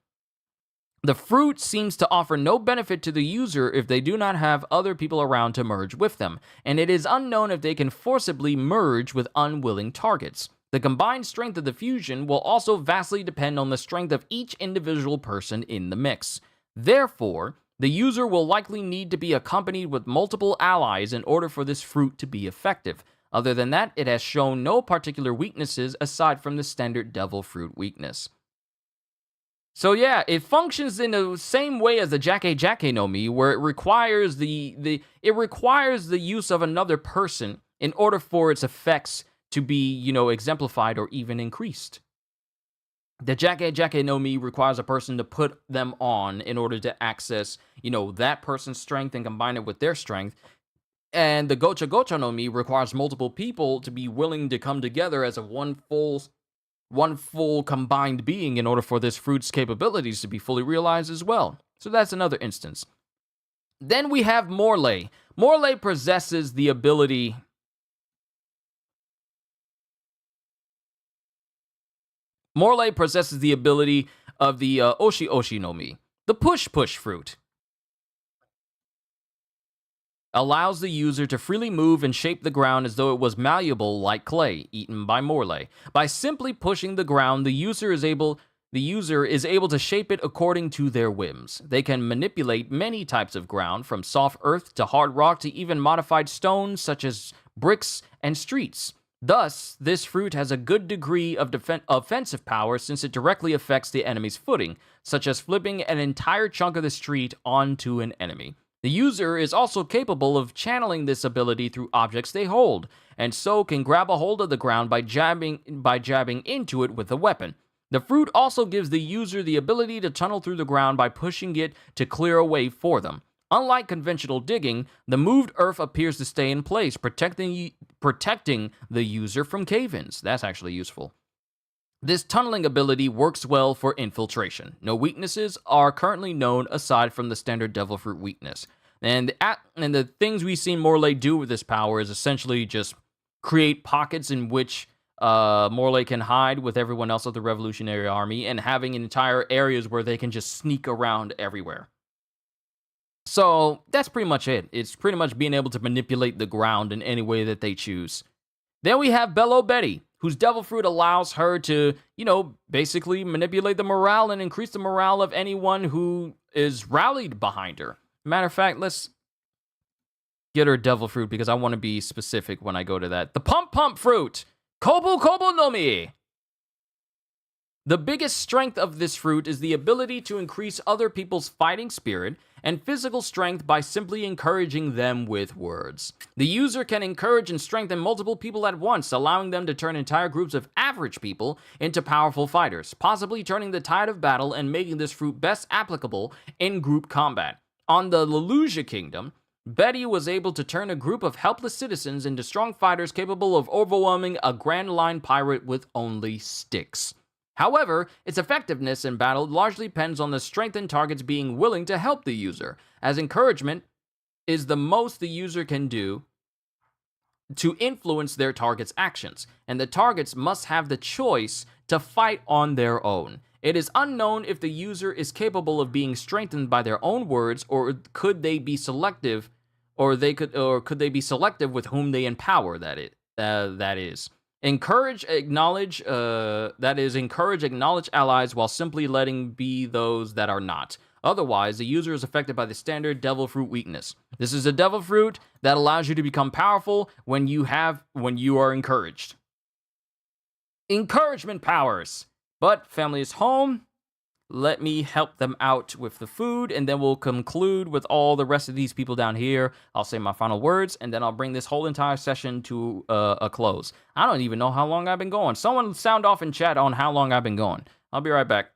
The fruit seems to offer no benefit to the user if they do not have other people around to merge with them, and it is unknown if they can forcibly merge with unwilling targets. The combined strength of the fusion will also vastly depend on the strength of each individual person in the mix. Therefore, the user will likely need to be accompanied with multiple allies in order for this fruit to be effective. Other than that, it has shown no particular weaknesses aside from the standard devil fruit weakness. So yeah, it functions in the same way as the Jake no Mi, where it requires the use of another person in order for its effects to be, exemplified or even increased. The Jake no Mi requires a person to put them on in order to access, that person's strength and combine it with their strength. And the Gocha no Mi requires multiple people to be willing to come together as a one full combined being in order for this fruit's capabilities to be fully realized as well. So that's another instance. Then we have Morley. Morley possesses the ability... Morley possesses the ability of the Oshi no Mi, the push fruit. Allows the user to freely move and shape the ground as though it was malleable like clay, eaten by Morley. By simply pushing the ground, the user is able to shape it according to their whims. They can manipulate many types of ground, from soft earth to hard rock to even modified stones such as bricks and streets. Thus, this fruit has a good degree of offensive power since it directly affects the enemy's footing, such as flipping an entire chunk of the street onto an enemy. The user is also capable of channeling this ability through objects they hold, and so can grab a hold of the ground by jabbing into it with a weapon. The fruit also gives the user the ability to tunnel through the ground by pushing it to clear a way for them. Unlike conventional digging, the moved earth appears to stay in place, protecting the user from cave-ins. That's actually useful. This tunneling ability works well for infiltration. No weaknesses are currently known aside from the standard Devil Fruit weakness. And the things we've seen Morley do with this power is essentially just create pockets in which Morley can hide with everyone else of the Revolutionary Army, and having entire areas where they can just sneak around everywhere. So that's pretty much it. It's pretty much being able to manipulate the ground in any way that they choose. Then we have Bello Betty, whose Devil Fruit allows her to, basically manipulate the morale and increase the morale of anyone who is rallied behind her. Matter of fact, let's get her Devil Fruit because I want to be specific when I go to that. The Pump Pump Fruit! Kobu Kobu no Mi! The biggest strength of this fruit is the ability to increase other people's fighting spirit and physical strength by simply encouraging them with words. The user can encourage and strengthen multiple people at once, allowing them to turn entire groups of average people into powerful fighters, possibly turning the tide of battle and making this fruit best applicable in group combat. On the Lelusia Kingdom, Betty was able to turn a group of helpless citizens into strong fighters capable of overwhelming a Grand Line pirate with only sticks. However, its effectiveness in battle largely depends on the strengthened targets being willing to help the user, as encouragement is the most the user can do to influence their target's actions, and the targets must have the choice to fight on their own. It is unknown if the user is capable of being strengthened by their own words, or could they be selective, could they be selective with whom they empower. That is. Encourage, acknowledge allies while simply letting be those that are not. Otherwise, the user is affected by the standard Devil Fruit weakness. This is a Devil Fruit that allows you to become powerful when you are encouraged. Encouragement powers. But family is home. Let me help them out with the food, and then we'll conclude with all the rest of these people down here. I'll say my final words, and then I'll bring this whole entire session to a close. I don't even know how long I've been going. Someone sound off in chat on how long I've been going. I'll be right back.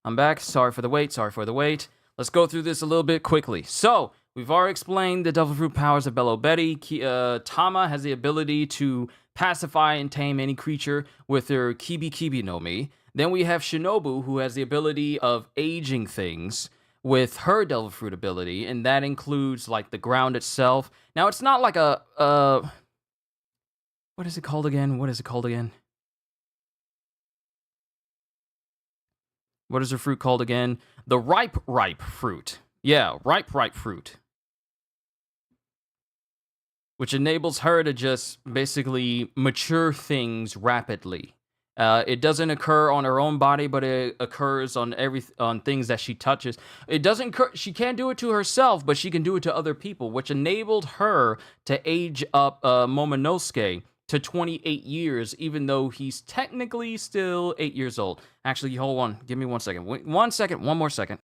I'm back. Sorry for the wait. Let's go through this a little bit quickly. So, we've already explained the devil fruit powers of Bello Betty. Tama has the ability to pacify and tame any creature with her Kibi Kibi no Mi. Then we have Shinobu, who has the ability of aging things with her devil fruit ability, and that includes like the ground itself. Now, it's not like a what is it called again? What is her fruit called again? The ripe fruit. Yeah, ripe fruit. Which enables her to just basically mature things rapidly. It doesn't occur on her own body, but it occurs on things that she touches. It doesn't. She can't do it to herself, but she can do it to other people, which enabled her to age up Momonosuke to 28 years, even though he's technically still 8 years old. Actually, hold on. Give me 1 second. Wait, 1 second. One more second.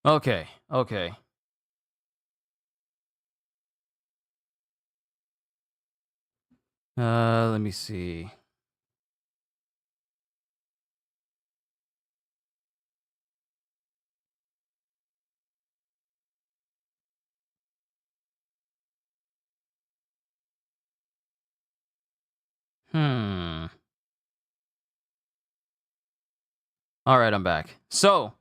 Okay. Let me see. All right, I'm back. So,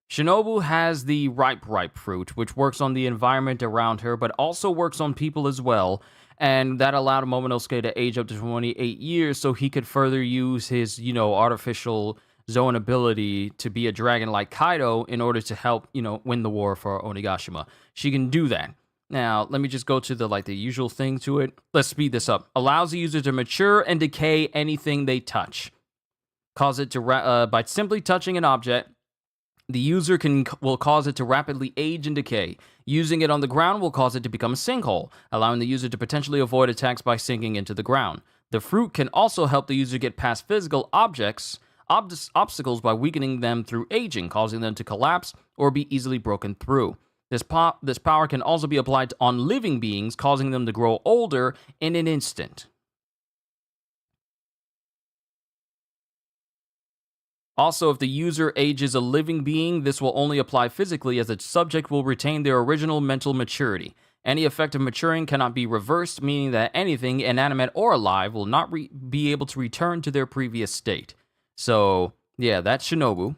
Shinobu has the ripe fruit, which works on the environment around her, but also works on people as well. And that allowed Momonosuke to age up to 28 years so he could further use his, artificial zone ability to be a dragon like Kaido in order to help, win the war for Onigashima. She can do that. Now, let me just go to the usual thing to it. Let's speed this up. Allows the user to mature and decay anything they touch. Cause it to by simply touching an object, the user will cause it to rapidly age and decay. Using it on the ground will cause it to become a sinkhole, allowing the user to potentially avoid attacks by sinking into the ground. The fruit can also help the user get past physical obstacles by weakening them through aging, causing them to collapse or be easily broken through. This power can also be applied on living beings, causing them to grow older in an instant. Also, if the user ages a living being, this will only apply physically, as the subject will retain their original mental maturity. Any effect of maturing cannot be reversed, meaning that anything, inanimate or alive, will not be able to return to their previous state. So, yeah, that's Shinobu.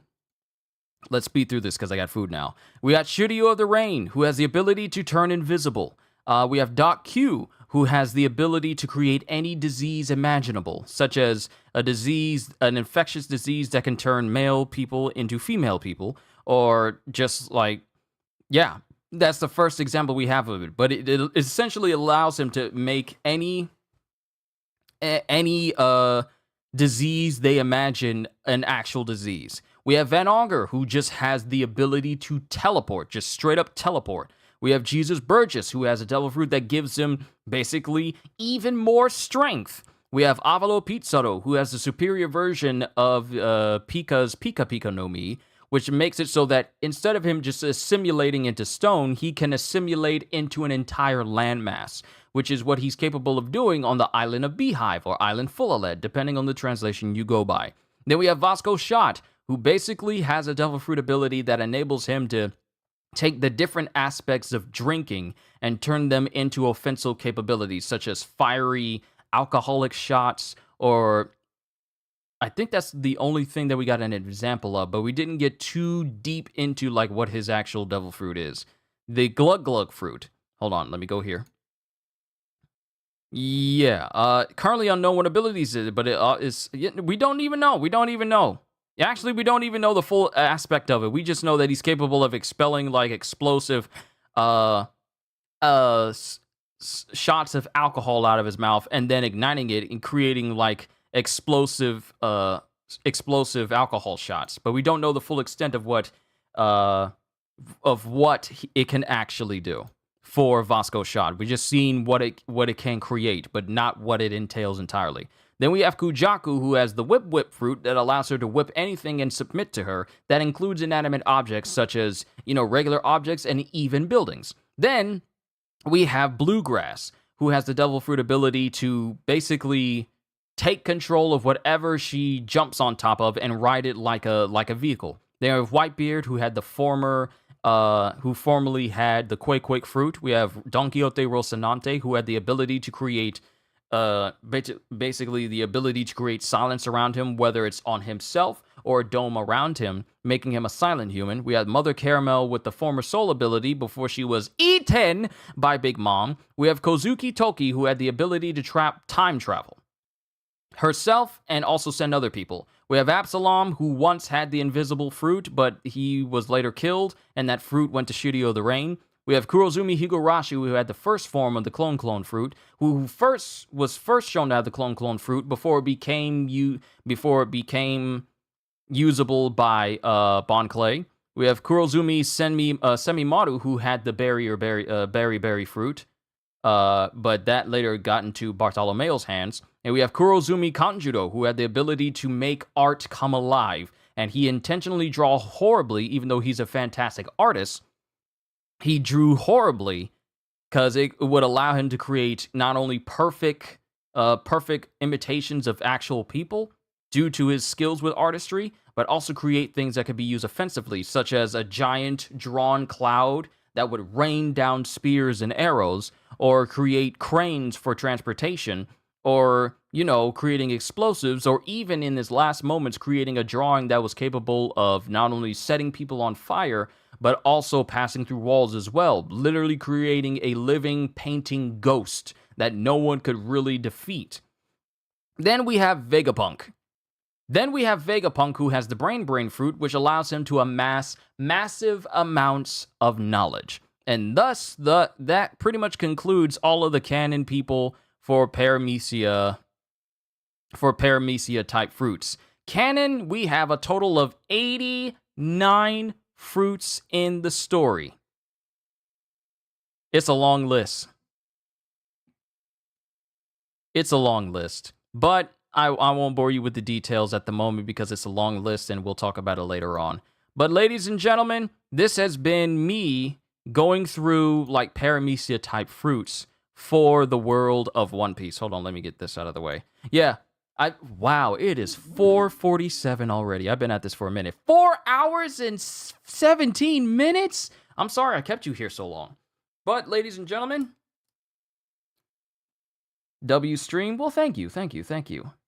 Let's speed through this because I got food now. We got Shiryu of the Rain, who has the ability to turn invisible. We have Doc Q, who has the ability to create any disease imaginable, such as an infectious disease that can turn male people into female people, or just like, yeah, that's the first example we have of it. But it essentially allows him to make any disease they imagine an actual disease. We have Van Augur, who just has the ability to teleport, just straight up teleport. We have Jesus Burgess, who has a devil fruit that gives him basically even more strength. We have Avalo Pizarro, who has the superior version of Pika's Pika Pika no Mi, which makes it so that instead of him just assimilating into stone, he can assimilate into an entire landmass, which is what he's capable of doing on the island of Beehive or island Fulaled, depending on the translation you go by. Then we have Vasco Shot, who basically has a devil fruit ability that enables him to take the different aspects of drinking and turn them into offensive capabilities, such as fiery, alcoholic shots, or I think that's the only thing that we got an example of, but we didn't get too deep into like what his actual devil fruit is. The Glug Glug fruit. Hold on, let me go here. Yeah, currently unknown what abilities it is, but we don't even know. We don't even know. Actually, we don't even know the full aspect of it. We just know that he's capable of expelling like explosive shots of alcohol out of his mouth and then igniting it and creating like explosive alcohol shots. But we don't know the full extent of what it can actually do for Vasco Shot. We just seen what it can create, but not what it entails entirely. Then we have Kujaku, who has the Whip fruit that allows her to whip anything and submit to her. That includes inanimate objects such as, regular objects and even buildings. Then we have Bluegrass, who has the devil fruit ability to basically take control of whatever she jumps on top of and ride it like a vehicle. They have Whitebeard, who formerly had the Quake fruit. We have Don Quixote Rocinante, who had the ability to create basically the ability to create silence around him, whether it's on himself or a dome around him, making him a silent human. We had Mother Caramel with the former soul ability before she was eaten by Big Mom. We have Kozuki Toki, who had the ability to trap time travel herself and also send other people. We have Absalom, who once had the invisible fruit, but he was later killed, and that fruit went to Shiryu the Rain. We have Kurozumi Higurashi, who had the first form of the clone fruit, who was first shown to have the clone fruit before it became usable by Bon Clay. We have Kurozumi Semimaru, who had the berry fruit, but that later got into Bartolomeo's hands. And we have Kurozumi Kanjuro, who had the ability to make art come alive, and he intentionally drew horribly, even though he's a fantastic artist. He drew horribly because it would allow him to create not only perfect imitations of actual people due to his skills with artistry, but also create things that could be used offensively, such as a giant drawn cloud that would rain down spears and arrows, or create cranes for transportation, or, creating explosives, or even in his last moments, creating a drawing that was capable of not only setting people on fire, but also passing through walls as well, literally creating a living painting ghost that no one could really defeat. Then we have Vegapunk. Who has the brain fruit, which allows him to amass massive amounts of knowledge. And thus, that pretty much concludes all of the canon people for Paramecia type fruits. Canon, we have a total of 89 fruits in the story. It's a long list. But I won't bore you with the details at the moment because it's a long list and we'll talk about it later on. But ladies and gentlemen, this has been me going through like Paramecia type fruits for the world of One Piece. Hold on, let me get this out of the way. Yeah, wow, it is 4:47 already. I've been at this for a minute. 4 hours and 17 minutes? I'm sorry I kept you here so long. But ladies and gentlemen, W stream, well, thank you.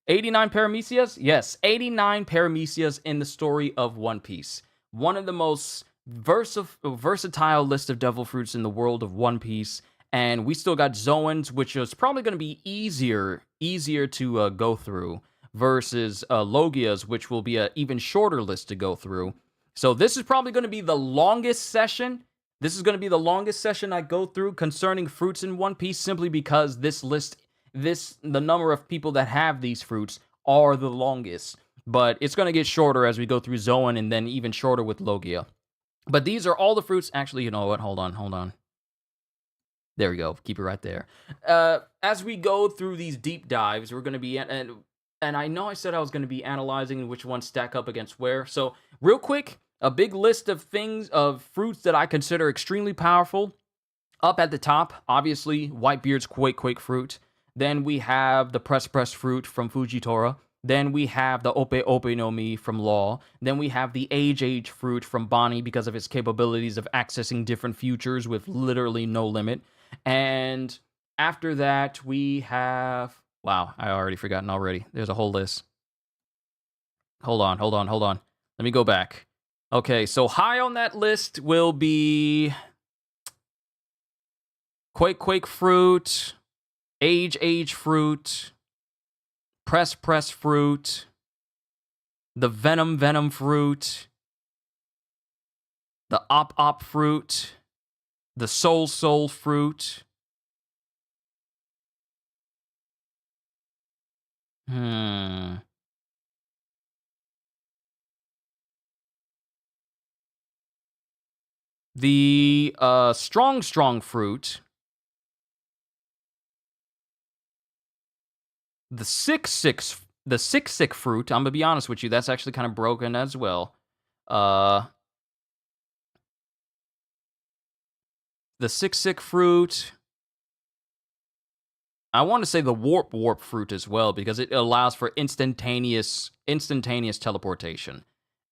89 Paramecias? Yes, 89 Paramecias in the story of One Piece. one of the most versatile list of devil fruits in the world of One Piece. And we still got Zoans, which is probably going to be easier to go through versus Logias, which will be an even shorter list to go through. So this is probably going to be the longest session. This is going to be the longest session I go through concerning fruits in One Piece, simply because this list, the number of people that have these fruits are the longest. But it's going to get shorter as we go through Zoan, and then even shorter with Logia. But these are all the fruits. Actually, you know what? Hold on. There we go. Keep it right there. As we go through these deep dives, we're going to be... And I know I said I was going to be analyzing which ones stack up against where. So, real quick, a big list of fruits that I consider extremely powerful. Up at the top, obviously, Whitebeard's Quake fruit. Then we have the Press fruit from Fujitora. Then we have the Ope no Mi from Law. Then we have the Age fruit from Bonnie because of its capabilities of accessing different futures with literally no limit. And after that, we have... Wow, I already forgotten already. There's a whole list. Hold on. Let me go back. Okay, so high on that list will be... Quake fruit, Age fruit, Press fruit, the Venom fruit, the Op fruit, the Soul fruit. The Strong fruit. The Sick fruit, I'm gonna be honest with you, that's actually kind of broken as well. The Sick fruit. I want to say the Warp fruit as well, because it allows for instantaneous teleportation.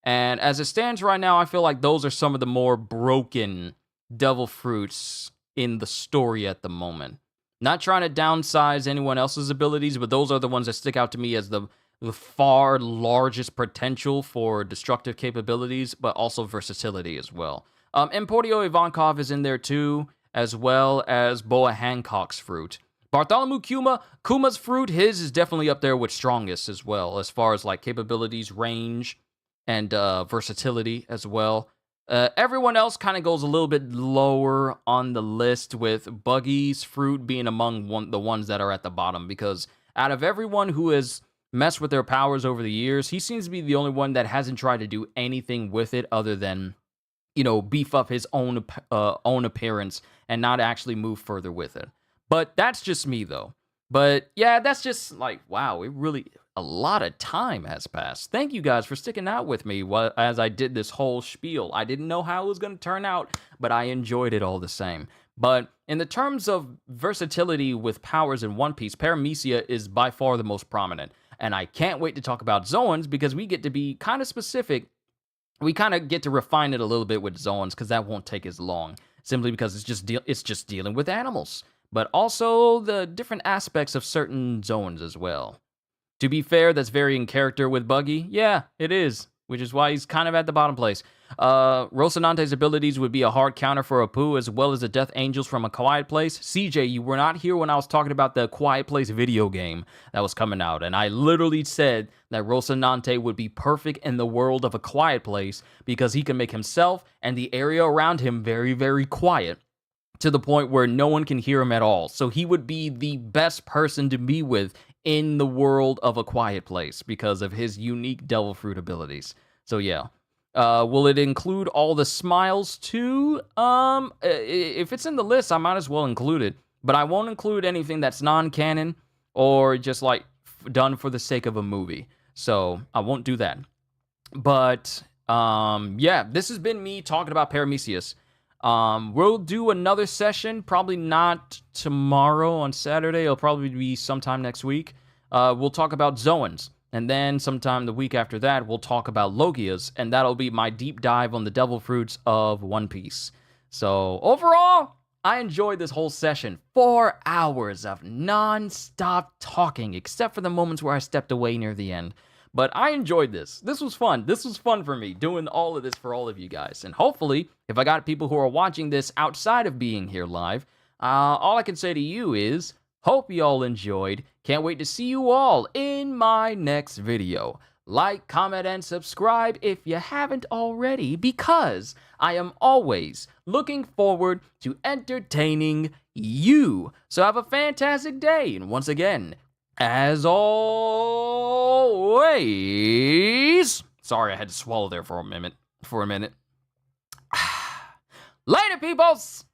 And as it stands right now, I feel like those are some of the more broken devil fruits in the story at the moment. Not trying to downsize anyone else's abilities, but those are the ones that stick out to me as the far largest potential for destructive capabilities, but also versatility as well. Emporio Ivankov is in there too, as well as Boa Hancock's fruit. Bartholomew Kuma's fruit, his is definitely up there with strongest as well, as far as like capabilities, range, and versatility as well. Everyone else kind of goes a little bit lower on the list, with Buggy's fruit being among the ones that are at the bottom, because out of everyone who has messed with their powers over the years, he seems to be the only one that hasn't tried to do anything with it other than, beef up his own appearance and not actually move further with it. But that's just me, though. But yeah, that's just like, wow, a lot of time has passed. Thank you guys for sticking out with me as I did this whole spiel. I didn't know how it was going to turn out, but I enjoyed it all the same. But in the terms of versatility with powers in One Piece, Paramecia is by far the most prominent. And I can't wait to talk about Zoans, because we get to be kind of specific. We kind of get to refine it a little bit with Zoans, because that won't take as long, simply because it's just dealing with animals, but also the different aspects of certain zones as well. To be fair, that's very in character with Buggy. Yeah, it is, which is why he's kind of at the bottom place. Rocinante's abilities would be a hard counter for Apu, as well as the Death Angels from A Quiet Place. CJ, you were not here when I was talking about the Quiet Place video game that was coming out, and I literally said that Rocinante would be perfect in the world of A Quiet Place, because he can make himself and the area around him very, very quiet, to the point where no one can hear him at all. So he would be the best person to be with in the world of A Quiet Place because of his unique Devil Fruit abilities. So yeah. Will it include all the smiles too? If it's in the list, I might as well include it. But I won't include anything that's non-canon or just like done for the sake of a movie. So I won't do that. But yeah, this has been me talking about Paramecius. We'll do another session, probably not tomorrow on Saturday. It'll probably be sometime next week. We'll talk about Zoans. And then sometime the week after that, we'll talk about Logias. And that'll be my deep dive on the Devil Fruits of One Piece. So overall, I enjoyed this whole session. 4 hours of non-stop talking, except for the moments where I stepped away near the end. But I enjoyed this. This was fun. This was fun for me, doing all of this for all of you guys. And hopefully, if I got people who are watching this outside of being here live, all I can say to you is, hope you all enjoyed. Can't wait to see you all in my next video. Like, comment, and subscribe if you haven't already, because I am always looking forward to entertaining you. So have a fantastic day, and once again, as always, sorry I had to swallow there for a minute. Later, peoples!